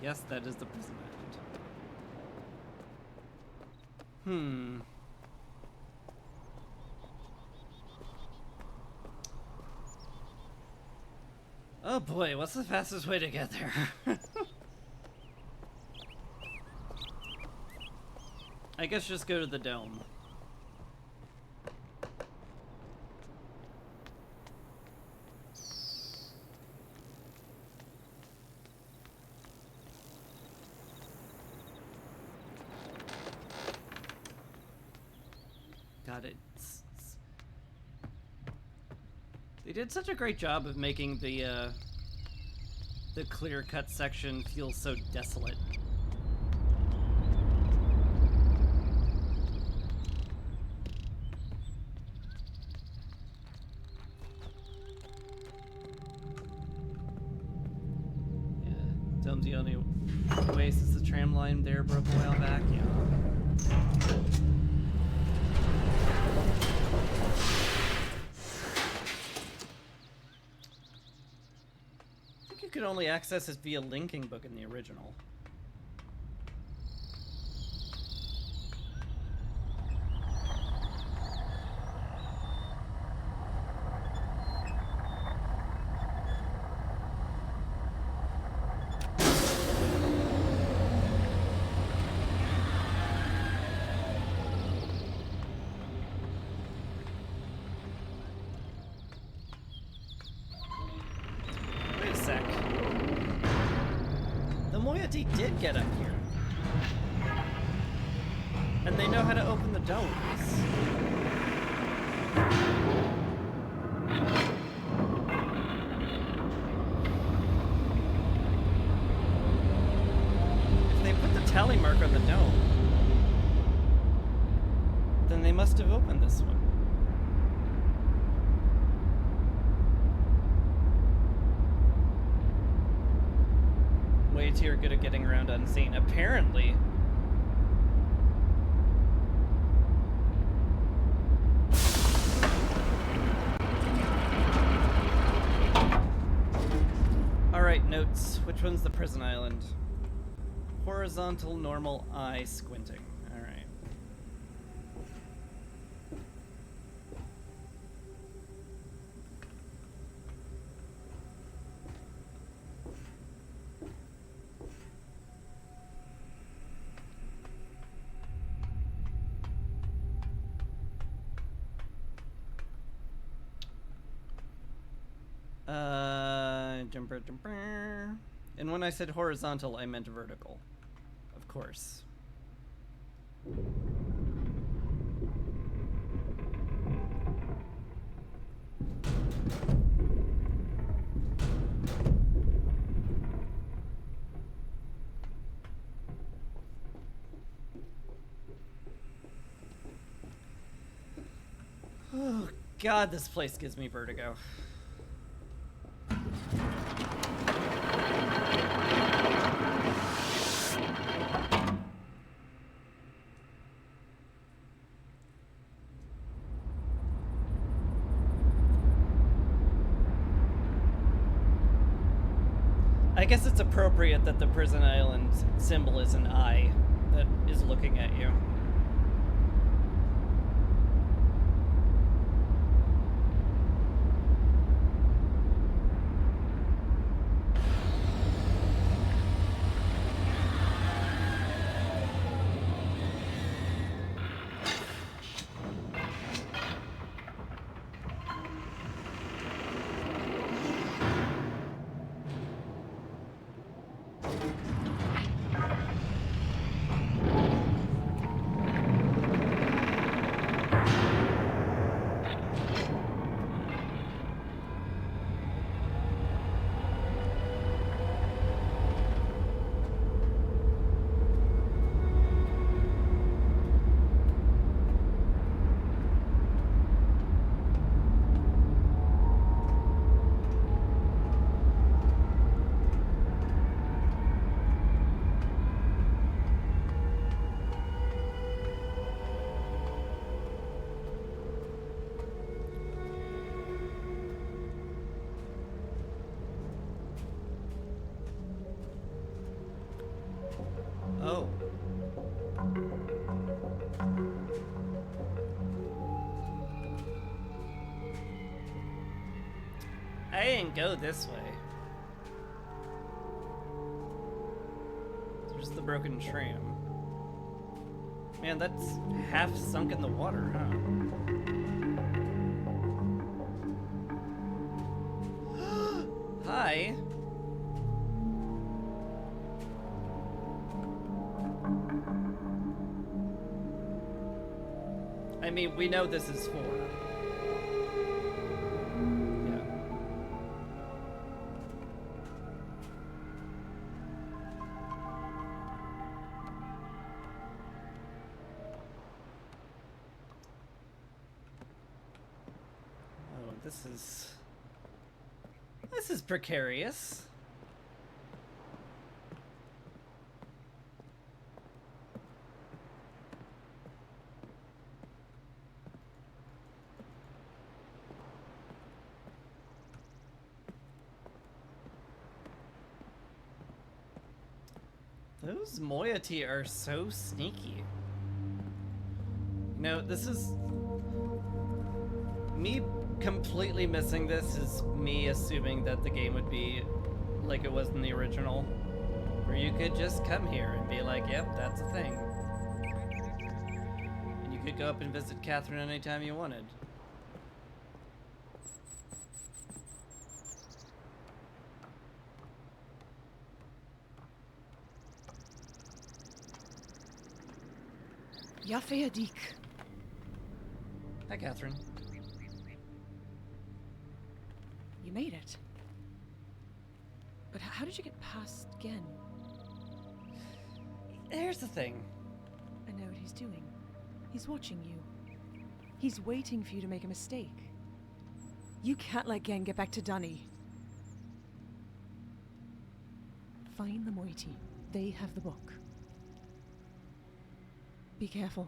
Yes, that is the prison island. Oh boy, what's the fastest way to get there? I guess just go to the dome. God, they did such a great job of making the clear-cut section feel so desolate. Yeah, Dome's the only oasis. The tram line there broke a while back. Yeah. You could only access it via linking book in the original. Wait a sec. The moiety did get up here. And they know how to open the domes. If they put the tally mark on the dome, then they must have opened this one. Moiety are good at getting around unseen. Apparently. Alright, notes. Which one's the prison island? Horizontal, normal, eye, squinting. Alright. And when I said horizontal, I meant vertical. Of course. Oh, God, this place gives me vertigo. I guess it's appropriate that the prison island symbol is an eye that is looking at you. Oh. I didn't go this way. There's the broken tram. Man, that's half sunk in the water, huh? Hi. I mean, we know this is for. Yeah. Oh, this is precarious. Those moiety are so sneaky. You know, this is... me completely missing this is me assuming that the game would be like it was in the original. Where you could just come here and be like, yep, that's a thing. And you could go up and visit Catherine anytime you wanted. Yafeadik. Hi, Catherine. You made it. But how did you get past Gen? Here's the thing. I know what he's doing. He's watching you. He's waiting for you to make a mistake. You can't let Gen get back to Dunny. Find the moiety. They have the book. Be careful.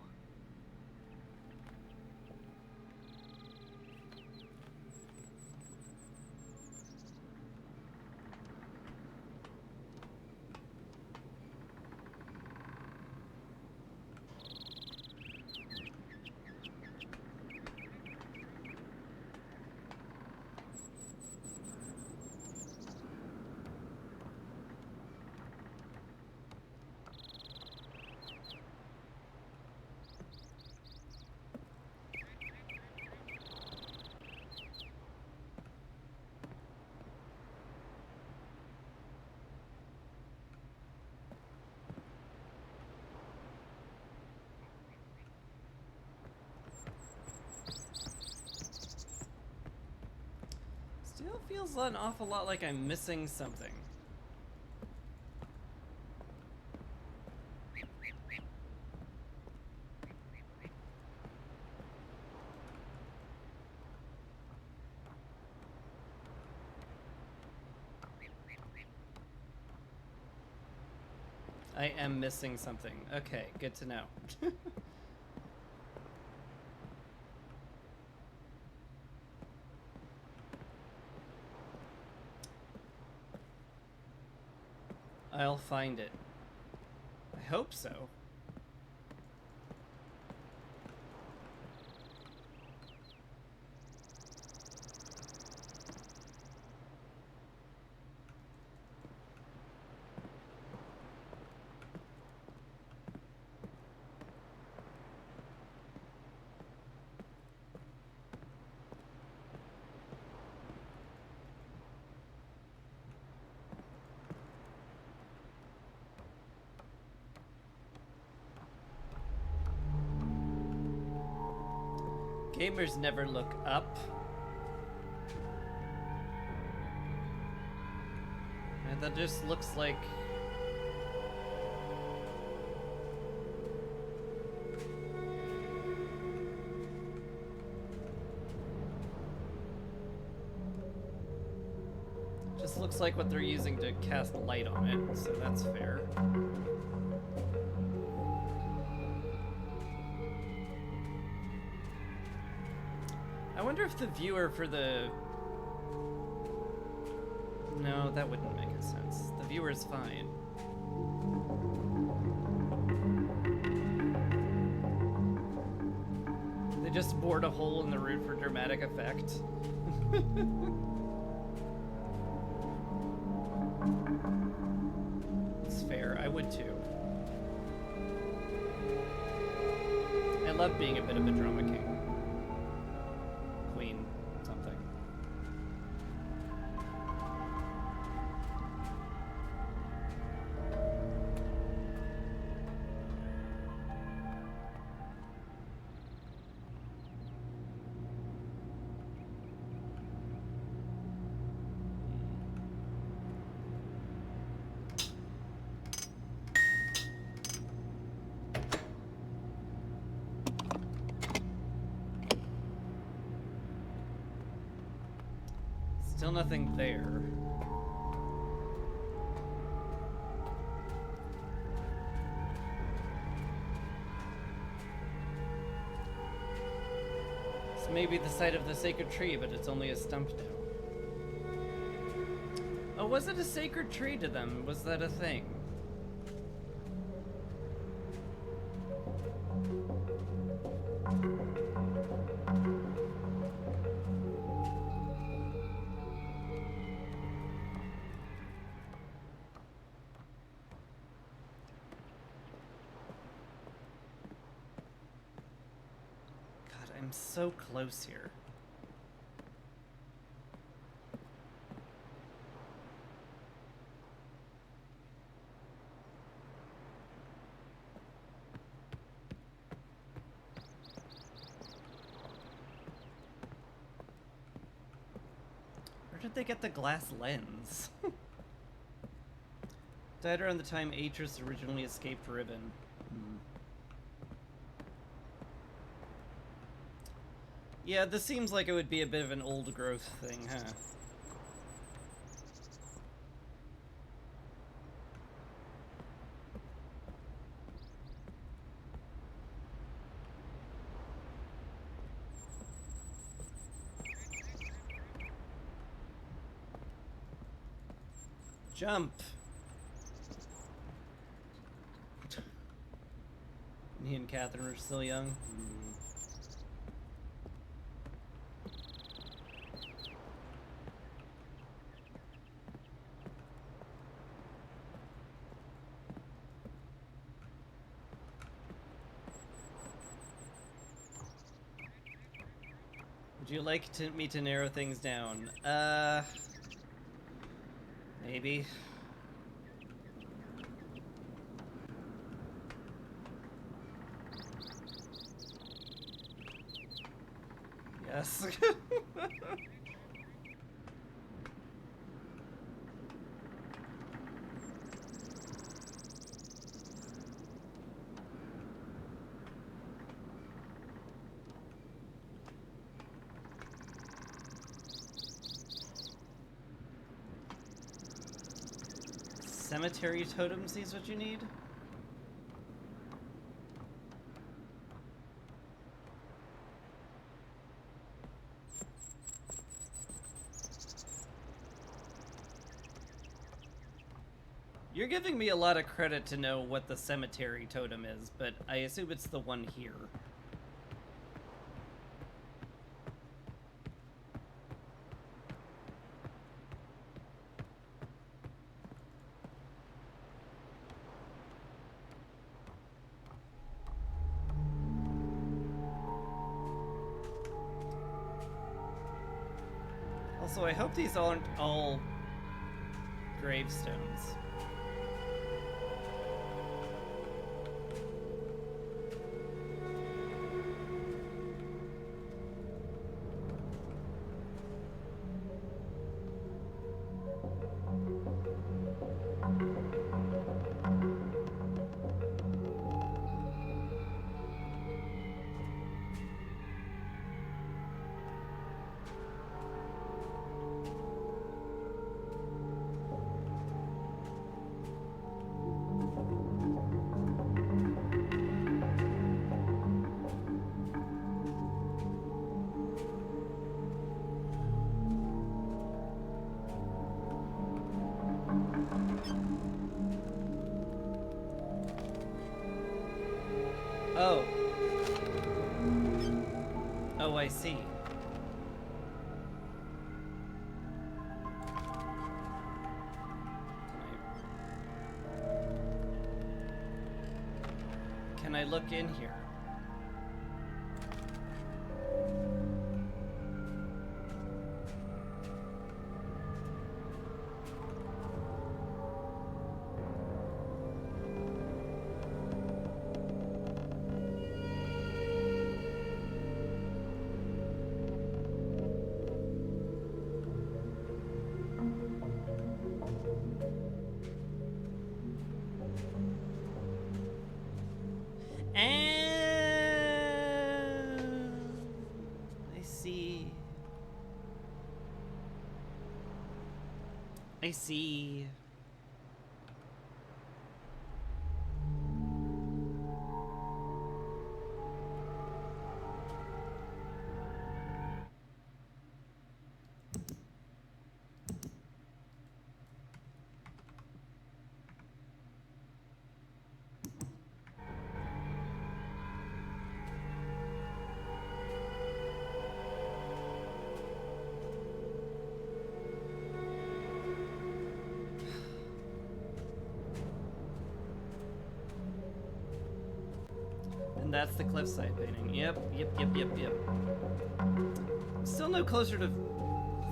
Still feels an awful lot like I'm missing something. I am missing something. Okay, good to know. I'll find it. I hope so. Gamers never look up. And that just looks like... just looks like what they're using to cast light on it, so that's fair. I wonder if the viewer for the... No, that wouldn't make sense. The viewer's fine. They just bored a hole in the roof for dramatic effect. It's fair, I would too. I love being a bit of a drama king. Queen, something. Still nothing there. This may be the site of the sacred tree, but it's only a stump now. Oh, was it a sacred tree to them? Was that a thing? I'm so close here. Where did they get the glass lens? Died around the time Atris originally escaped Riven. Yeah, this seems like it would be a bit of an old growth thing, huh? Jump! Me and Catherine are still young. Would you like me to narrow things down? Maybe. Yes. Cemetery totems is what you need? You're giving me a lot of credit to know what the cemetery totem is, but I assume it's the one here. Also, I hope these aren't all gravestones. Oh. Oh, I see. Can I look in here? I see. I see. And that's the cliffside painting. Yep. Still no closer to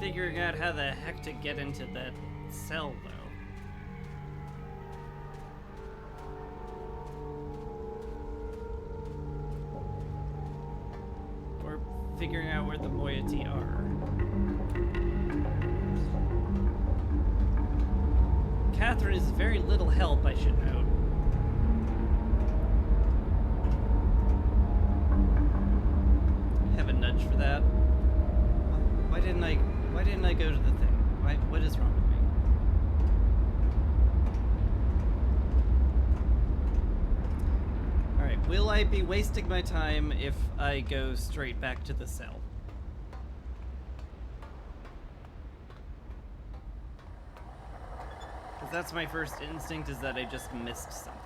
figuring out how the heck to get into that cell, though. Or figuring out where the moiety are. Catherine is very little help, I should note. Have a nudge for that. Why didn't I go to the thing? What is wrong with me? Alright, will I be wasting my time if I go straight back to the cell? Because that's my first instinct, is that I just missed something.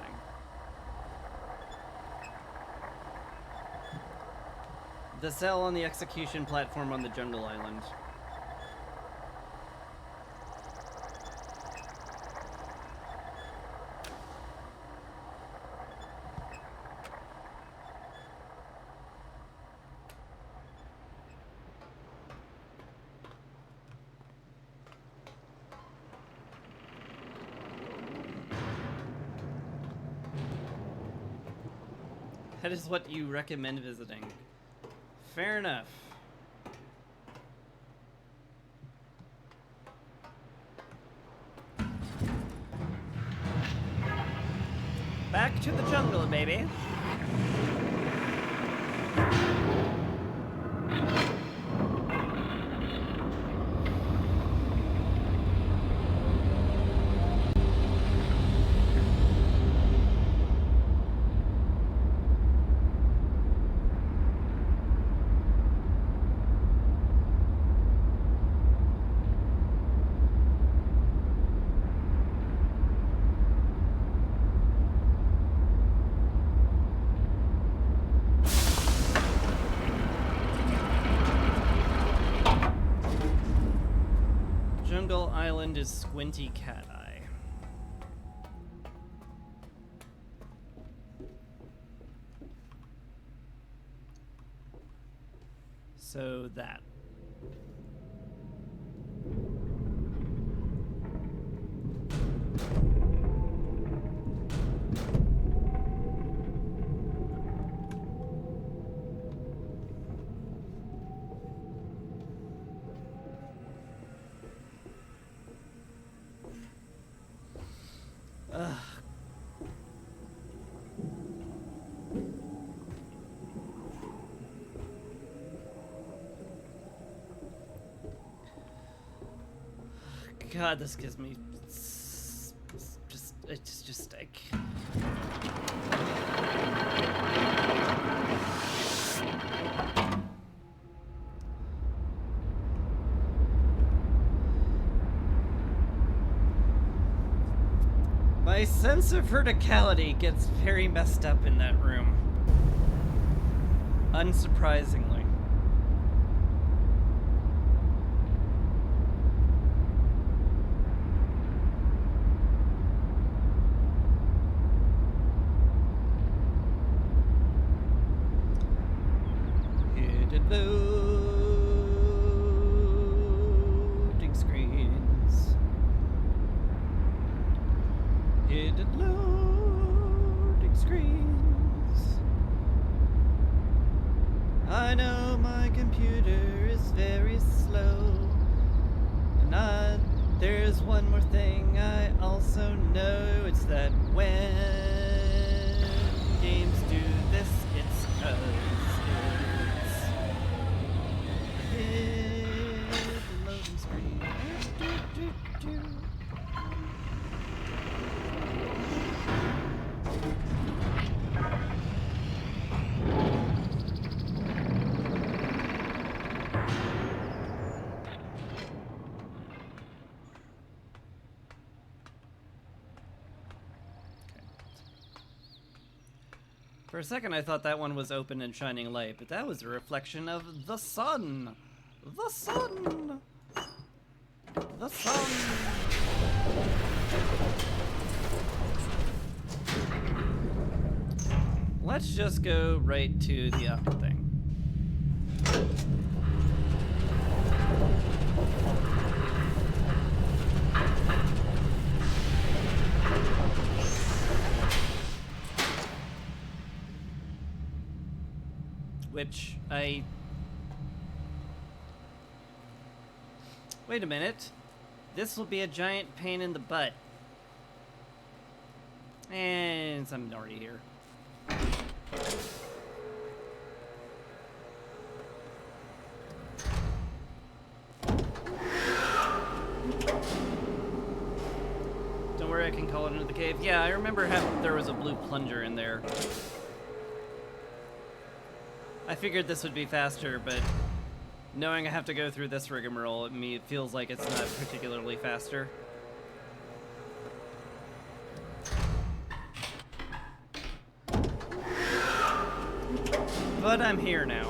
The cell on the execution platform on the jungle island. That is what you recommend visiting. Fair enough. Back to the jungle, baby. Jungle Island is Squinty Cat Eye. So that. God, this gives me just like. My sense of verticality gets very messed up in that room. Unsurprisingly. Loading screens. Hidden loading screens. I know my computer is very slow. And there's one more thing I also know. It's that when games do this, it's 'cause it's hidden loading screen. For a second, I thought that one was open and shining light, but that was a reflection of the sun. The sun. The sun. Let's just go right to the upper thing. Which I... Wait a minute. This will be a giant pain in the butt. And I'm already here. Don't worry, I can call it into the cave. Yeah, I remember there was a blue plunger in there. I figured this would be faster, but knowing I have to go through this rigmarole, it feels like it's not particularly faster. But I'm here now.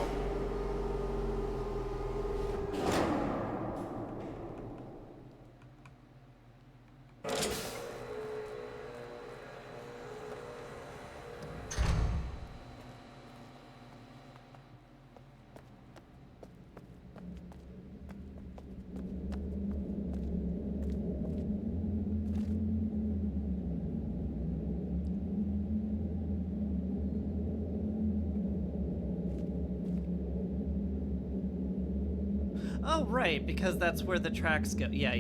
Oh, right, because that's where the tracks go. Yeah.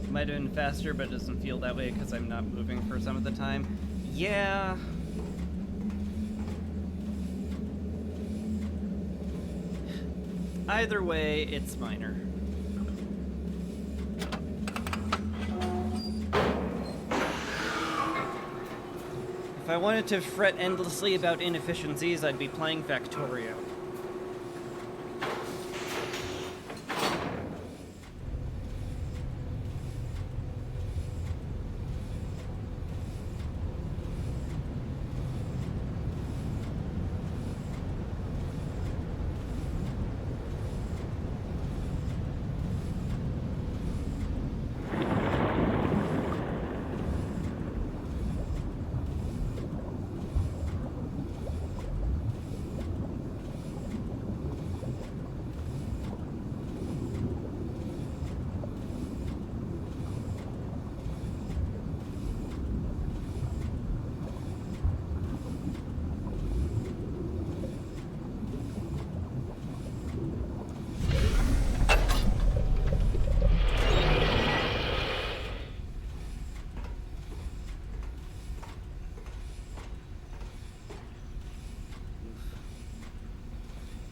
Might have been faster, but it doesn't feel that way because I'm not moving for some of the time. Yeah. Either way, it's minor. If I wanted to fret endlessly about inefficiencies, I'd be playing Factorio.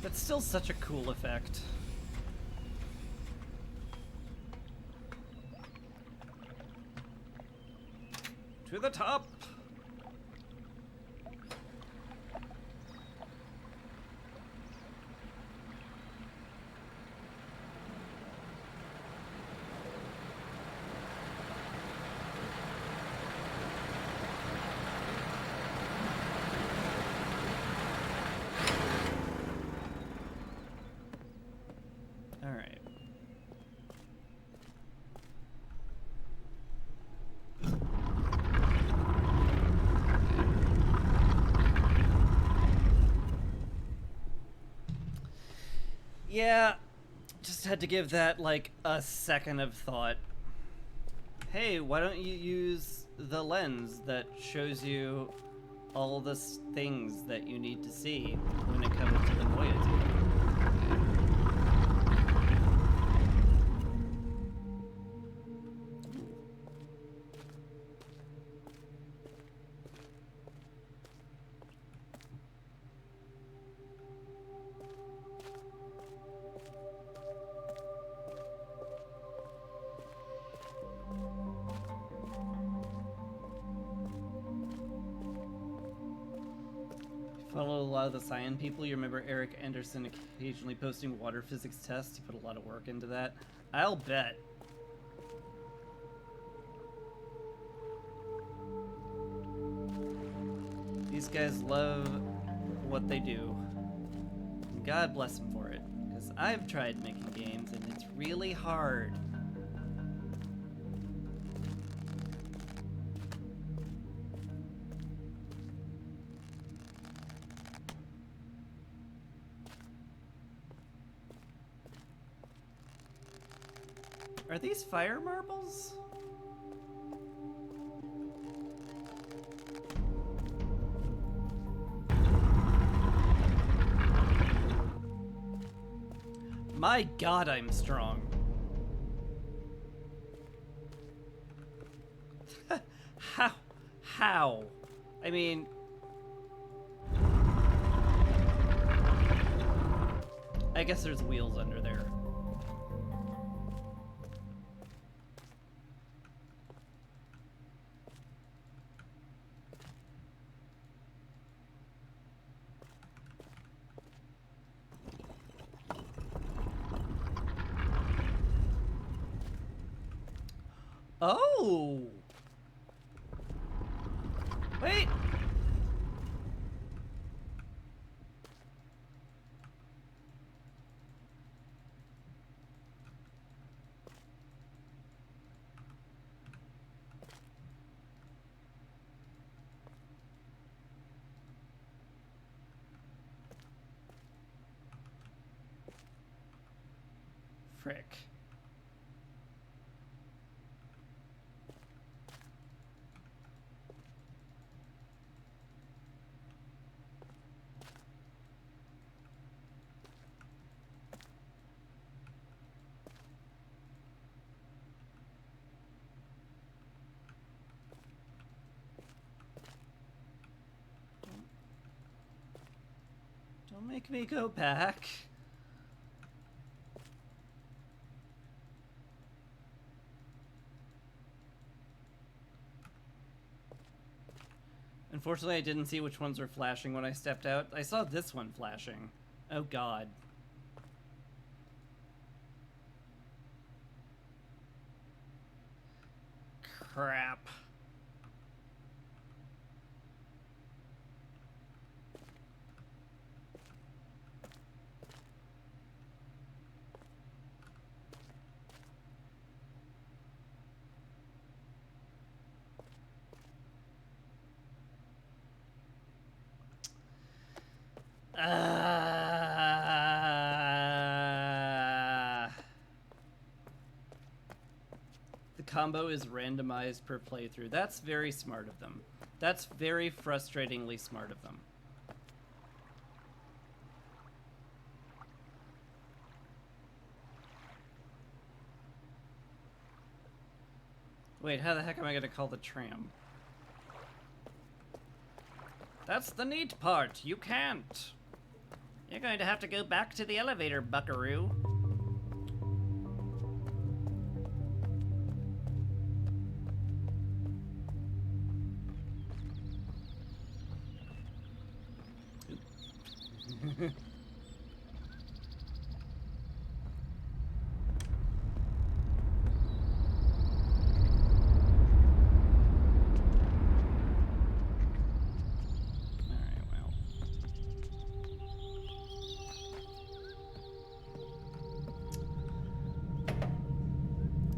That's still such a cool effect. To the top! Alright. Yeah, just had to give that like a second of thought. Hey, why don't you use the lens that shows you all the things that you need to see when it comes to the moiety? Follow a lot of the science people. You remember Eric Anderson occasionally posting water physics tests? He put a lot of work into that. I'll bet. These guys love what they do. And God bless them for it. Because I've tried making games and it's really hard. Are these fire marbles? My God, I'm strong. How? I mean... I guess there's wheels under there. Oh! Wait! Frick. Don't make me go back. Unfortunately, I didn't see which ones were flashing when I stepped out. I saw this one flashing. Oh God. Crap. The combo is randomized per playthrough. That's very smart of them. That's very frustratingly smart of them. Wait, how the heck am I gonna call the tram? That's the neat part. You can't. You're going to have to go back to the elevator, buckaroo.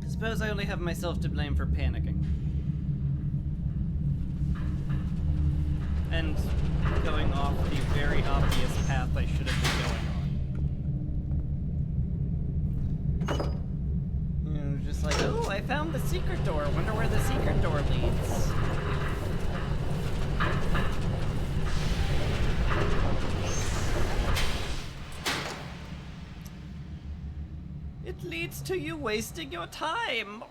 Suppose I only have myself to blame for panicking. And going off the very obvious path I should have been going on. You know, just like, oh, I found the secret door. Wonder where the secret door leads. It leads to you wasting your time.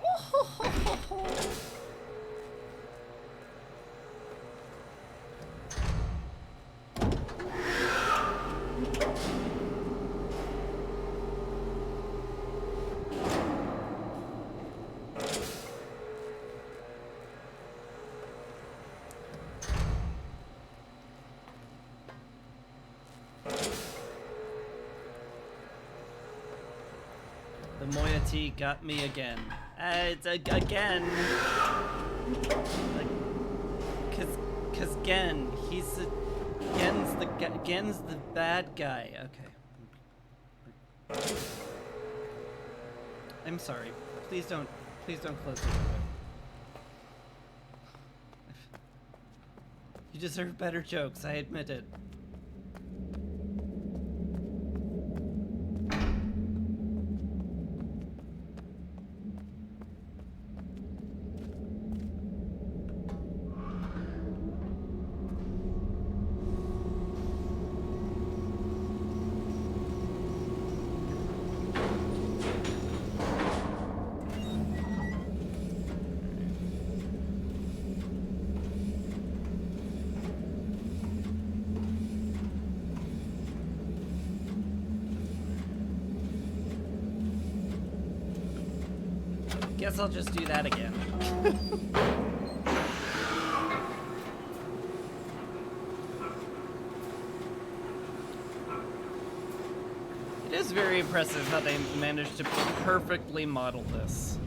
Reality got me again. It's again. Like, cause Gen, Gen's the bad guy. Okay. I'm sorry. Please don't close the door. You deserve better jokes, I admit it. Guess I'll just do that again. It is very impressive how they managed to perfectly model this.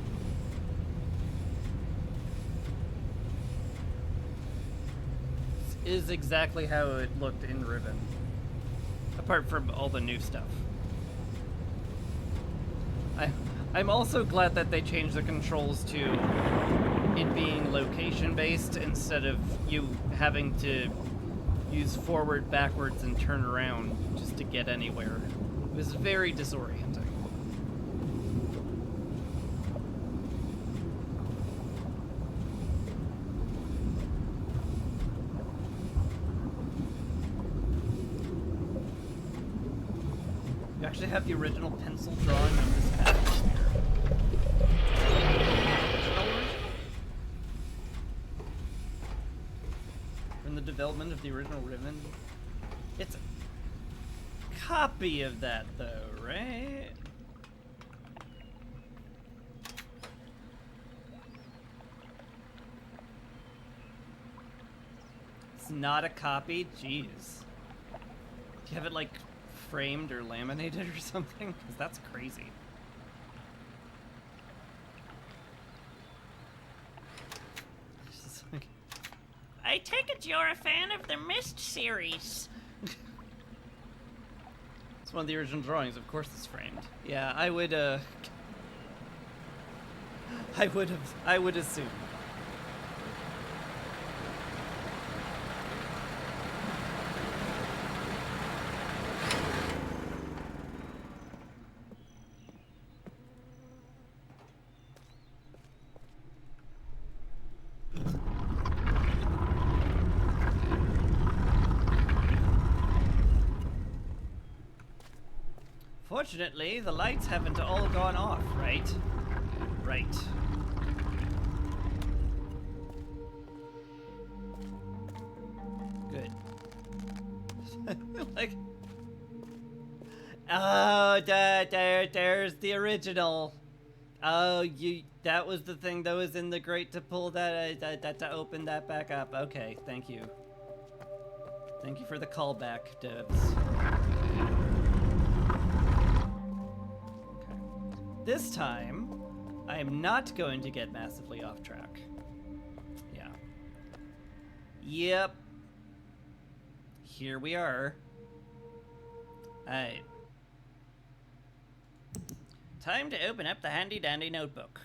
This is exactly how it looked in Riven. Apart from all the new stuff. I'm also glad that they changed the controls to it being location-based instead of you having to use forward, backwards, and turn around just to get anywhere. It was very disorienting. You actually have the original pencil drawing on this pad. From the development of the original Riven. It's a copy of that though, right? It's not a copy? Jeez. Do you have it like framed or laminated or something? Because that's crazy. It's just like, I take it you're a fan of the Mist series. It's one of the original drawings, of course it's framed. Yeah, I would assume. Fortunately, the lights haven't all gone off, right? Right. Good. Like, oh, there's the original. Oh, that was the thing that was in the grate to pull that, to open that back up. Okay, thank you. Thank you for the callback, devs. This time, I am not going to get massively off track. Yeah. Yep. Here we are. Alright. Time to open up the handy-dandy notebook.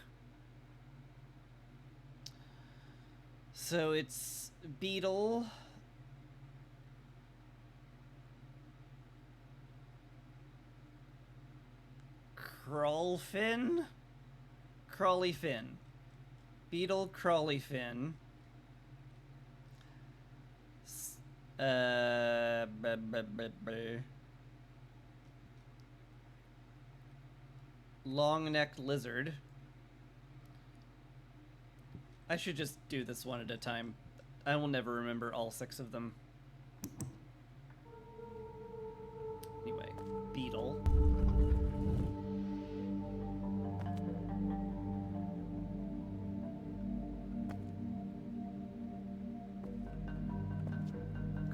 So it's Beetle. Crawlfin? Crawlyfin. Beetle Crawlyfin. Long-necked lizard. I should just do this one at a time. I will never remember all 6 of them. Anyway, beetle.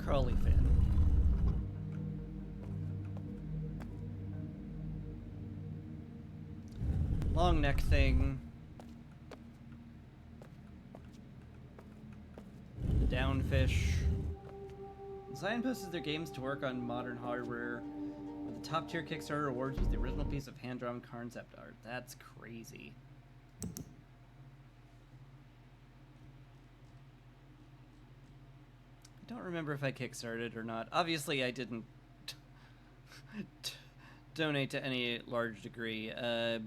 Crawlyfin. long neck thing. The downfish. Design posted their games to work on modern hardware with the top tier Kickstarter awards was the original piece of hand-drawn concept art. That's crazy. I don't remember if I kickstarted or not. Obviously, I didn't donate to any large degree.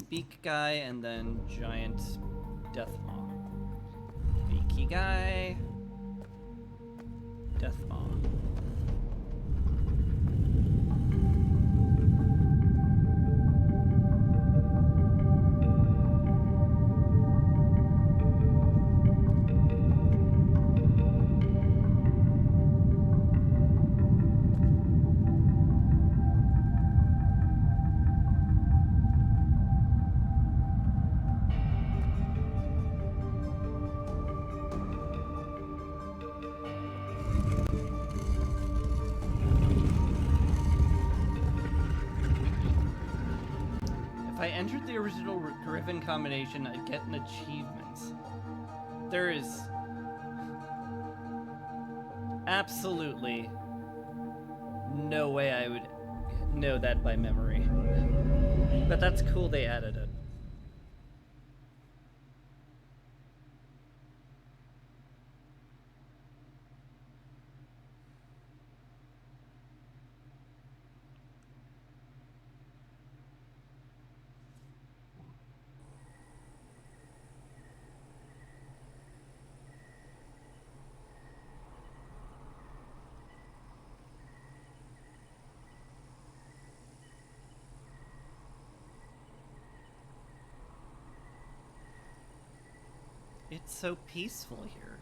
Beak guy and then giant death maw. Beaky guy. Death maw. If I entered the original Riven combination, I'd get an achievement. There is absolutely no way I would know that by memory. But that's cool they added it. It's so peaceful here.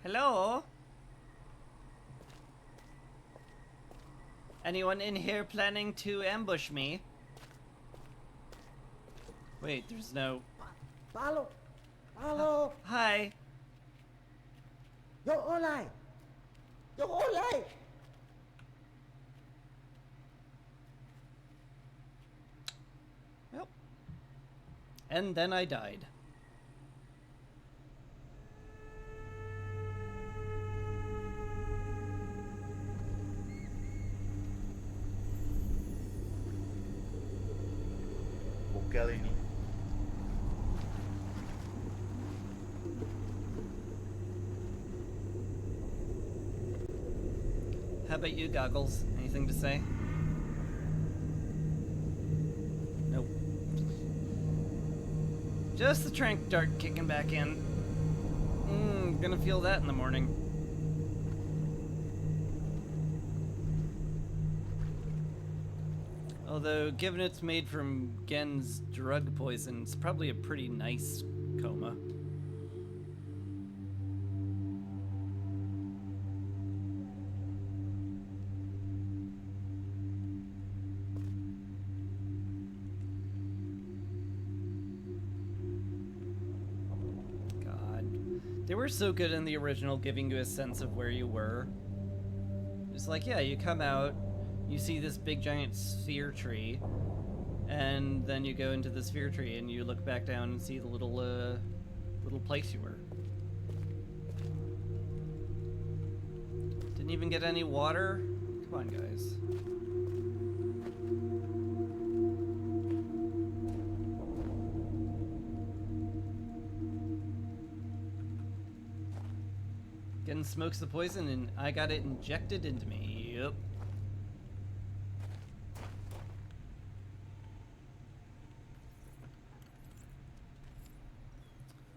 Hello? Anyone in here planning to ambush me? Wait, there's no... Palo! Palo! Hi. Yo olay! Yo olay! Well. And then I died. Bukel ini. How about you, Goggles? Anything to say? Nope. Just the trank dart kicking back in. Gonna feel that in the morning. Although, given it's made from Gen's drug poison, it's probably a pretty nice coma. They were so good in the original, giving you a sense of where you were. It's like, yeah, you come out, you see this big giant sphere tree, and then you go into the sphere tree and you look back down and see the little place you were. Didn't even get any water? Come on, guys. Gen smokes the poison and I got it injected into me. Yep.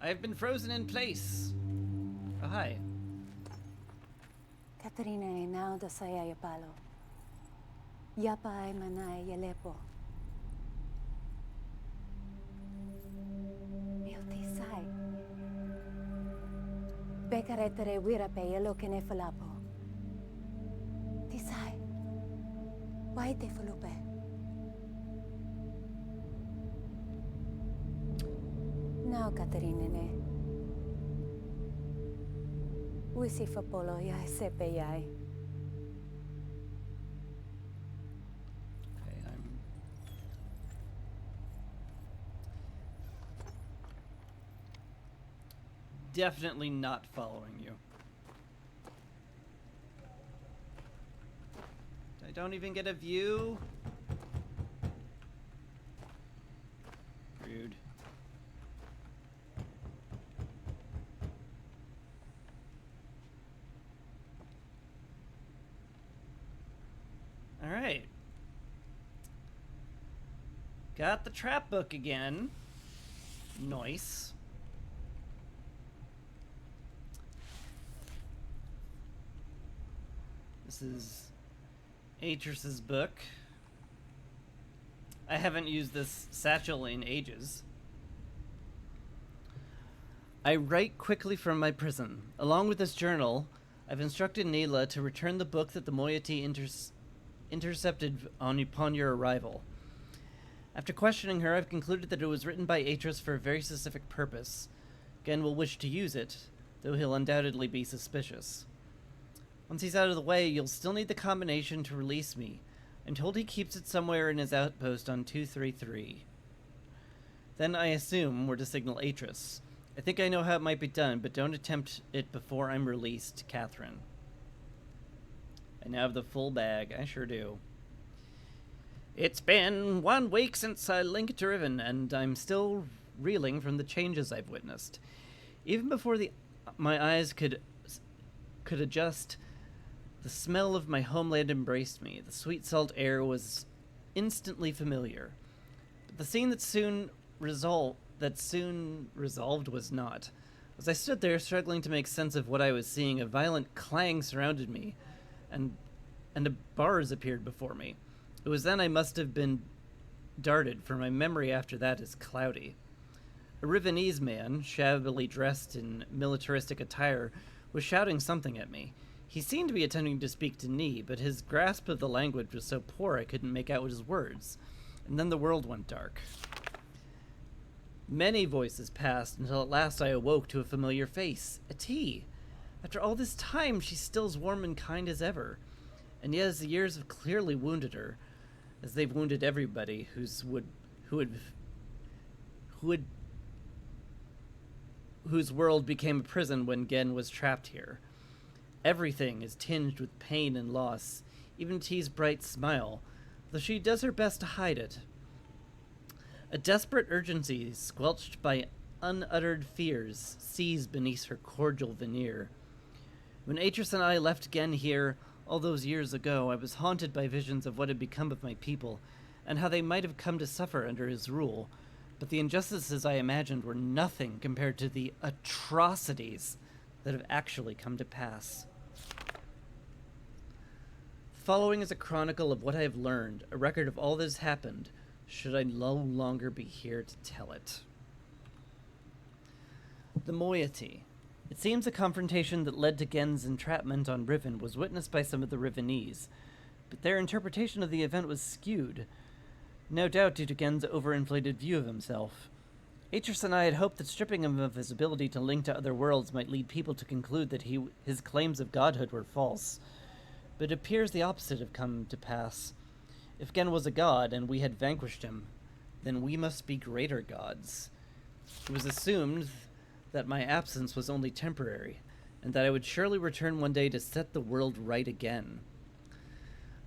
I've been frozen in place. Oh, hi. Katerina e now da saya ya palo. Yapa ay manay ya lepo. Miotisay. Bekaretere wira pe yelo kene falapo. Tisay. Why te fulupe? now, Katerinene. Wisi fapolo ya sepe yai. Okay, I'm... definitely not following you. I don't even get a view. Rude. All right. Got the trap book again. Nice. This is Atrus's book. I haven't used this satchel in ages. I write quickly from my prison. Along with this journal, I've instructed Neela to return the book that the moiety intercepted upon your arrival. After questioning her, I've concluded that it was written by Atrus for a very specific purpose. Gen will wish to use it, though he'll undoubtedly be suspicious. Once he's out of the way, you'll still need the combination to release me. I'm told he keeps it somewhere in his outpost on 233. Then I assume we're to signal Atrus. I think I know how it might be done, but don't attempt it before I'm released, Catherine. I now have the full bag. I sure do. It's been 1 week since I linked to Riven, and I'm still reeling from the changes I've witnessed. Even before my eyes could adjust, the smell of my homeland embraced me. The sweet salt air was instantly familiar. But the scene that soon resolved was not. As I stood there struggling to make sense of what I was seeing, a violent clang surrounded me, and bars appeared before me. It was then I must have been darted, for my memory after that is cloudy. A Rivenese man, shabbily dressed in militaristic attire, was shouting something at me. He seemed to be attempting to speak to me, but his grasp of the language was so poor I couldn't make out his words. And then the world went dark. Many voices passed until at last I awoke to a familiar face, a T. After all this time, she's still as warm and kind as ever. And yet, as the years have clearly wounded her, as they've wounded everybody whose world became a prison when Gen was trapped here. Everything is tinged with pain and loss, even T's bright smile, though she does her best to hide it. A desperate urgency, squelched by unuttered fears, seethes beneath her cordial veneer. When Atrus and I left Gen here, all those years ago, I was haunted by visions of what had become of my people, and how they might have come to suffer under his rule. But the injustices I imagined were nothing compared to the atrocities that have actually come to pass. The following is a chronicle of what I have learned, a record of all that has happened, should I no longer be here to tell it. The moiety. It seems a confrontation that led to Gen's entrapment on Riven was witnessed by some of the Rivenese, but their interpretation of the event was skewed, no doubt due to Gen's overinflated view of himself. Atrus and I had hoped that stripping him of his ability to link to other worlds might lead people to conclude that his claims of godhood were false, but it appears the opposite have come to pass. If Gen was a god and we had vanquished him, then we must be greater gods. It was assumed that my absence was only temporary, and that I would surely return one day to set the world right again.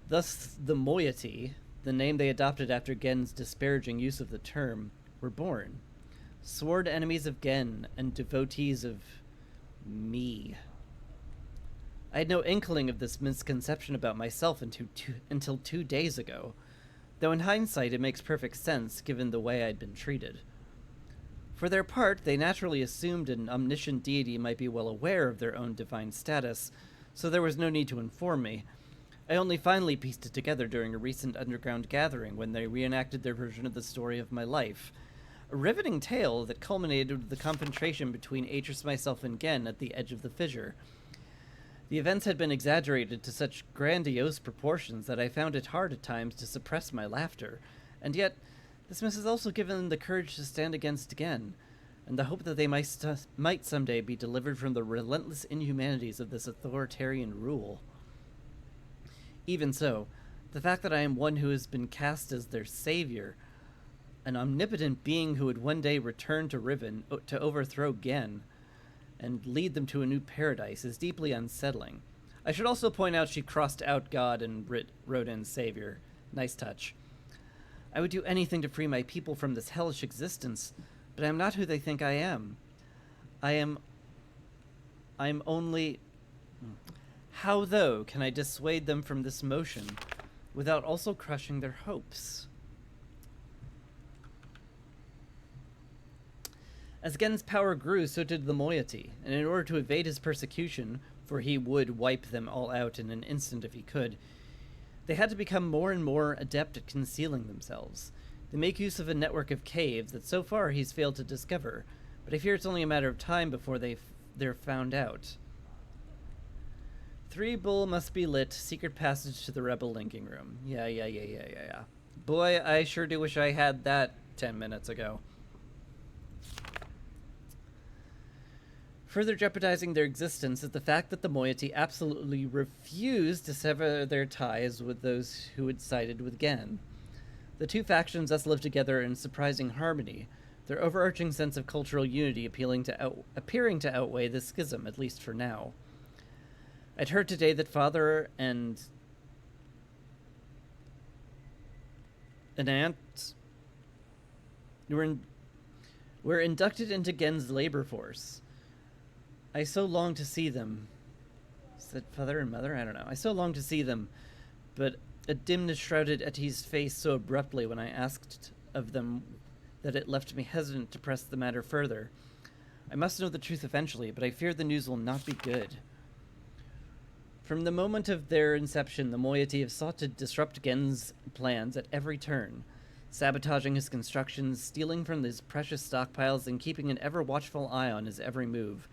Thus, the moiety, the name they adopted after Gen's disparaging use of the term, were born. Sworn enemies of Gen and devotees of me. I had no inkling of this misconception about myself until 2 days ago, though in hindsight it makes perfect sense given the way I'd been treated. For their part, they naturally assumed an omniscient deity might be well aware of their own divine status, so there was no need to inform me. I only finally pieced it together during a recent underground gathering when they reenacted their version of the story of my life. A riveting tale that culminated with the confrontation between Atrus, myself, and Gen at the edge of the fissure. The events had been exaggerated to such grandiose proportions that I found it hard at times to suppress my laughter, and yet this has also given the courage to stand against Gen. and the hope that they might someday be delivered from the relentless inhumanities of this authoritarian rule. Even so, the fact that I am one who has been cast as their savior, an omnipotent being who would one day return to Riven to overthrow Gen and lead them to a new paradise, is deeply unsettling. I should also point out she crossed out God and wrote in Savior. Nice touch. I would do anything to free my people from this hellish existence, but I am not who they think I am. I am only... How, though, can I dissuade them from this motion without also crushing their hopes? As Gen's power grew, so did the moiety, and in order to evade his persecution, for he would wipe them all out in an instant if he could, they had to become more and more adept at concealing themselves. They make use of a network of caves that so far he's failed to discover, but I fear it's only a matter of time before they're found out. 3 bull must be lit, secret passage to the rebel linking room. Yeah. Boy, I sure do wish I had that 10 minutes ago. Further jeopardizing their existence is the fact that the moiety absolutely refused to sever their ties with those who had sided with Gen. The two factions thus live together in surprising harmony, their overarching sense of cultural unity appearing to outweigh the schism, at least for now. I'd heard today that Father and an aunt were inducted into Gen's labor force. I so long to see them. Is that father and mother? I don't know. I so long to see them, but a dimness shrouded Etty's face so abruptly when I asked of them that it left me hesitant to press the matter further. I must know the truth eventually, but I fear the news will not be good. From the moment of their inception, the moiety have sought to disrupt Gen's plans at every turn, sabotaging his constructions, stealing from his precious stockpiles, and keeping an ever-watchful eye on his every move.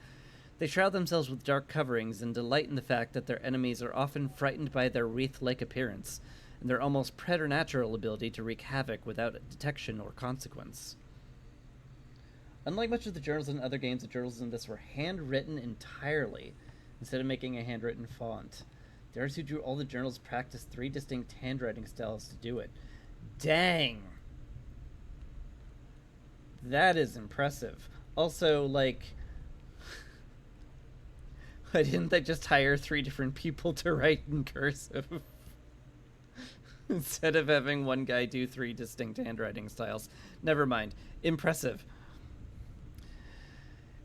They shroud themselves with dark coverings and delight in the fact that their enemies are often frightened by their wraith-like appearance, and their almost preternatural ability to wreak havoc without detection or consequence. Unlike much of the journals in other games, the journals in this were handwritten entirely, instead of making a handwritten font. The artists who drew all the journals practiced 3 distinct handwriting styles to do it. Dang! That is impressive. Also, like... why didn't they just hire 3 different people to write in cursive? Instead of having one guy do 3 distinct handwriting styles. Never mind. Impressive.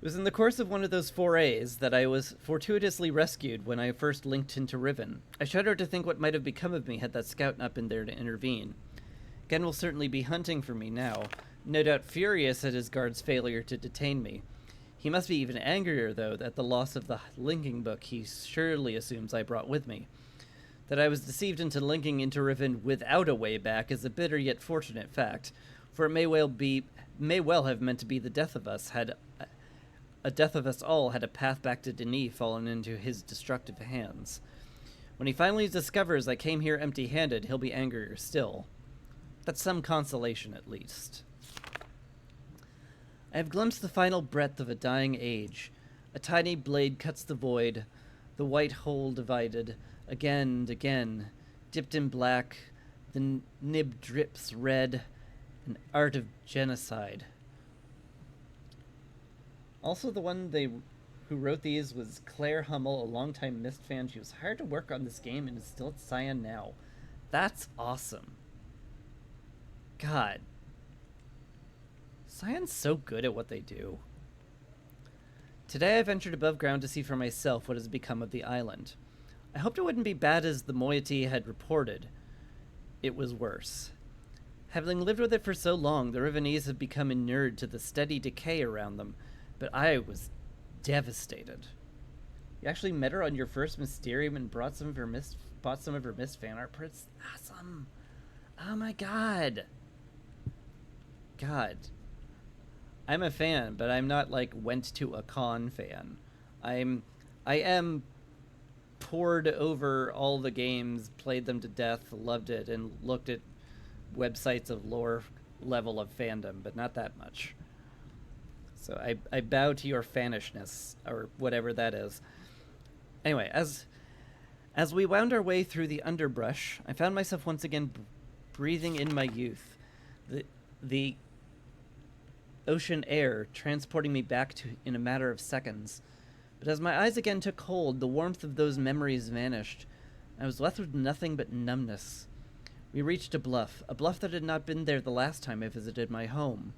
It was in the course of one of those forays that I was fortuitously rescued when I first linked into Riven. I shudder to think what might have become of me had that scout not been there to intervene. Gen will certainly be hunting for me now, no doubt furious at his guard's failure to detain me. He must be even angrier, though, at the loss of the linking book he surely assumes I brought with me. That I was deceived into linking into Riven without a way back is a bitter yet fortunate fact, for it may well have meant to be the death of us all had a path back to Denis fallen into his destructive hands. When he finally discovers I came here empty-handed, he'll be angrier still. That's some consolation, at least. I have glimpsed the final breath of a dying age. A tiny blade cuts the void, the white hole divided, again and again, dipped in black, the nib drips red, an art of genocide. Also, the one who wrote these was Claire Hummel, a longtime Myst fan. She was hired to work on this game and is still at Cyan now. That's awesome. God. Cyan's so good at what they do. Today I ventured above ground to see for myself what has become of the island. I hoped it wouldn't be bad as the moiety had reported. It was worse. Having lived with it for so long, the Rivenese have become inured to the steady decay around them, but I was devastated. You actually met her on your first Mysterium and bought some of her Myst fan art prints? Awesome. Oh my god. God. I'm a fan, but I'm not like went to a con fan. I am pored over all the games, played them to death, loved it, and looked at websites of lore level of fandom, but not that much. So I bow to your fanishness, or whatever that is. Anyway, as we wound our way through the underbrush, I found myself once again breathing in my youth. The ocean air transporting me back to in a matter of seconds. But as my eyes again took hold, the warmth of those memories vanished. I was left with nothing but numbness. We reached a bluff that had not been there the last time I visited my home.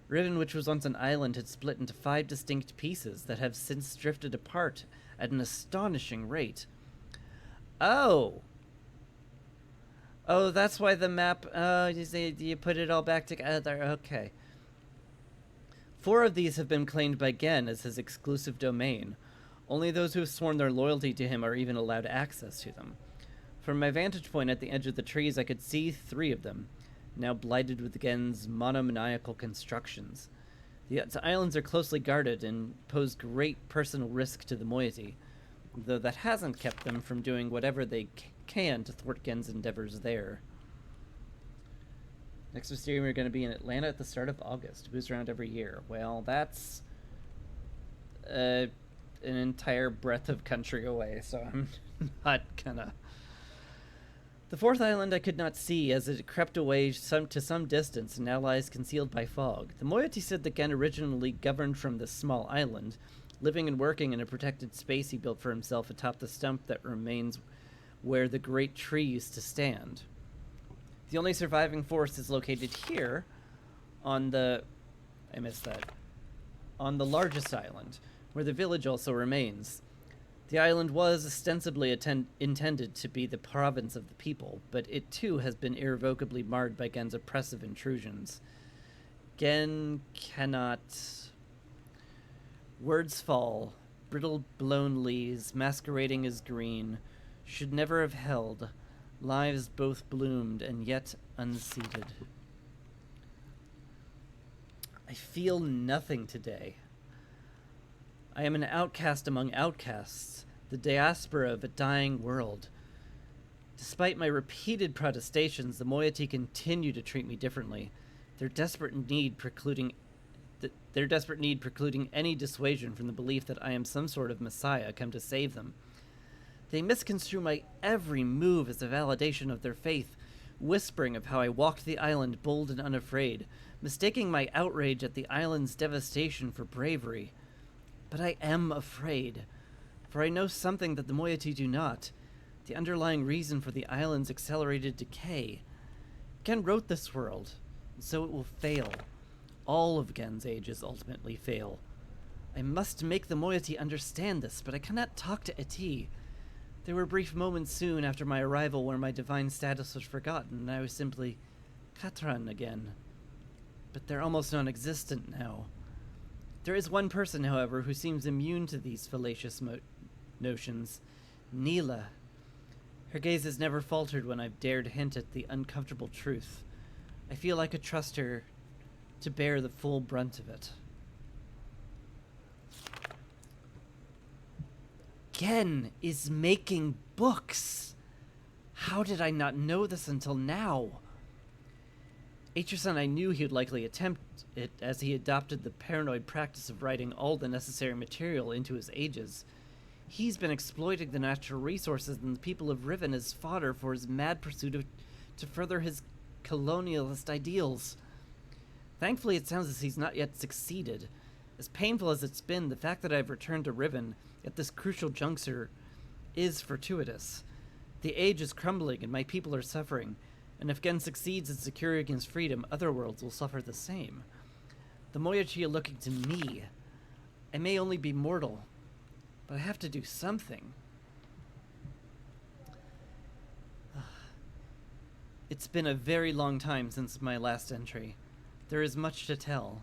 Riven, which was once an island, had split into 5 distinct pieces that have since drifted apart at an astonishing rate. Oh, that's why the map, you put it all back together, okay. 4 of these have been claimed by Gen as his exclusive domain. Only those who have sworn their loyalty to him are even allowed access to them. From my vantage point at the edge of the trees, I could see 3 of them, now blighted with Gen's monomaniacal constructions. The islands are closely guarded and pose great personal risk to the moiety, though that hasn't kept them from doing whatever they can to thwart Gen's endeavors there. Next Mysterium, we're going to be in Atlanta at the start of August. Moves around every year. Well, that's an entire breadth of country away, so I'm not gonna... The 4th island I could not see as it crept away to some distance and now lies concealed by fog. The moiety said that Gen originally governed from this small island, living and working in a protected space he built for himself atop the stump that remains where the great tree used to stand. The only surviving forest is located here on the... I missed that. On the largest island, where the village also remains. The island was ostensibly intended to be the province of the people, but it too has been irrevocably marred by Gen's oppressive intrusions. Gen cannot... Words fall, brittle blown leaves, masquerading as green, should never have held, lives both bloomed and yet unseeded. I feel nothing today. I am an outcast among outcasts, the diaspora of a dying world. Despite my repeated protestations, the moiety continue to treat me differently, their desperate need precluding any dissuasion from the belief that I am some sort of messiah come to save them. They misconstrue my every move as a validation of their faith, whispering of how I walked the island bold and unafraid, mistaking my outrage at the island's devastation for bravery. But I am afraid, for I know something that the moiety do not, the underlying reason for the island's accelerated decay. Gen wrote this world, and so it will fail. All of Gen's ages ultimately fail. I must make the moiety understand this, but I cannot talk to Eti. There were brief moments soon after my arrival where my divine status was forgotten, and I was simply Katran again. But they're almost non-existent now. There is one person, however, who seems immune to these fallacious notions. Neela. Her gaze has never faltered when I've dared hint at the uncomfortable truth. I feel I could trust her to bear the full brunt of it. Gen is making books! How did I not know this until now? Aitchison, I knew he would likely attempt it, as he adopted the paranoid practice of writing all the necessary material into his ages. He's been exploiting the natural resources and the people of Riven as fodder for his mad pursuit to further his colonialist ideals. Thankfully, it sounds as he's not yet succeeded. As painful as it's been, the fact that I've returned to Riven at this crucial juncture is fortuitous. The age is crumbling and my people are suffering, and if Gen succeeds in securing his freedom, other worlds will suffer the same. The moiety are looking to me. I may only be mortal, but I have to do something. It's been a very long time since my last entry. There is much to tell.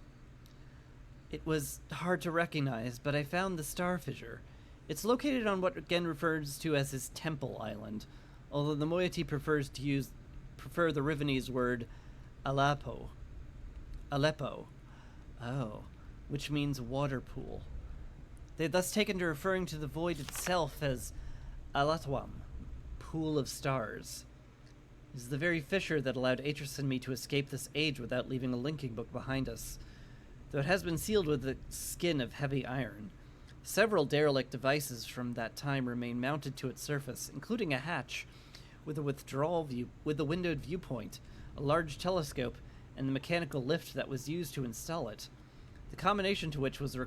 It was hard to recognize, but I found the Star Fissure. It's located on what Gen refers to as his Temple Island, although the moiety prefer the Rivenese word Aleppo. Oh, which means water pool. They've thus taken to referring to the void itself as Alatwam, pool of stars. It is the very fissure that allowed Aitchison and me to escape this age without leaving a linking book behind us. though it has been sealed with the skin of heavy iron. Several derelict devices from that time remain mounted to its surface, including a hatch with a windowed viewpoint, a large telescope, and the mechanical lift that was used to install it, the combination to which was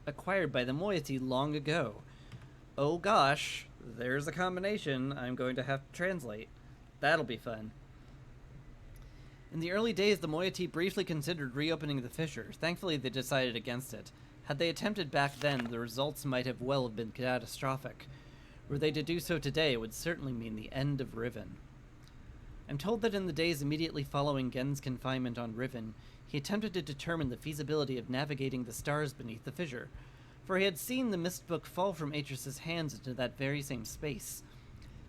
acquired by the moiety long ago. Oh gosh, there's a combination I'm going to have to translate. That'll be fun. In the early days, the moiety briefly considered reopening the fissure. Thankfully, they decided against it. Had they attempted back then, the results might have well been catastrophic. Were they to do so today, it would certainly mean the end of Riven. I'm told that in the days immediately following Gen's confinement on Riven, he attempted to determine the feasibility of navigating the stars beneath the fissure, for he had seen the mist book fall from Atrus's hands into that very same space.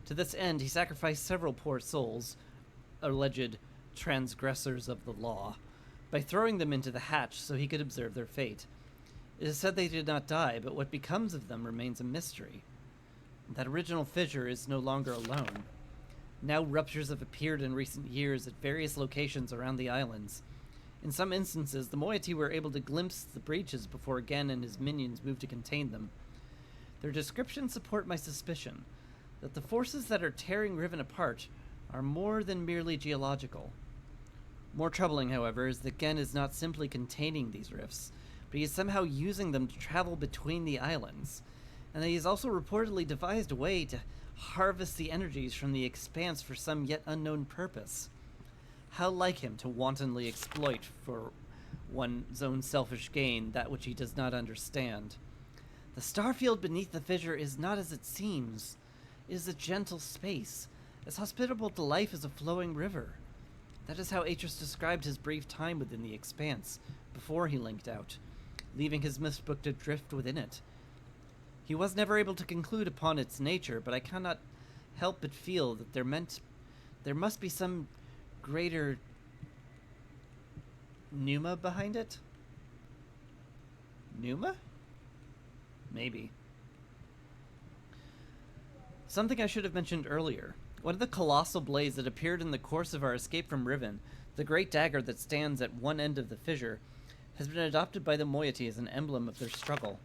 To this end, he sacrificed several poor souls, alleged transgressors of the law, by throwing them into the hatch so he could observe their fate. It is said they did not die, but what becomes of them remains a mystery. That original fissure is no longer alone. Now ruptures have appeared in recent years at various locations around the islands. In some instances, the moiety were able to glimpse the breaches before Gen and his minions moved to contain them. Their descriptions support my suspicion that the forces that are tearing Riven apart are more than merely geological. More troubling, however, is that Gen is not simply containing these rifts, but he is somehow using them to travel between the islands, and that he has also reportedly devised a way to harvest the energies from the expanse for some yet unknown purpose. How like him to wantonly exploit for one's own selfish gain that which he does not understand. The starfield beneath the fissure is not as it seems. It is a gentle space, as hospitable to life as a flowing river. That is how Atrus described his brief time within the expanse, before he linked out, leaving his mistbook to drift within it. He was never able to conclude upon its nature, but I cannot help but feel that there must be some greater pneuma behind it? Pneuma? Maybe. Something I should have mentioned earlier. One of the colossal blades that appeared in the course of our escape from Riven, the great dagger that stands at one end of the fissure, has been adopted by the moiety as an emblem of their struggle.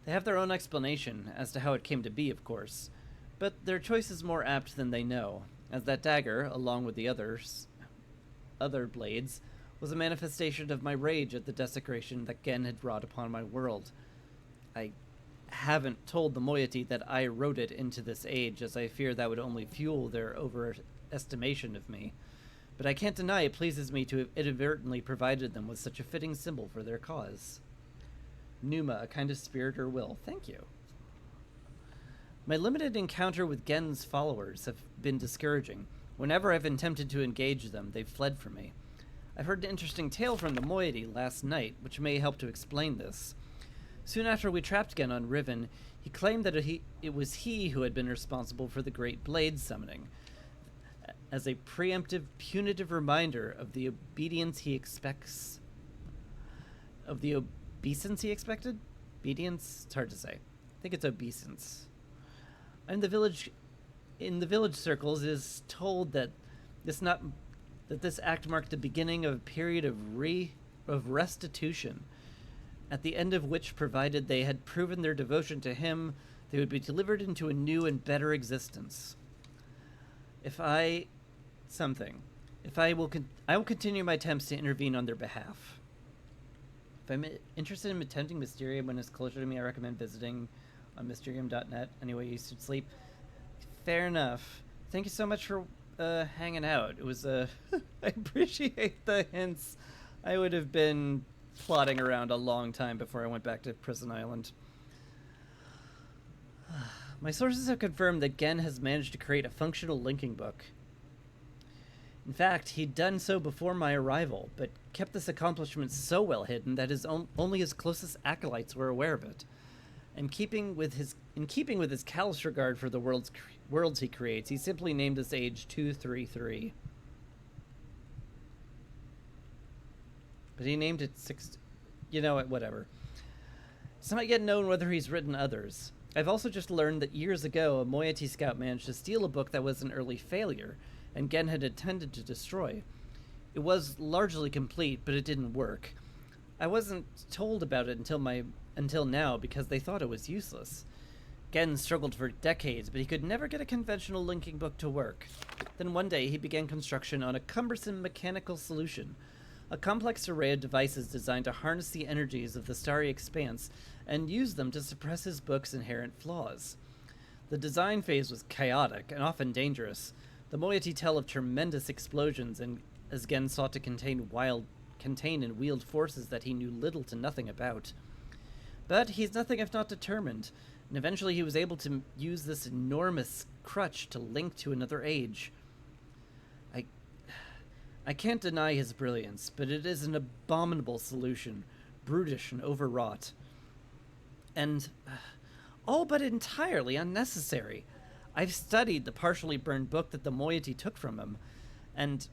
They have their own explanation as to how it came to be, of course, but their choice is more apt than they know, as that dagger, along with the other blades, was a manifestation of my rage at the desecration that Gen had wrought upon my world. I haven't told the moiety that I wrote it into this age, as I fear that would only fuel their overestimation of me, but I can't deny it pleases me to have inadvertently provided them with such a fitting symbol for their cause. Pneuma, a kind of spirit or will. Thank you. My limited encounter with Gen's followers have been discouraging. Whenever I've attempted to engage them, they've fled from me. I've heard an interesting tale from the moiety last night, which may help to explain this. Soon after we trapped Gen on Riven, he claimed that it was he who had been responsible for the Great Blade summoning, as a preemptive, punitive reminder of the obedience he expects. Of the obeisance he expected? Obedience? It's hard to say. I think it's obeisance. In the village circles, it is told that this act marked the beginning of a period of restitution, at the end of which, provided they had proven their devotion to him, they would be delivered into a new and better existence. I will continue my attempts to intervene on their behalf. If I'm interested in attempting Mysterium when it's closer to me, I recommend visiting on Mysterium.net. Anyway, you should sleep. Fair enough. Thank you so much for hanging out. It was I appreciate the hints. I would have been plodding around a long time before I went back to Prison Island. My sources have confirmed that Gen has managed to create a functional linking book. In fact, he'd done so before my arrival, but kept this accomplishment so well hidden that only his closest acolytes were aware of it. In keeping with his callous regard for the worlds he creates, he simply named this age 233. But he named it 6... You know what, whatever. It's not yet known whether he's written others. I've also just learned that years ago, a moiety scout managed to steal a book that was an early failure, and Gen had intended to destroy. It was largely complete, but it didn't work. I wasn't told about it until now because they thought it was useless. Gen struggled for decades, but he could never get a conventional linking book to work. Then one day he began construction on a cumbersome mechanical solution, a complex array of devices designed to harness the energies of the starry expanse and use them to suppress his book's inherent flaws. The design phase was chaotic and often dangerous. The moiety tell of tremendous explosions, and as Gen sought to contain and wield forces that he knew little to nothing about. But he's nothing if not determined, and eventually he was able to use this enormous crutch to link to another age. I can't deny his brilliance, but it is an abominable solution, brutish and overwrought. And all but entirely unnecessary. I've studied the partially burned book that the moiety took from him, and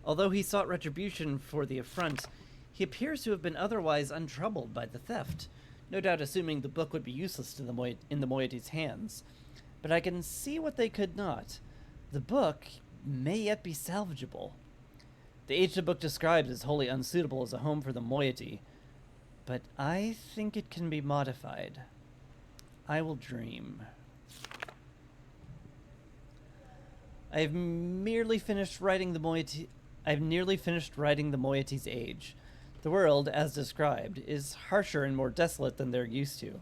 although he sought retribution for the affront, he appears to have been otherwise untroubled by the theft, no doubt assuming the book would be useless to in the moiety's hands. But I can see what they could not. The book may yet be salvageable. The age the book describes is wholly unsuitable as a home for the moiety, but I think it can be modified. I will dream. I've nearly finished writing the moiety's age. The world, as described, is harsher and more desolate than they're used to,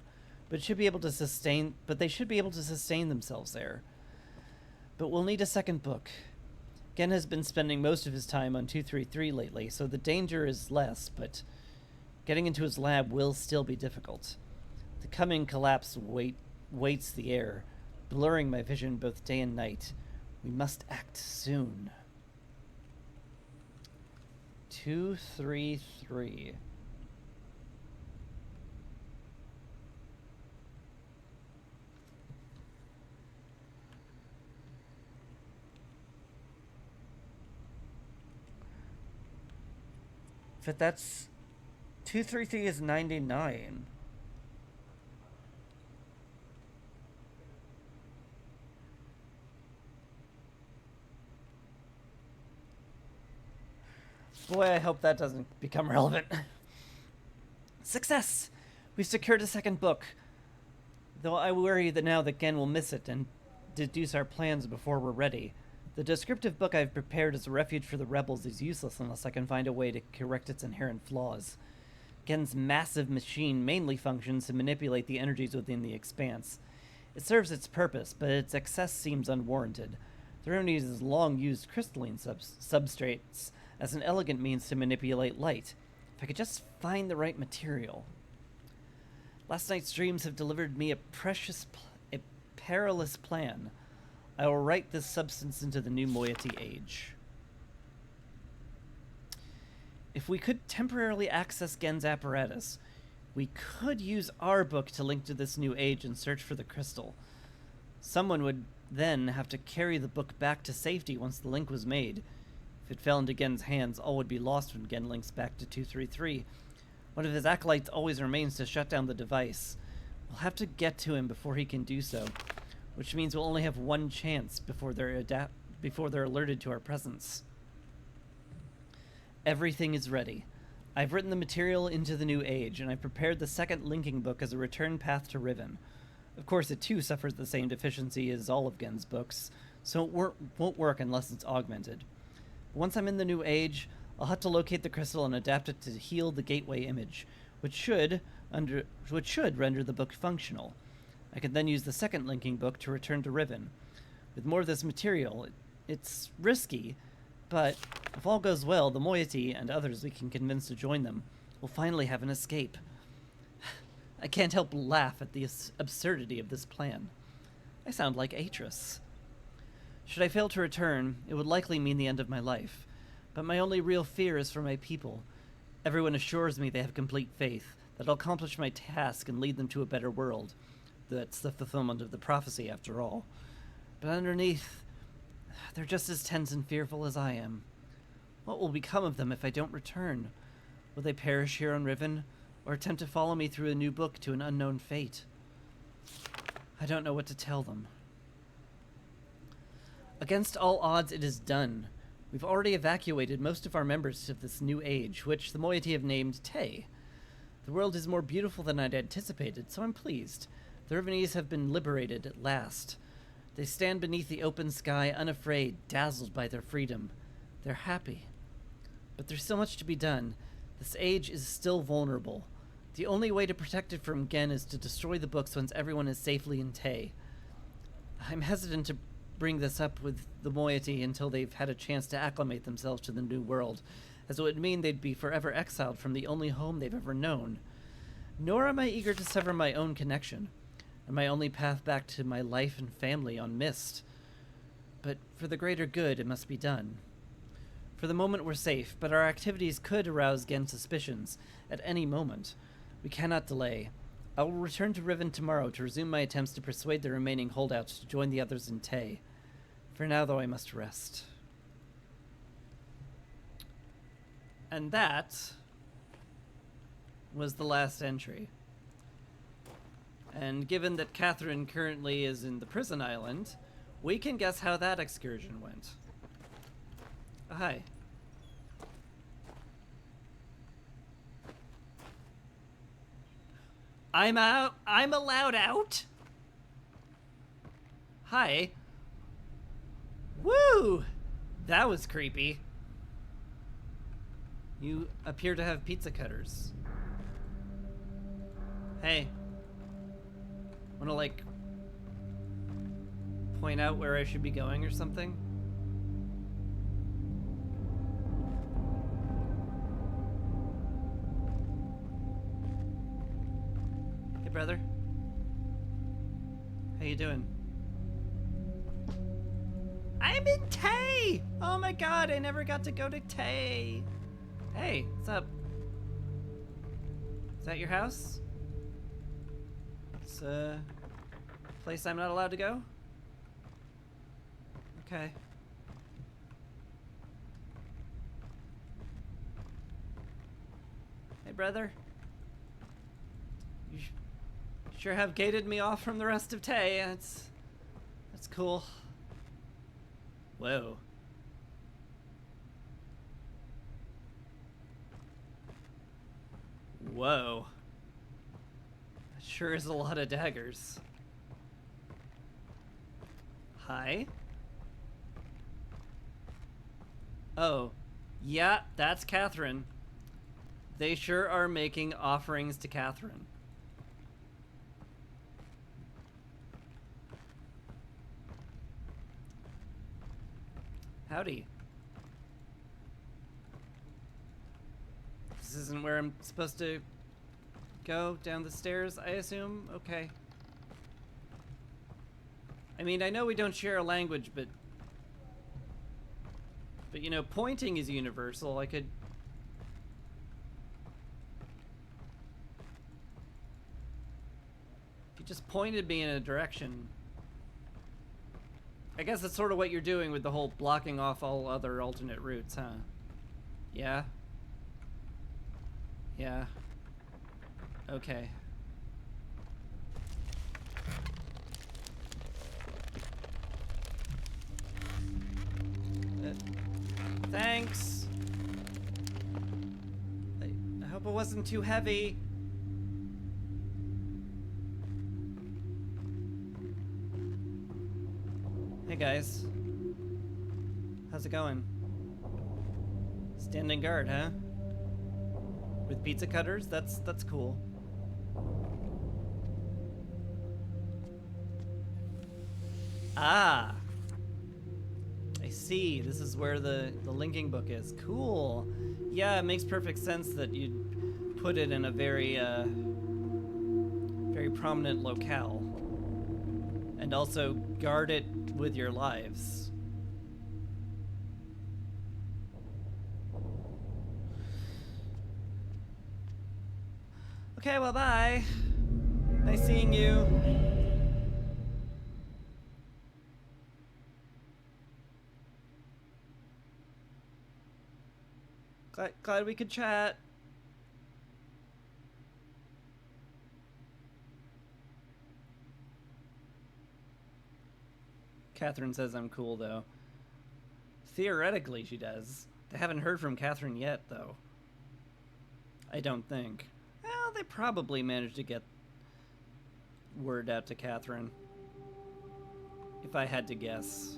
but they should be able to sustain themselves there. But we'll need a second book. Gen has been spending most of his time on 233 lately, so the danger is less, but getting into his lab will still be difficult. The coming collapse weights the air, blurring my vision both day and night. We must act soon. 233. But that's 233 is 99. Boy, I hope that doesn't become relevant. Success! We've secured a second book. Though I worry that now that Gen will miss it and deduce our plans before we're ready. The descriptive book I've prepared as a refuge for the rebels is useless unless I can find a way to correct its inherent flaws. Gen's massive machine mainly functions to manipulate the energies within the expanse. It serves its purpose, but its excess seems unwarranted. The remedy uses long-used crystalline substrates as an elegant means to manipulate light. If I could just find the right material. Last night's dreams have delivered me a perilous plan. I will write this substance into the new moiety age. If we could temporarily access Gen's apparatus, we could use our book to link to this new age and search for the crystal. Someone would then have to carry the book back to safety once the link was made. If it fell into Gen's hands, all would be lost when Gen links back to 233. One of his acolytes always remains to shut down the device. We'll have to get to him before he can do so, which means we'll only have one chance before they're alerted to our presence. Everything is ready. I've written the material into the new age, and I've prepared the second linking book as a return path to Riven. Of course, it too suffers the same deficiency as all of Gen's books, so it won't work unless it's augmented. Once I'm in the new age, I'll have to locate the crystal and adapt it to heal the gateway image, which should render the book functional. I can then use the second linking book to return to Riven. With more of this material, it's risky, but if all goes well, the moiety and others we can convince to join them will finally have an escape. I can't help laugh at the absurdity of this plan. I sound like Atris. Should I fail to return, it would likely mean the end of my life. But my only real fear is for my people. Everyone assures me they have complete faith, that I'll accomplish my task and lead them to a better world. That's the fulfillment of the prophecy, after all. But underneath, they're just as tense and fearful as I am. What will become of them if I don't return? Will they perish here on Riven, or attempt to follow me through a new book to an unknown fate? I don't know what to tell them. Against all odds, it is done. We've already evacuated most of our members of this new age, which the moiety have named Tay. The world is more beautiful than I'd anticipated, so I'm pleased. The Rivenese have been liberated at last. They stand beneath the open sky, unafraid, dazzled by their freedom. They're happy. But there's so much to be done. This age is still vulnerable. The only way to protect it from Gen is to destroy the books once everyone is safely in Tay. I'm hesitant to bring this up with the moiety until they've had a chance to acclimate themselves to the new world, as it would mean they'd be forever exiled from the only home they've ever known. Nor am I eager to sever my own connection, and my only path back to my life and family on Mist. But for the greater good, it must be done. For the moment, we're safe, but our activities could arouse Gen's suspicions at any moment. We cannot delay. I will return to Riven tomorrow to resume my attempts to persuade the remaining holdouts to join the others in Tay. For now, though, I must rest. And that was the last entry. And given that Catherine currently is in the prison island, we can guess how that excursion went. Hi. I'm out. I'm allowed out? Hi. Woo! That was creepy. You appear to have pizza cutters. Hey. Wanna, like, point out where I should be going or something? Hey, brother. How you doing? I'm in Tay! Oh my god, I never got to go to Tay. Hey, what's up? Is that your house? It's a place I'm not allowed to go? Okay. Hey, brother. You sure have gated me off from the rest of Tay. That's cool. Whoa. Whoa. That sure is a lot of daggers. Hi. Oh, yeah, that's Catherine. They sure are making offerings to Catherine. Howdy. This isn't where I'm supposed to go, down the stairs, I assume? Okay. I mean, I know we don't share a language, but you know, pointing is universal. I could... If you just pointed me in a direction... I guess that's sort of what you're doing with the whole blocking off all other alternate routes, huh? Yeah? Yeah. Okay. Thanks. I hope it wasn't too heavy. Hey guys. How's it going? Standing guard, huh? With pizza cutters? That's cool. Ah. I see. This is where the linking book is. Cool. Yeah, it makes perfect sense that you'd put it in a very very prominent locale. And also guard it with your lives. Okay, well, bye. Nice seeing you. Glad we could chat. Catherine says I'm cool, though. Theoretically, she does. They haven't heard from Catherine yet, though. I don't think. Well, probably manage to get word out to Catherine, if I had to guess.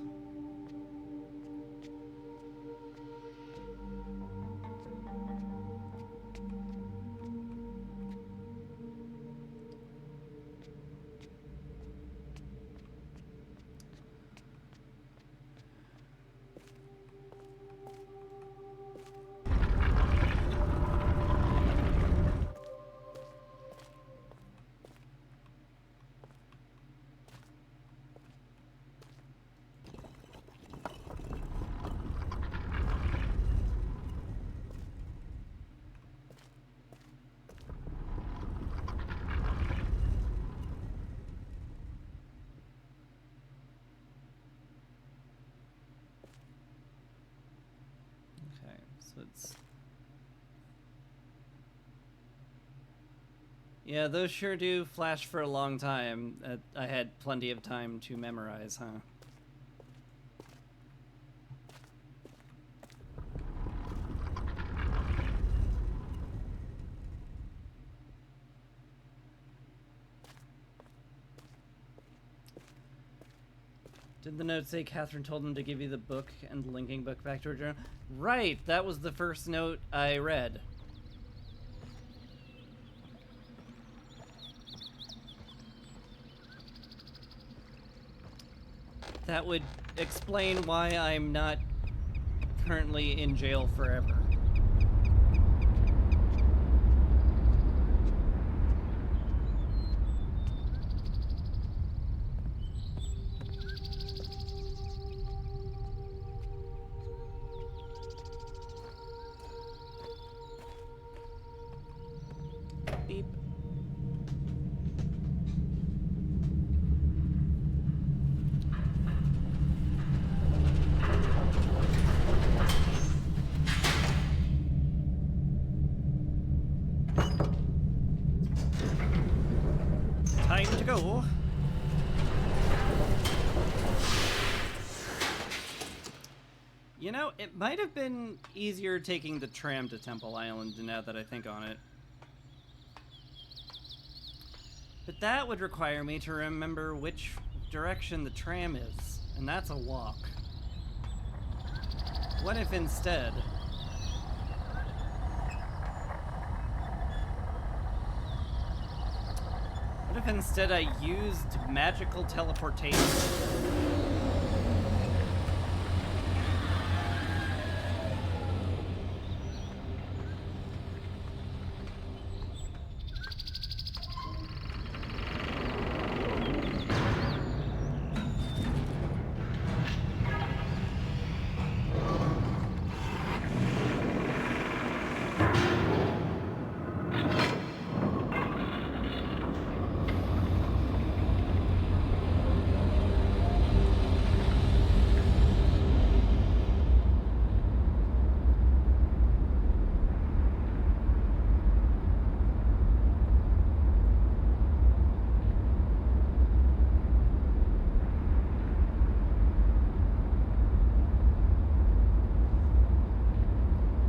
So it's... Yeah, those sure do flash for a long time. I had plenty of time to memorize, huh? Did the note say Catherine told him to give you the book and the linking book back to her journal? Right, that was the first note I read. That would explain why I'm not currently in jail forever. Beep. Time to go. You know, it might have been easier taking the tram to Temple Island now that I think on it. But that would require me to remember which direction the tram is, and that's a walk. What if instead... What if instead I used magical teleportation?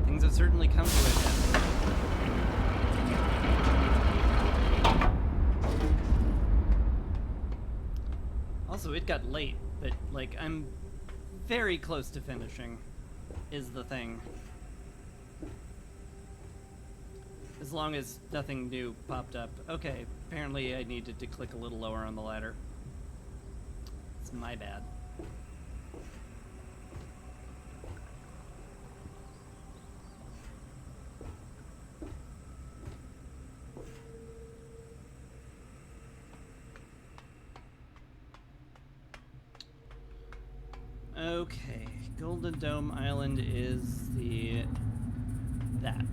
Things have certainly come to it then. Also, it got late, but, like, I'm very close to finishing, is the thing. As long as nothing new popped up. Okay, apparently I needed to click a little lower on the ladder. It's my bad. Okay, Golden Dome Island is that.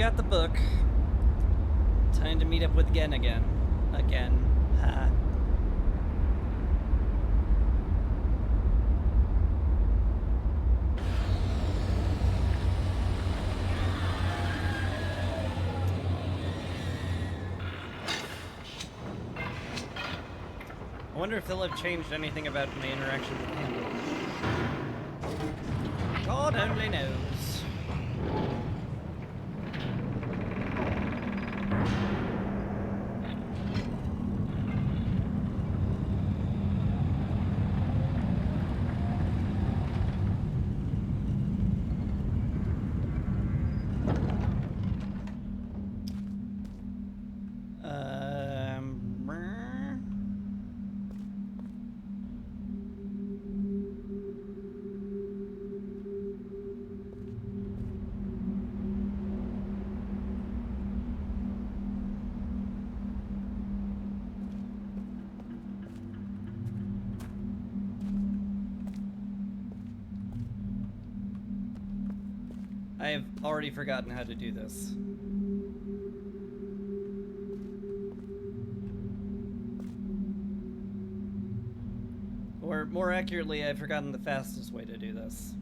got the book. Time to meet up with Gen again. Again. Ha. I wonder if they'll have changed anything about my interaction with him. God only knows. I've already forgotten how to do this. Or more accurately, I've forgotten the fastest way to do this.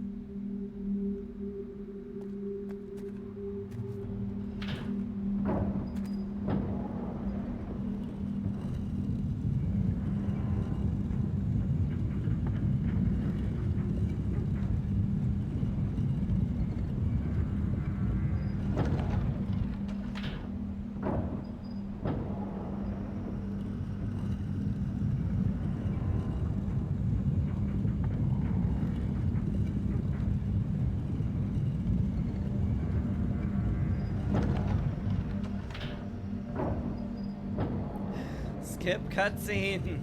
Skip cutscene.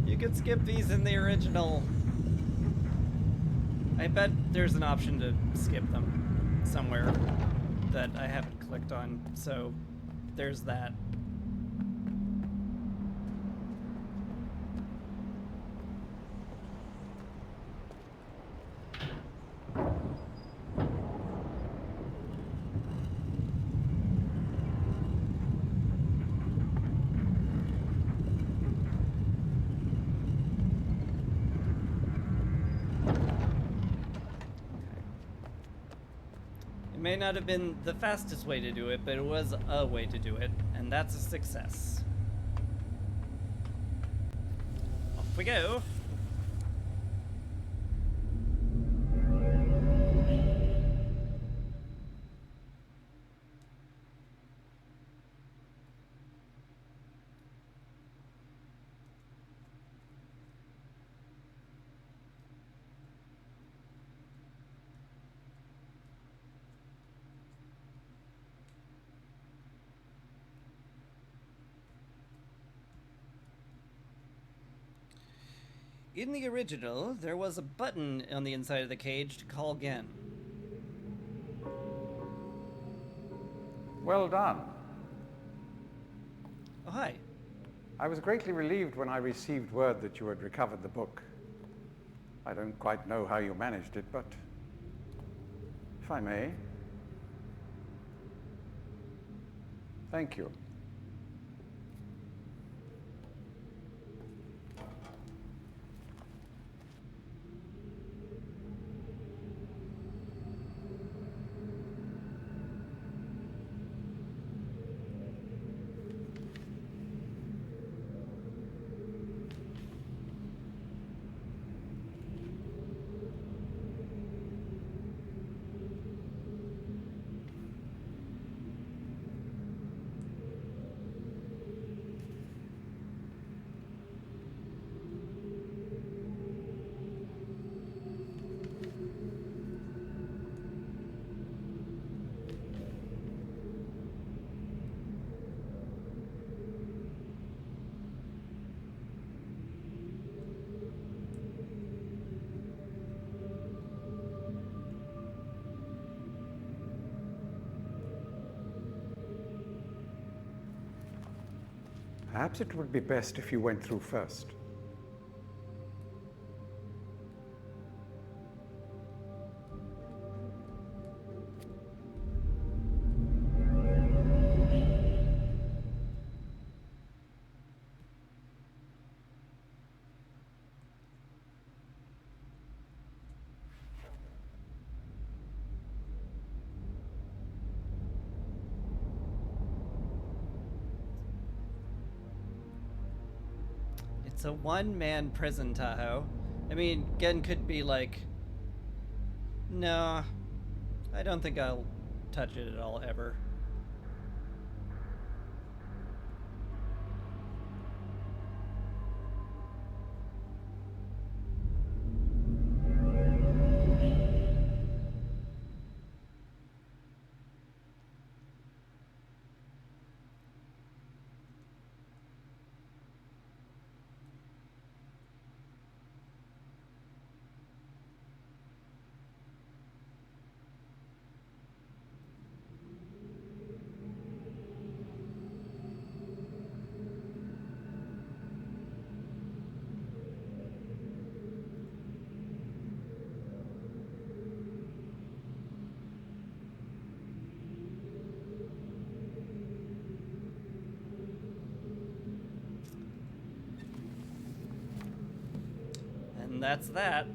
You could skip these in the original. I bet there's an option to skip them somewhere that I haven't clicked on, so there's that. It may not have been the fastest way to do it, but it was a way to do it, and that's a success. Off we go. In the original, there was a button on the inside of the cage to call Gen. Well done. Oh, hi. I was greatly relieved when I received word that you had recovered the book. I don't quite know how you managed it, but if I may. Thank you. Perhaps it would be best if you went through first. It's a one-man prison, Tahoe. I mean, Gen could be like, no, I don't think I'll touch it at all, ever. And that's that.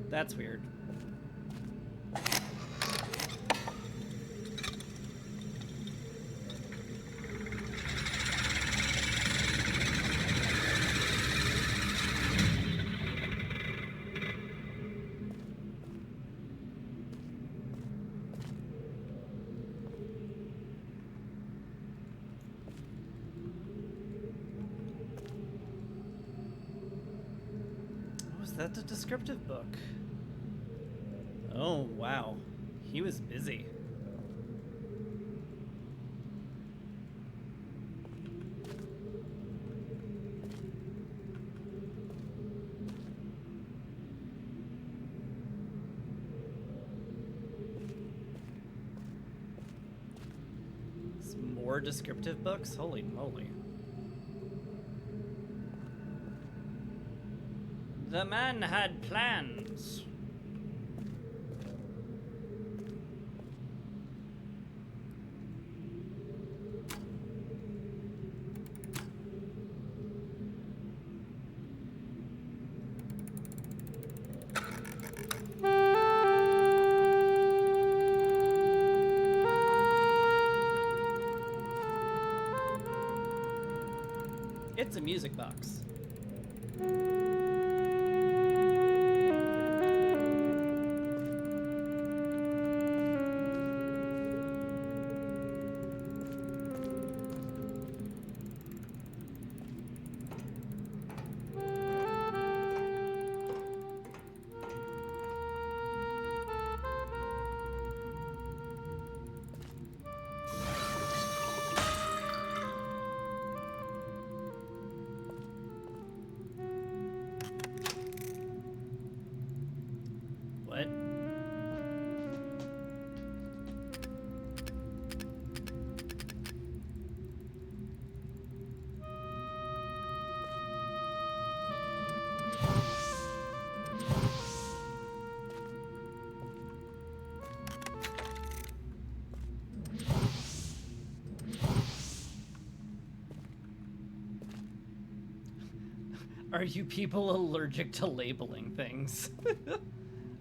That's weird. Was that a descriptive book? Oh, wow. He was busy. Some more descriptive books? Holy moly. The man had plans. It's a music box. What? Are you people allergic to labeling things?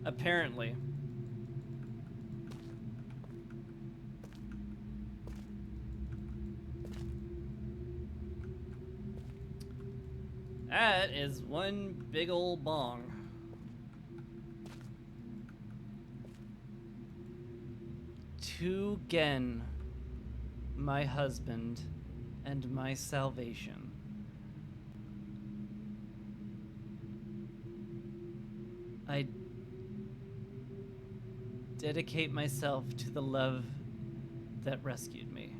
Apparently. That is one big old bong. To Gen, my husband, and my salvation. I dedicate myself to the love that rescued me.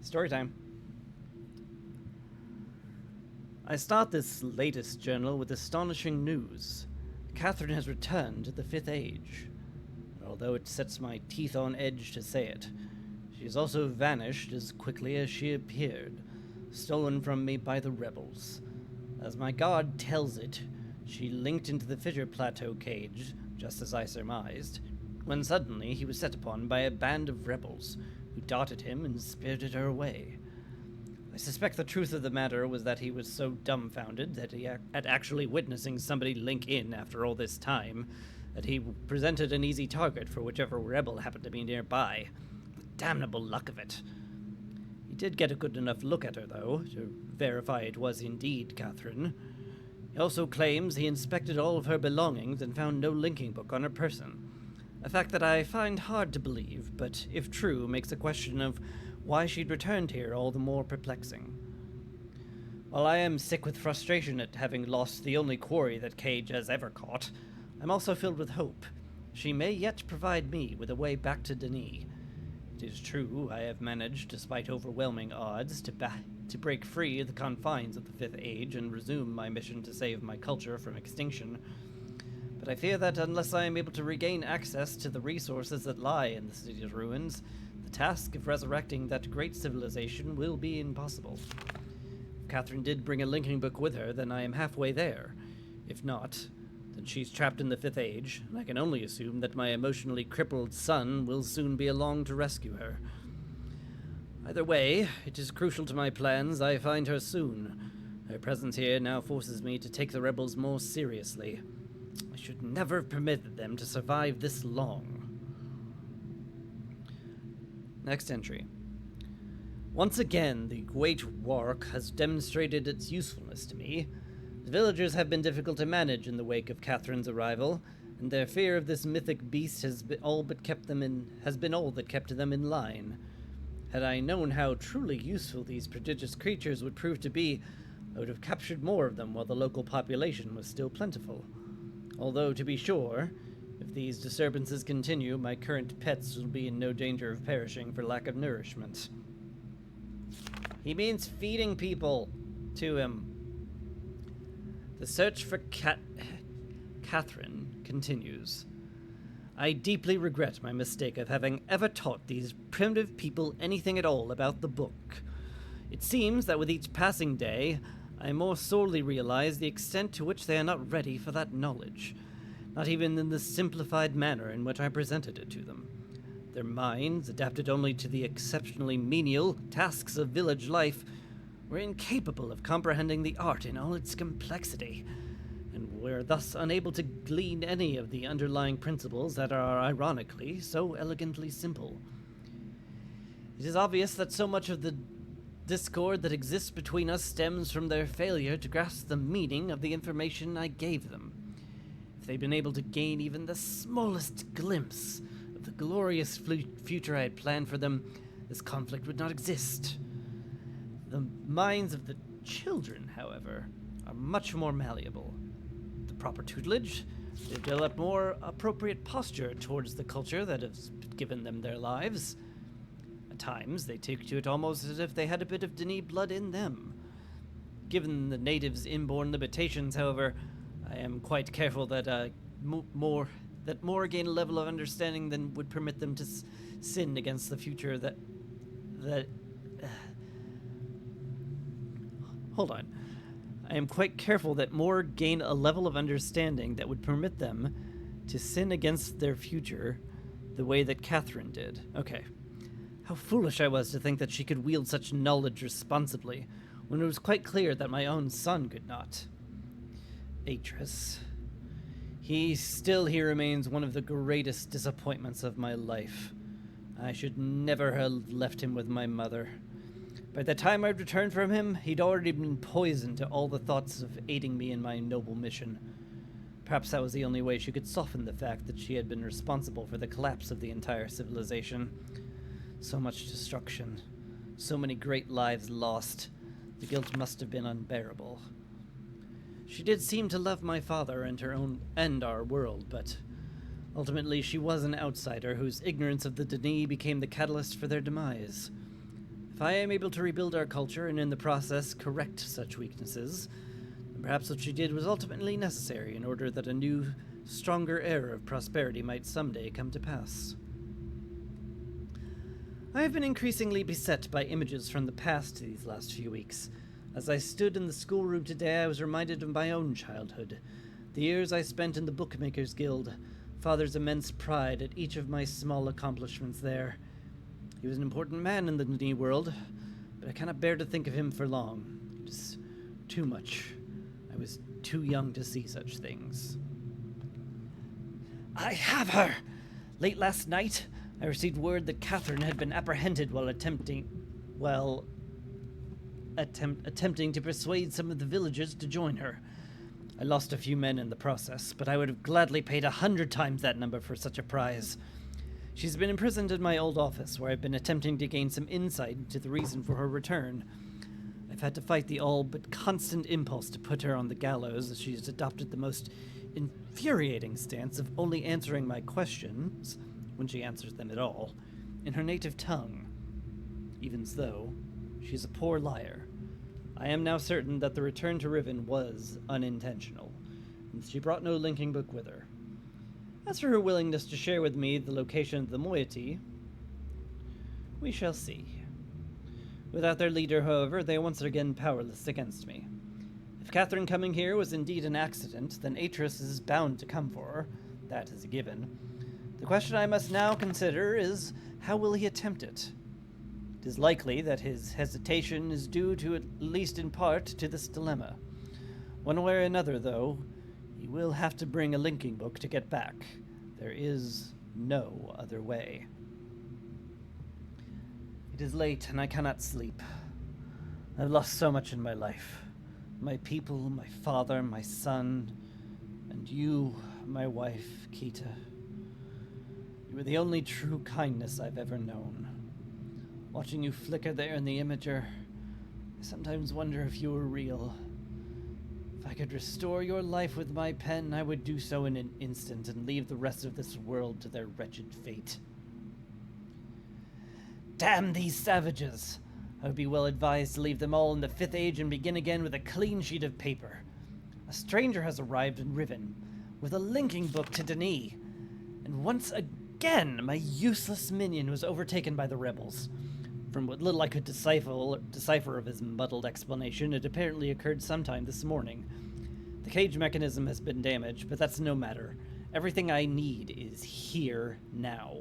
Story time. I start this latest journal with astonishing news. Catherine has returned to the Fifth Age. Although it sets my teeth on edge to say it, she has also vanished as quickly as she appeared, stolen from me by the rebels. As my guard tells it, she linked into the Fissure Plateau cage, just as I surmised, when suddenly he was set upon by a band of rebels, who darted him and spirited her away. I suspect the truth of the matter was that he was so dumbfounded that he at actually witnessing somebody link in after all this time, that he presented an easy target for whichever rebel happened to be nearby. The damnable luck of it. He did get a good enough look at her, though, to verify it was indeed Catherine. He also claims he inspected all of her belongings and found no linking book on her person. A fact that I find hard to believe, but if true, makes the question of why she'd returned here all the more perplexing. While I am sick with frustration at having lost the only quarry that Cage has ever caught, I'm also filled with hope. She may yet provide me with a way back to Denis. It is true I have managed, despite overwhelming odds, to break free of the confines of the Fifth Age and resume my mission to save my culture from extinction. But I fear that unless I am able to regain access to the resources that lie in the city's ruins, the task of resurrecting that great civilization will be impossible. If Catherine did bring a linking book with her, then I am halfway there. If not, then she's trapped in the Fifth Age, and I can only assume that my emotionally crippled son will soon be along to rescue her. Either way, it is crucial to my plans I find her soon. Her presence here now forces me to take the rebels more seriously. I should never have permitted them to survive this long. Next entry. Once again, the Great Wark has demonstrated its usefulness to me. The villagers have been difficult to manage in the wake of Catherine's arrival, and their fear of this mythic beast has been all that kept them in line. Had I known how truly useful these prodigious creatures would prove to be, I would have captured more of them while the local population was still plentiful. Although, to be sure, if these disturbances continue, my current pets will be in no danger of perishing for lack of nourishment. He means feeding people to him. The search for Catherine continues. I deeply regret my mistake of having ever taught these primitive people anything at all about the book. It seems that with each passing day, I more sorely realize the extent to which they are not ready for that knowledge, not even in the simplified manner in which I presented it to them. Their minds, adapted only to the exceptionally menial tasks of village life, were incapable of comprehending the art in all its complexity, and were thus unable to glean any of the underlying principles that are, ironically, so elegantly simple. It is obvious that so much of the discord that exists between us stems from their failure to grasp the meaning of the information I gave them. If they'd been able to gain even the smallest glimpse of the glorious future I had planned for them, this conflict would not exist. The minds of the children, however, are much more malleable. With the proper tutelage, they develop more appropriate posture towards the culture that has given them their lives. At times, they take to it almost as if they had a bit of Denis blood in them. Given the natives' inborn limitations, however, I am quite careful that more gain a level of understanding than would permit them to sin against the future Hold on. I am quite careful that more gain a level of understanding that would permit them to sin against their future the way that Catherine did. Okay. How foolish I was to think that she could wield such knowledge responsibly, when it was quite clear that my own son could not. Atris. He remains one of the greatest disappointments of my life. I should never have left him with my mother. By the time I'd returned from him, he'd already been poisoned to all the thoughts of aiding me in my noble mission. Perhaps that was the only way she could soften the fact that she had been responsible for the collapse of the entire civilization. So much destruction, so many great lives lost. The guilt must have been unbearable. She did seem to love my father and our world, but ultimately she was an outsider whose ignorance of the Denis became the catalyst for their demise. If I am able to rebuild our culture and in the process correct such weaknesses, Perhaps what she did was ultimately necessary in order that a new, stronger era of prosperity might someday come to pass. I have been increasingly beset by images from the past these last few weeks. As I stood in the schoolroom today, I was reminded of my own childhood, the years I spent in the Bookmakers Guild, Father's immense pride at each of my small accomplishments there. He was an important man in the Dene world, but I cannot bear to think of him for long. It is too much. I was too young to see such things. I have her! Late last night, I received word that Catherine had been apprehended while attempting to persuade some of the villagers to join her. I lost a few men in the process, but I would have gladly paid 100 times that number for such a prize. She's been imprisoned in my old office, where I've been attempting to gain some insight into the reason for her return. I've had to fight the all but constant impulse to put her on the gallows, as she's adopted the most infuriating stance of only answering my questions, when she answers them at all, in her native tongue. Even so, she's a poor liar. I am now certain that the return to Riven was unintentional, and she brought no linking book with her. As for her willingness to share with me the location of the moiety, we shall see. Without their leader, however, they are once again powerless against me. If Catherine coming here was indeed an accident, then Atreus is bound to come for her. That is a given. The question I must now consider is, how will he attempt it? It is likely that his hesitation is due to, at least in part, to this dilemma. One way or another, though, he will have to bring a linking book to get back. There is no other way. It is late, and I cannot sleep. I've lost so much in my life. My people, my father, my son, and you, my wife, Kita. You were the only true kindness I've ever known. Watching you flicker there in the imager, I sometimes wonder if you were real. If I could restore your life with my pen, I would do so in an instant and leave the rest of this world to their wretched fate. Damn these savages! I would be well advised to leave them all in the 5th Age and begin again with a clean sheet of paper. A stranger has arrived in Riven, with a linking book to Denis, and once again my useless minion was overtaken by the rebels. From what little I could decipher of his muddled explanation, it apparently occurred sometime this morning. The cage mechanism has been damaged, but that's no matter. Everything I need is here now.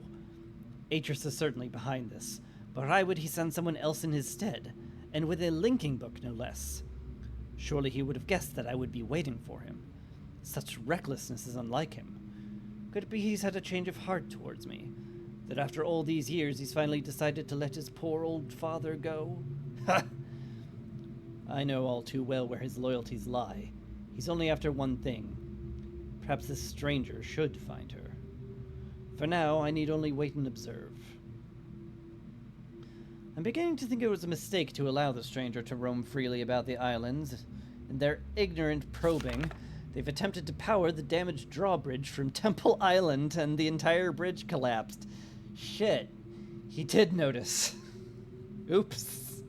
Atreus is certainly behind this, but why would he send someone else in his stead, and with a linking book no less? Surely he would have guessed that I would be waiting for him. Such recklessness is unlike him. Could it be he's had a change of heart towards me? That after all these years he's finally decided to let his poor old father go? Ha! I know all too well where his loyalties lie. He's only after one thing. Perhaps this stranger should find her. For now, I need only wait and observe. I'm beginning to think it was a mistake to allow the stranger to roam freely about the islands. In their ignorant probing, they've attempted to power the damaged drawbridge from Temple Island, and the entire bridge collapsed. Shit. He did notice. Oops.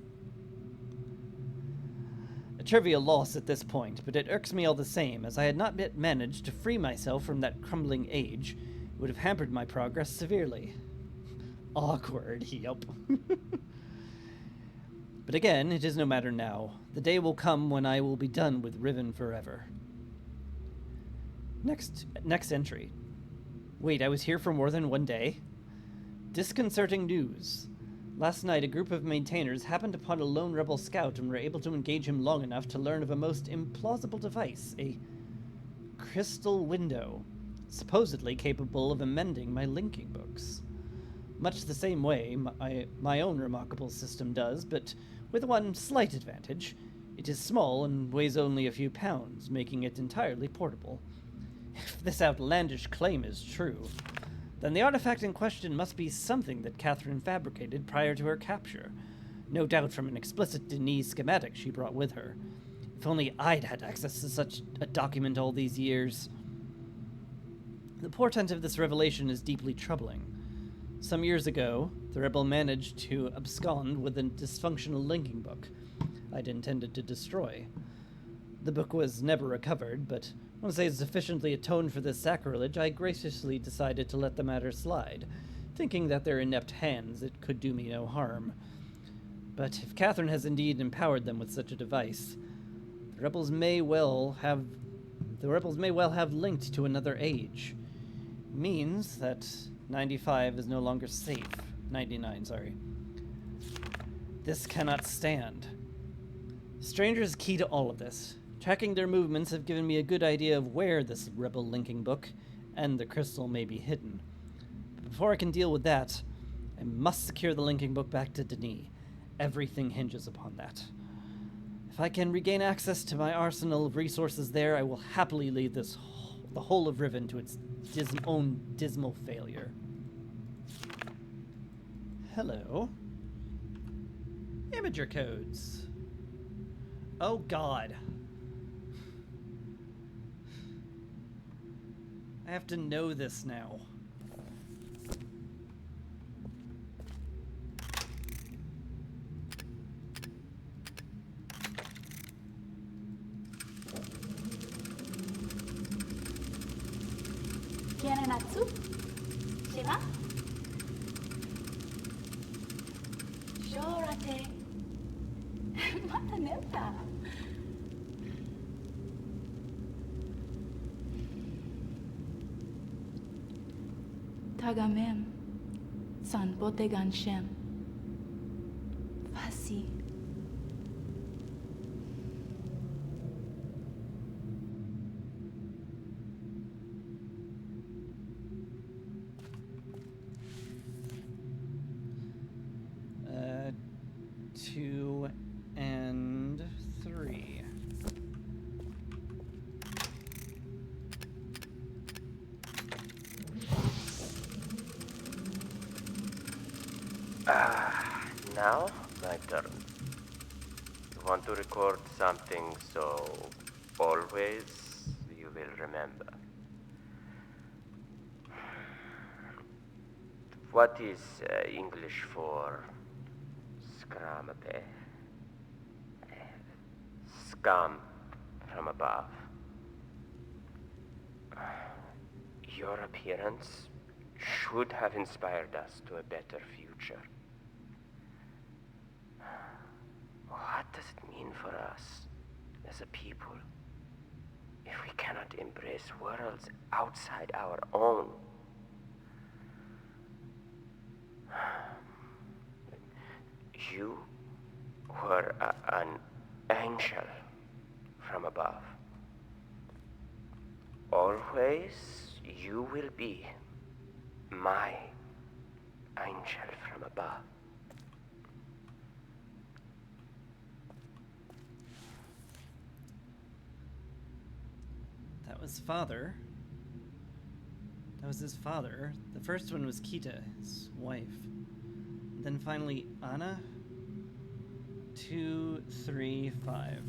A trivial loss at this point, but it irks me all the same, as I had not yet managed to free myself from that crumbling age. It would have hampered my progress severely. Awkward, yup. But again, it is no matter now. The day will come when I will be done with Riven forever. Next entry. Wait, I was here for more than one day? Disconcerting news. Last night, a group of maintainers happened upon a lone rebel scout and were able to engage him long enough to learn of a most implausible device, a crystal window, supposedly capable of amending my linking books. Much the same way my own remarkable system does, but with one slight advantage. It is small and weighs only a few pounds, making it entirely portable. If this outlandish claim is true, then the artifact in question must be something that Catherine fabricated prior to her capture, no doubt from an explicit Denis schematic she brought with her. If only I'd had access to such a document all these years. The portent of this revelation is deeply troubling. Some years ago, the rebel managed to abscond with a dysfunctional linking book I'd intended to destroy. The book was never recovered, but once I had sufficiently atoned for this sacrilege, I graciously decided to let the matter slide, thinking that their inept hands it could do me no harm. But if Catherine has indeed empowered them with such a device, the rebels may well have linked to another age. Means that 95 is no longer safe. 99, sorry. This cannot stand. Stranger is key to all of this. Tracking their movements have given me a good idea of where this rebel linking book and the crystal may be hidden. But before I can deal with that, I must secure the linking book back to Denis. Everything hinges upon that. If I can regain access to my arsenal of resources there, I will happily lead the whole of Riven to its own dismal failure. Hello. Imager codes. Oh God. I have to know this now. ¿Quieren Natsu? ¿Shima? Llórate. Mata neta. Tagamem. San botegan shem. Fasi. Two and three. Now, my turn. You want to record something so always you will remember. What is English for scramape? Scum from above. Your appearance should have inspired us to a better future. What does it mean for us as a people if we cannot embrace worlds outside our own? You were an angel from above. Always you will be my angel from above. That was father. That was his father. The first one was Kita, his wife. And then finally Anna. 2, 3, 5.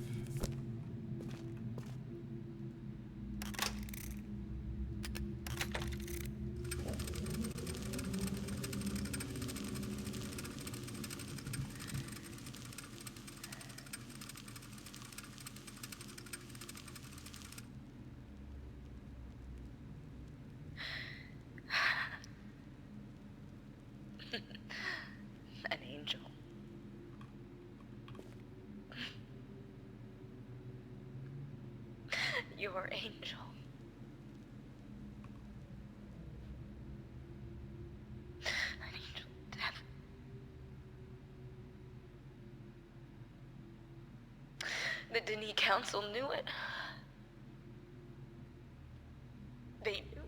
An angel. Your angel. An angel of death. The Denis Council knew it. They knew.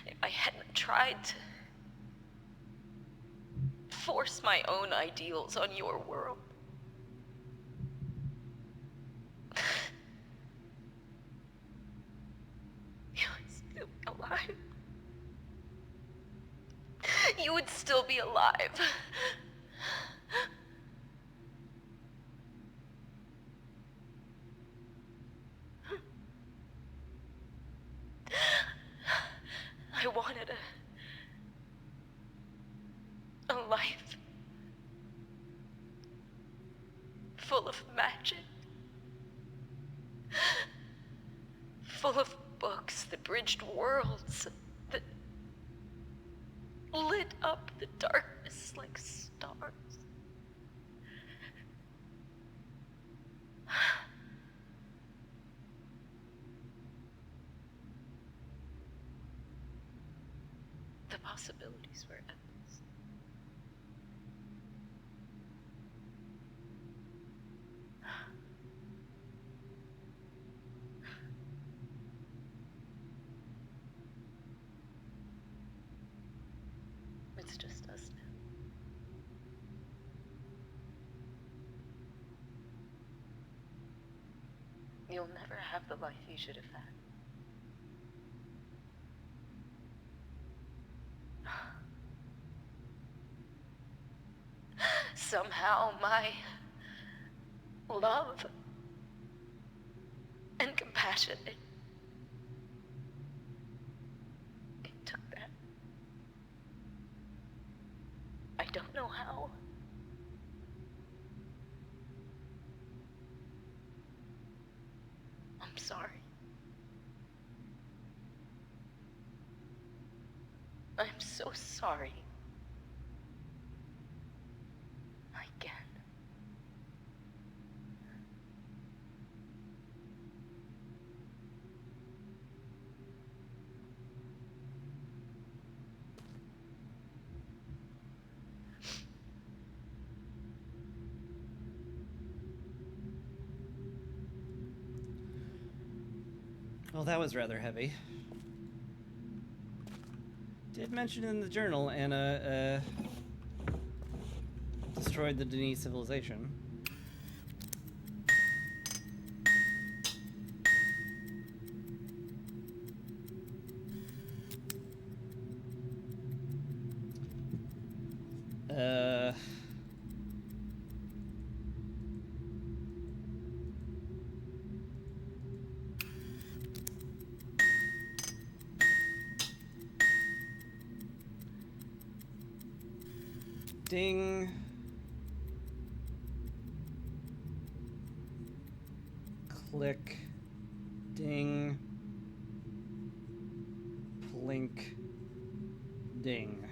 If I hadn't tried to force my own ideals on your world, you would still be alive. You would still be alive. I wanted a life full of magic. Full of books that bridged worlds, that lit up the darkness like stars. The possibilities were endless. It's just us now. You'll never have the life you should have had. Somehow my love and compassion, it took that. I don't know how. I'm sorry. I'm so sorry. Again. Well, that was rather heavy. Did mention in the journal Anna destroyed the Denise civilization. Ding. Click. Ding. Plink. Ding.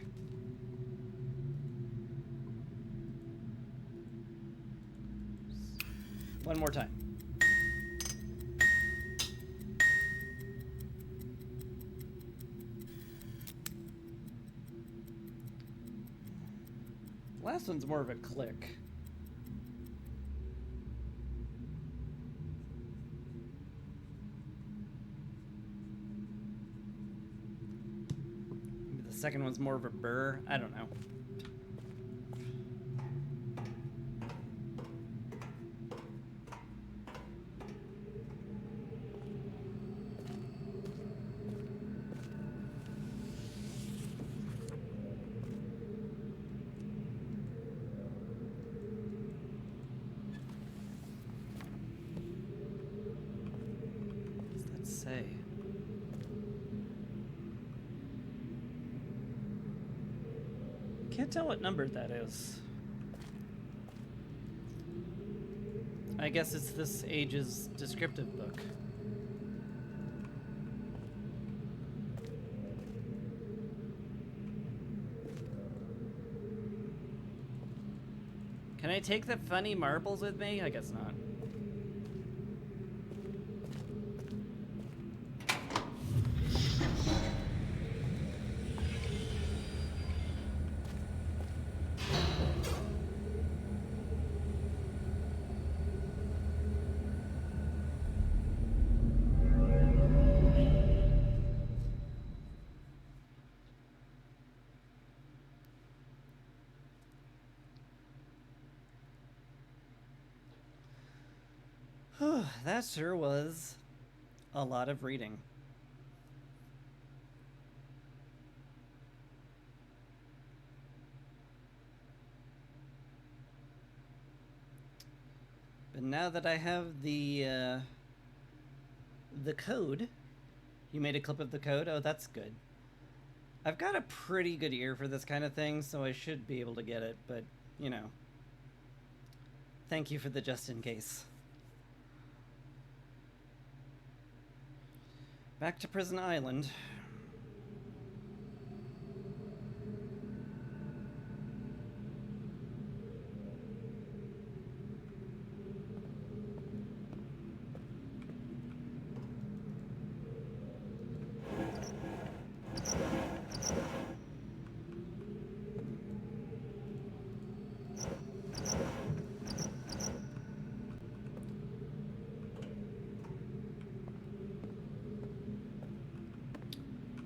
One more time. Last one's more of a click. Maybe the second one's more of a burr. I don't know. Say. Can't tell what number that is. I guess it's this age's descriptive book. Can I take the funny marbles with me? I guess not. That sure was a lot of reading. But now that I have the code, you made a clip of the code? Oh, that's good. I've got a pretty good ear for this kind of thing, so I should be able to get it, but, you know. Thank you for the just in case. Back to Prison Island.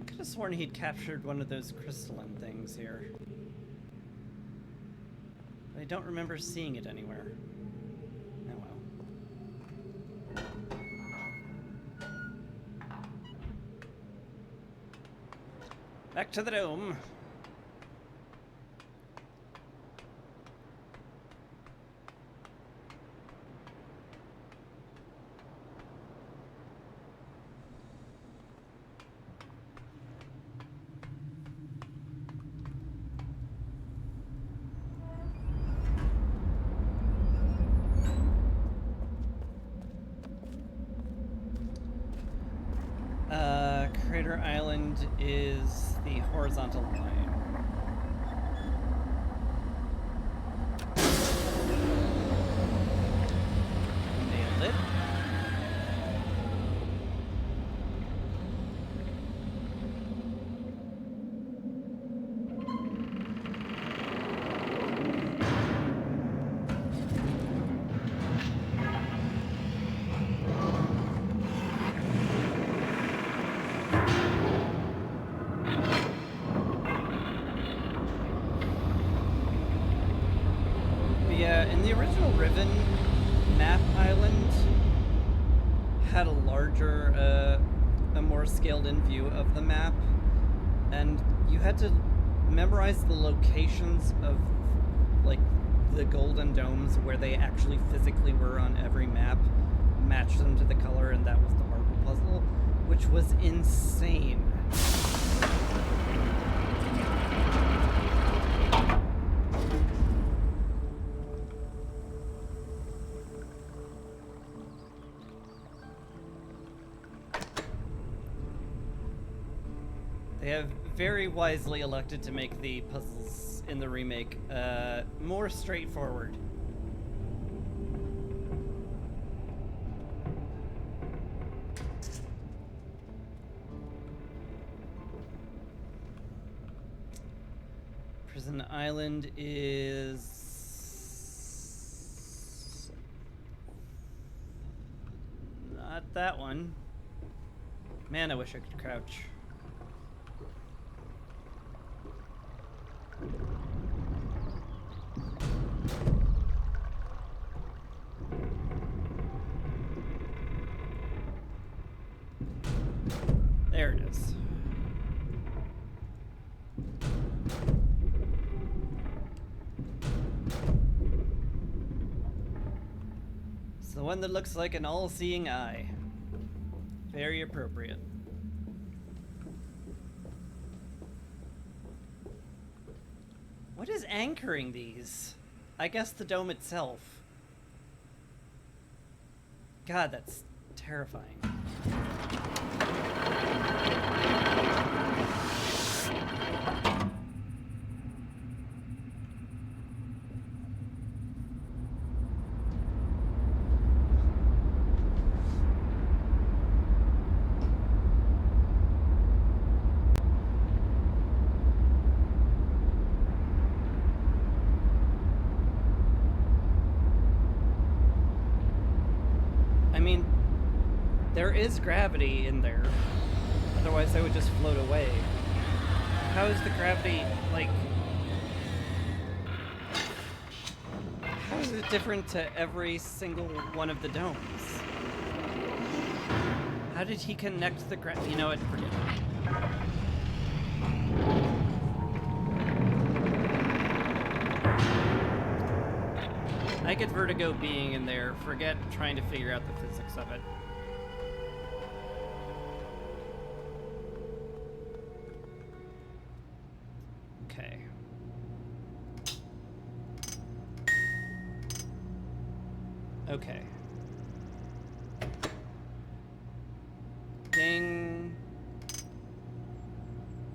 Could have sworn he'd captured one of those crystalline things here. But I don't remember seeing it anywhere. Oh well. Back to the dome. Crater Island is the horizontal line. Nailed it. In the original Riven map, island had a larger, a more scaled-in view of the map, and you had to memorize the locations of, like, the golden domes where they actually physically were on every map, match them to the color, and that was the marble puzzle, which was insane. They have very wisely elected to make the puzzles in the remake more straightforward. Prison Island is not that one. Man, I wish I could crouch. There it is. It's the one that looks like an all-seeing eye. Very appropriate. What is anchoring these? I guess the dome itself. God, that's terrifying. I mean, there is gravity in there. Otherwise, they would just float away. How is the gravity, like... How is it different to every single one of the domes? How did he connect the You know what? Forget it. I get vertigo being in there. Forget trying to figure out the physics of it. Okay. Okay. Ding.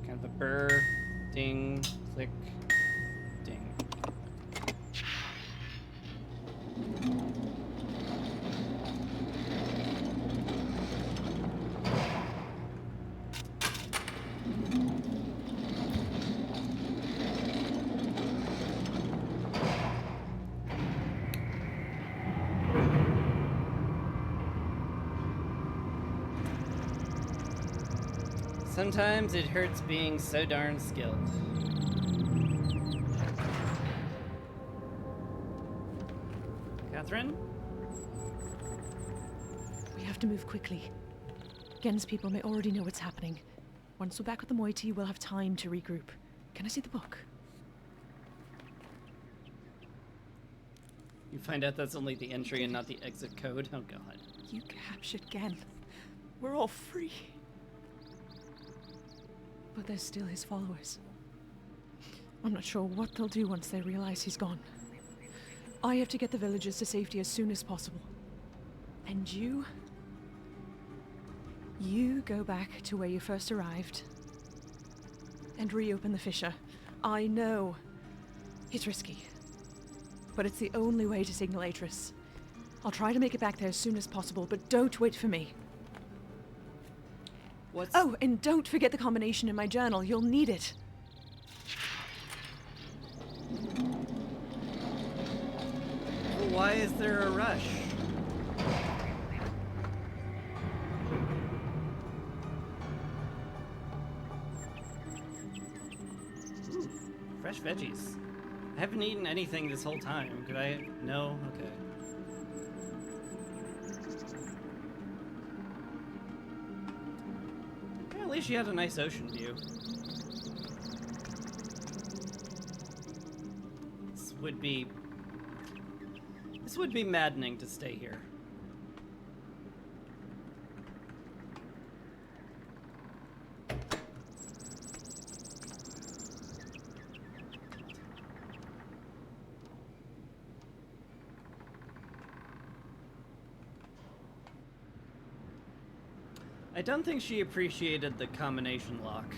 Kind of a burr. Ding. Click. Ding. Sometimes it hurts being so darn skilled. Catherine? We have to move quickly. Gen's people may already know what's happening. Once we're back with the moiety, we'll have time to regroup. Can I see the book? You find out that's only the entry and not the exit code. Oh god. You captured Gen. We're all free. But there's still his followers. I'm not sure what they'll do once they realize he's gone. I have to get the villagers to safety as soon as possible. And you go back to where you first arrived and reopen the fissure. I know it's risky, but it's the only way to signal Atris. I'll try to make it back there as soon as possible, but don't wait for me. What's... Oh, and don't forget the combination in my journal. You'll need it. Why is there a rush? Ooh, fresh veggies. I haven't eaten anything this whole time. Could I? No? Okay. Yeah, at least you had a nice ocean view. This would be maddening to stay here. I don't think she appreciated the combination lock.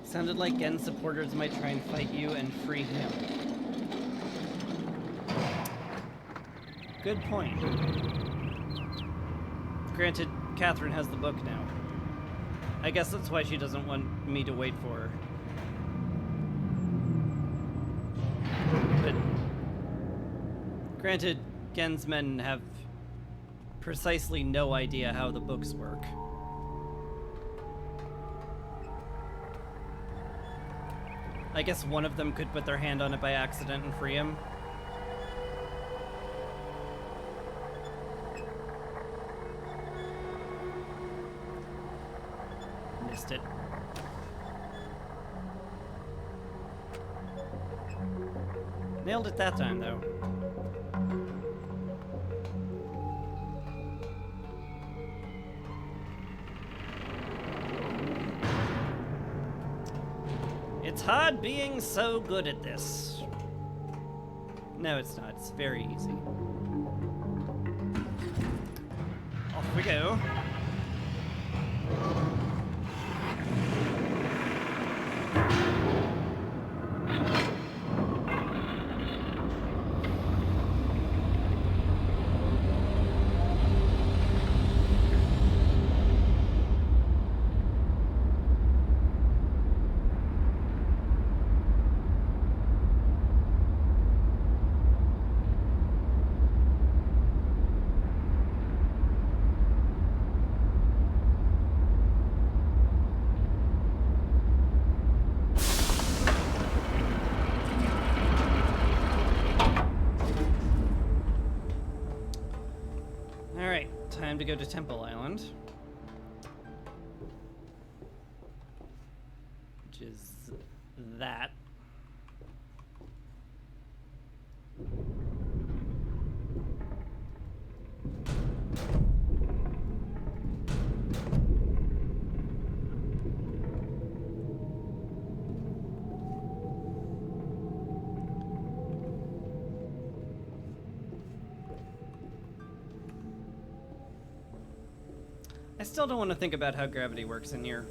Sounded like Gen supporters might try and fight you and free him. Good point. Granted, Catherine has the book now. I guess that's why she doesn't want me to wait for her. But granted, Gen's men have precisely no idea how the books work. I guess one of them could put their hand on it by accident and free him. Missed it. Nailed it that time, though. It's hard being so good at this. No, it's not. It's very easy. Off we go. Time to go to Temple Island. Which is that. I still don't want to think about how gravity works in here.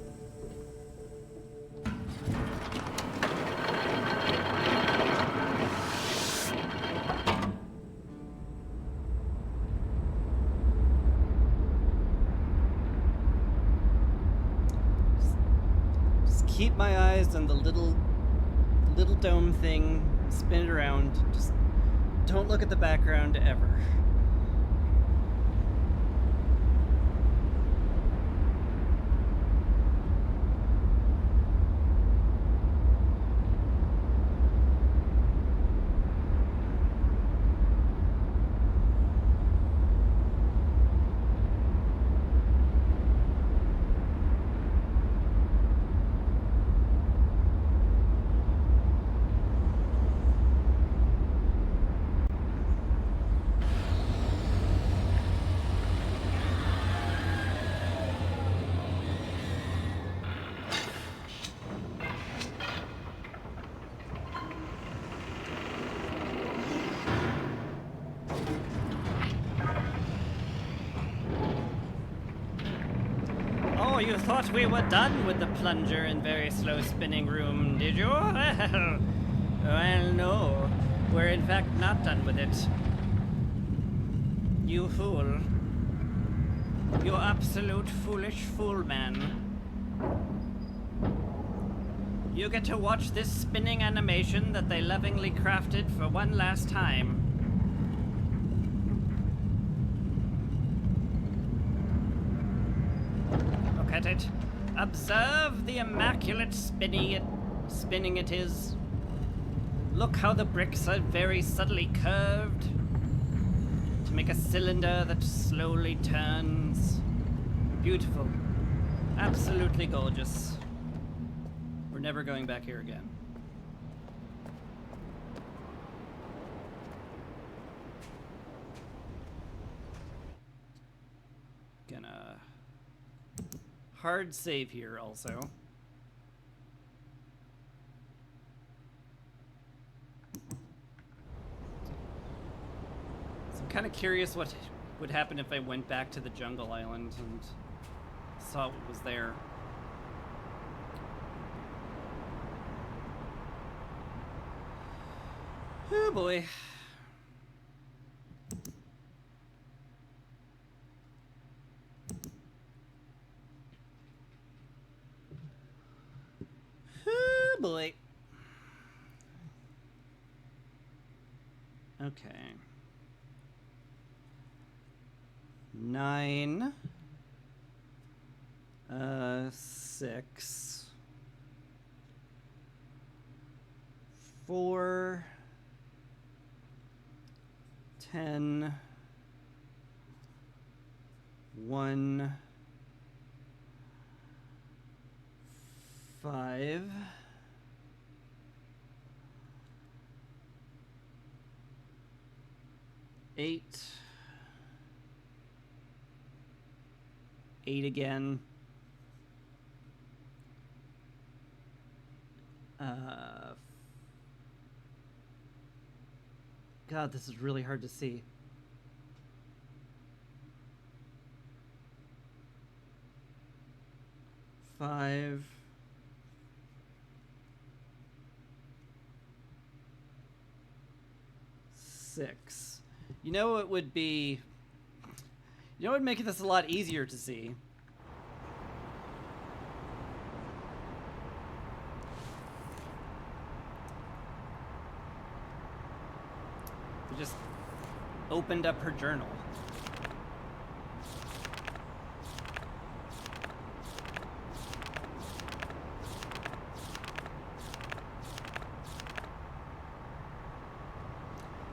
Just keep my eyes on the little dome thing, spin it around. Just don't look at the background ever. Oh, you thought we were done with the plunger and very slow spinning room, did you? Well, no. We're in fact not done with it. You fool. You absolute foolish fool, man. You get to watch this spinning animation that they lovingly crafted for one last time. Look at it. Observe the immaculate spinning it is. Look how the bricks are very subtly curved to make a cylinder that slowly turns. Beautiful. Absolutely gorgeous. We're never going back here again. Gonna hard save here also. So I'm kind of curious what would happen if I went back to the jungle island and saw what was there. Oh boy. Oh boy. Okay. 9. 6. 4. 10. 1. 5. 8. 8 again. God, this is really hard to see. Five. 6. You know it would be... You know what would make this a lot easier to see? We just opened up her journal.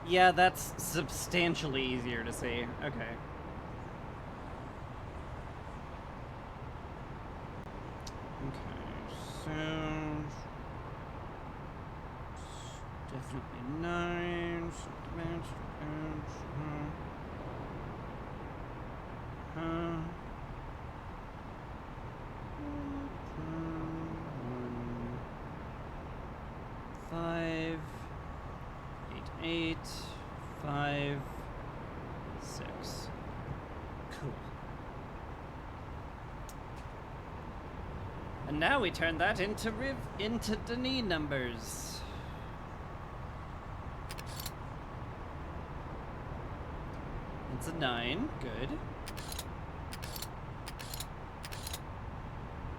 Yeah, that's substantially easier to see. Okay. So definitely 9. Five. 8. 5. 6. Cool. And now we turn that into Denis numbers. It's a 9. Good.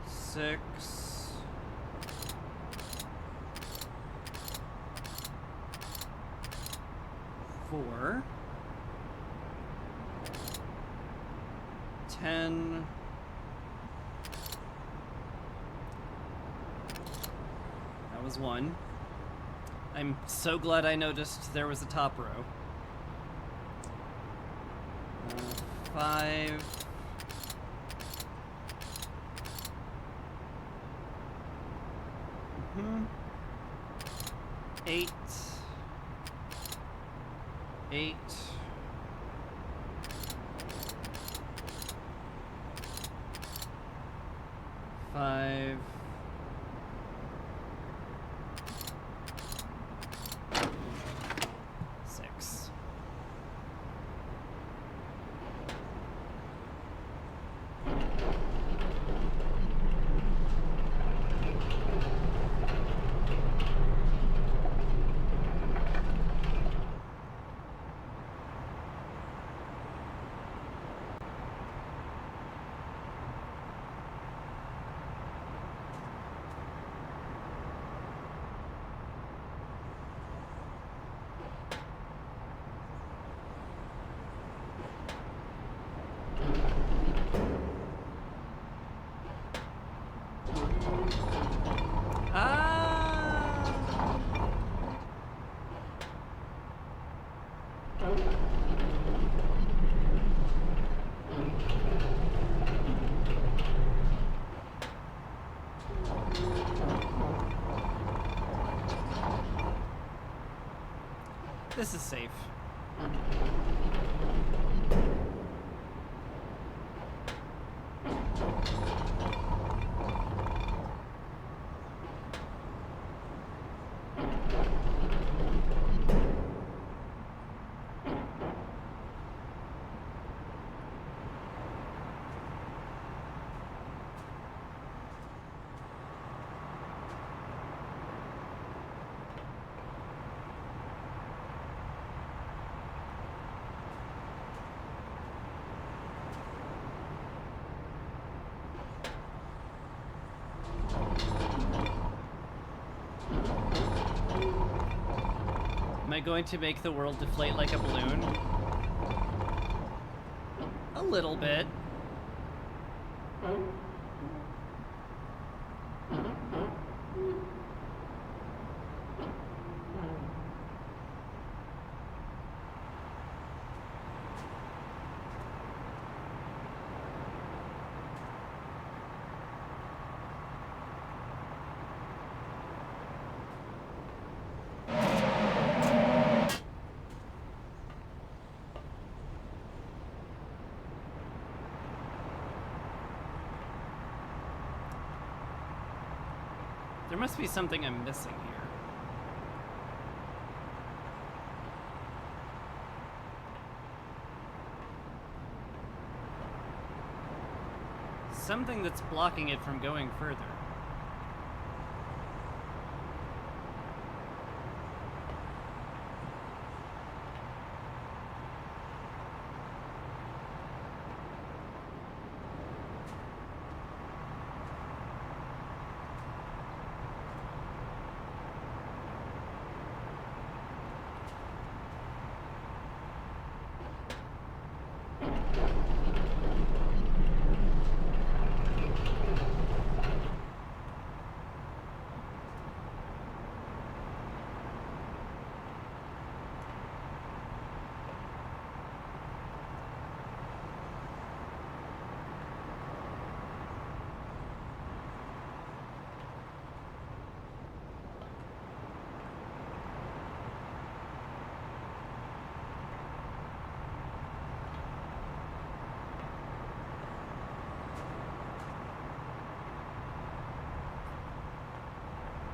6. 4. 10. That was 1. I'm so glad I noticed there was a top row. 5. 8. 8. 5. 6. This is safe. Am I going to make the world deflate like a balloon? A little bit. There must be something I'm missing here. Something that's blocking it from going further.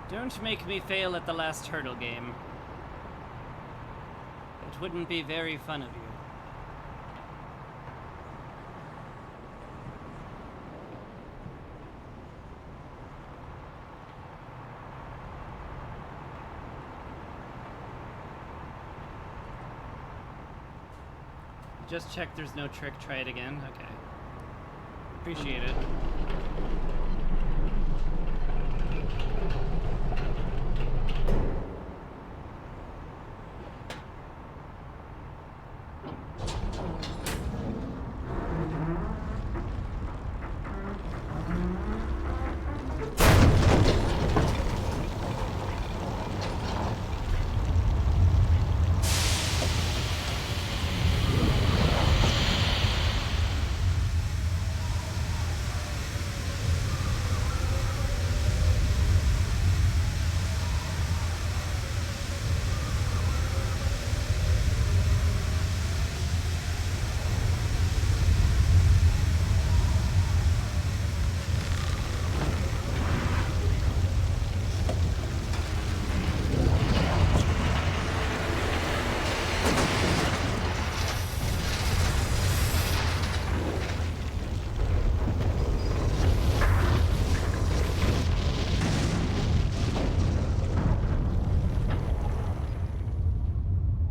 Don't make me fail at the last hurdle game. It wouldn't be very fun of you. Just check there's no trick. Try it again. Okay. Appreciate it.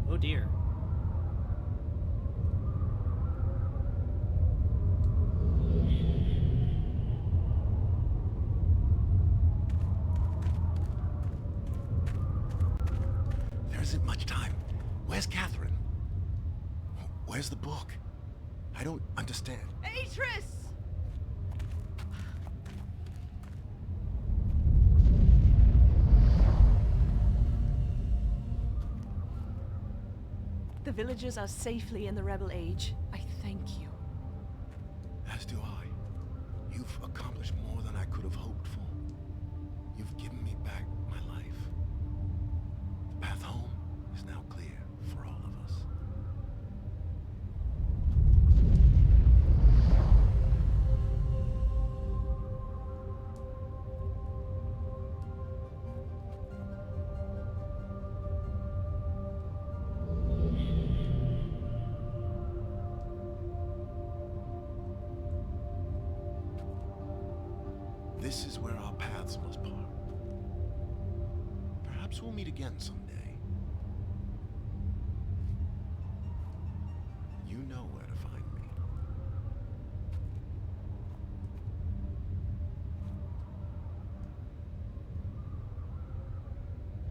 Oh dear. There isn't much time. Where's Catherine? Where's the book? I don't understand. Atris! The villagers are safely in the Rebel Age. I thank you. As do I. You've accomplished more than I could have hoped for. You've given me back my life. The path home is now clear for all of us. This is where our paths must part. Perhaps we'll meet again someday. You know where to find me.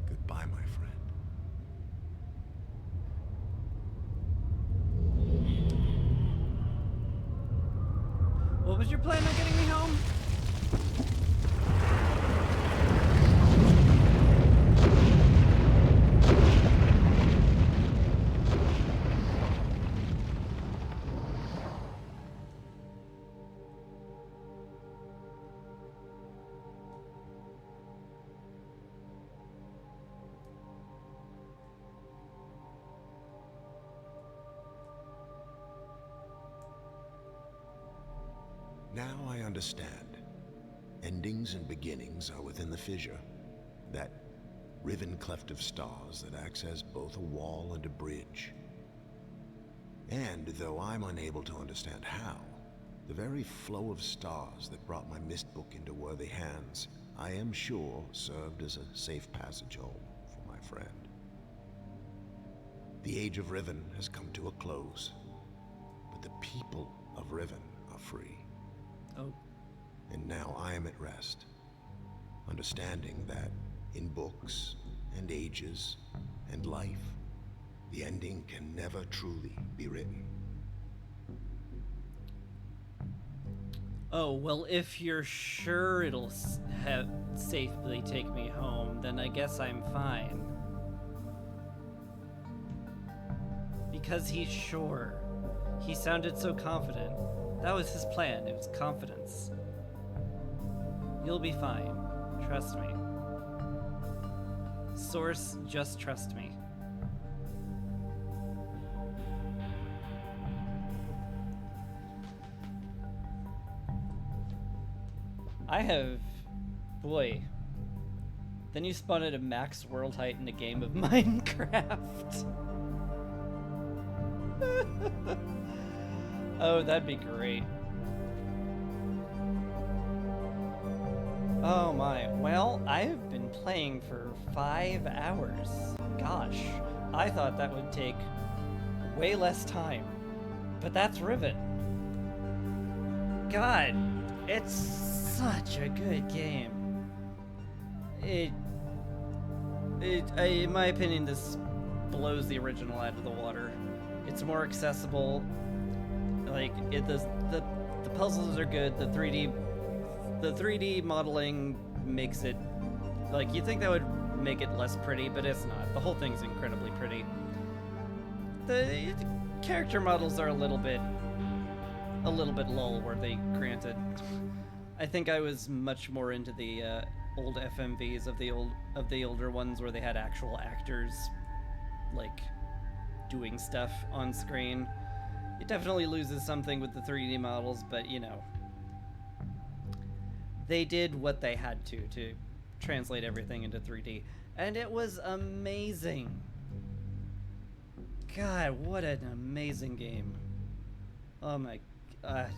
Goodbye, my friend. What was your plan on getting me home? Now I understand. Endings and beginnings are within the fissure. That riven cleft of stars that acts as both a wall and a bridge. And though I'm unable to understand how, the very flow of stars that brought my mist book into worthy hands, I am sure served as a safe passage home for my friend. The Age of Riven has come to a close, but the people of Riven are free. Oh. And now I am at rest, understanding that in books and ages and life, the ending can never truly be written. Oh, well, if you're sure it'll safely take me home, then I guess I'm fine. Because he's sure. He sounded so confident. That was his plan. It was confidence. You'll be fine. Trust me. Source, just trust me. I have... Boy. Then you spawn at a max world height in a game of Minecraft. Oh, that'd be great. Oh my. Well, I've been playing for 5 hours. Gosh, I thought that would take way less time. But that's Riven. God, it's such a good game. In my opinion, this blows the original out of the water. It's more accessible. Like the puzzles are good. The 3D modeling makes it like you think that would make it less pretty, but it's not. The whole thing's incredibly pretty. The character models are a little bit lull, were they granted. I think I was much more into the old FMVs of the older ones where they had actual actors like doing stuff on screen. It definitely loses something with the 3D models, but you know, they did what they had to translate everything into 3D, and it was amazing. God, what an amazing game. Oh my gosh,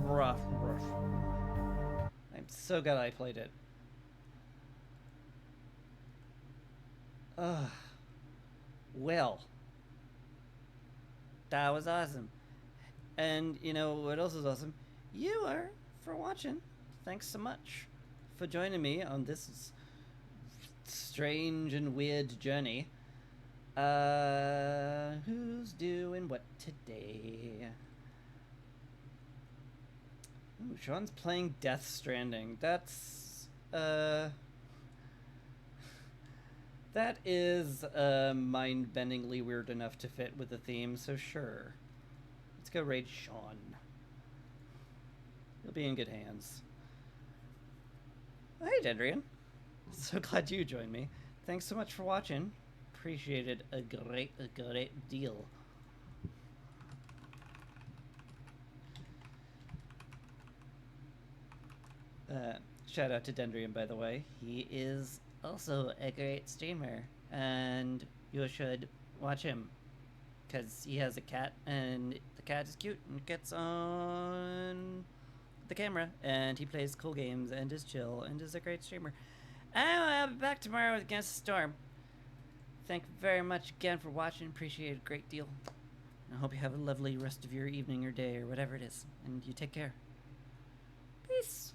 rough. I'm so glad I played it. Well, that was awesome. And you know what else is awesome? You are for watching. Thanks so much for joining me on this strange and weird journey. Who's doing what today? Ooh, Sean's playing Death Stranding. That's that is mind-bendingly weird enough to fit with the theme, so sure. Let's go raid Sean. He'll be in good hands. Hey, Dendrian. So glad you joined me. Thanks so much for watching. Appreciated a great deal. Shout out to Dendrian, by the way. He is also a great streamer, and you should watch him because he has a cat, and the cat is cute and gets on the camera, and he plays cool games and is chill and is a great streamer. I'll be back tomorrow with Against the Storm. Thank you very much again for watching. Appreciate it a great deal. I hope you have a lovely rest of your evening or day or whatever it is, and you take care. Peace.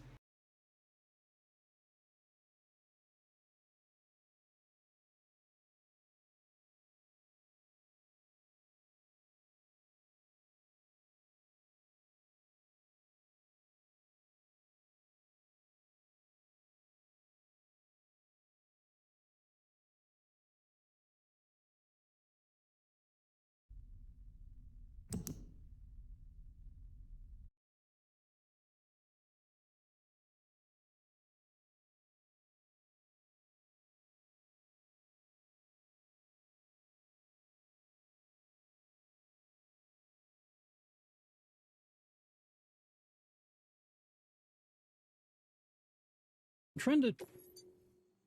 I'm trying to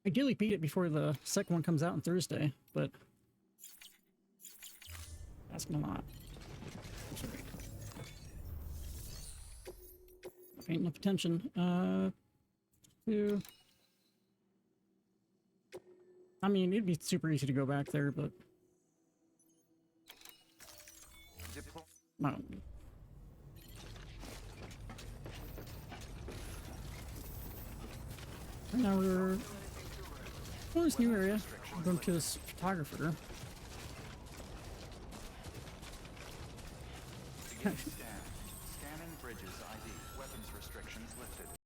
ideally beat it before the second one comes out on Thursday, but that's gonna not. Paying enough attention. I mean, it'd be super easy to go back there, but no. Right now we're in this new area. We're going to this photographer.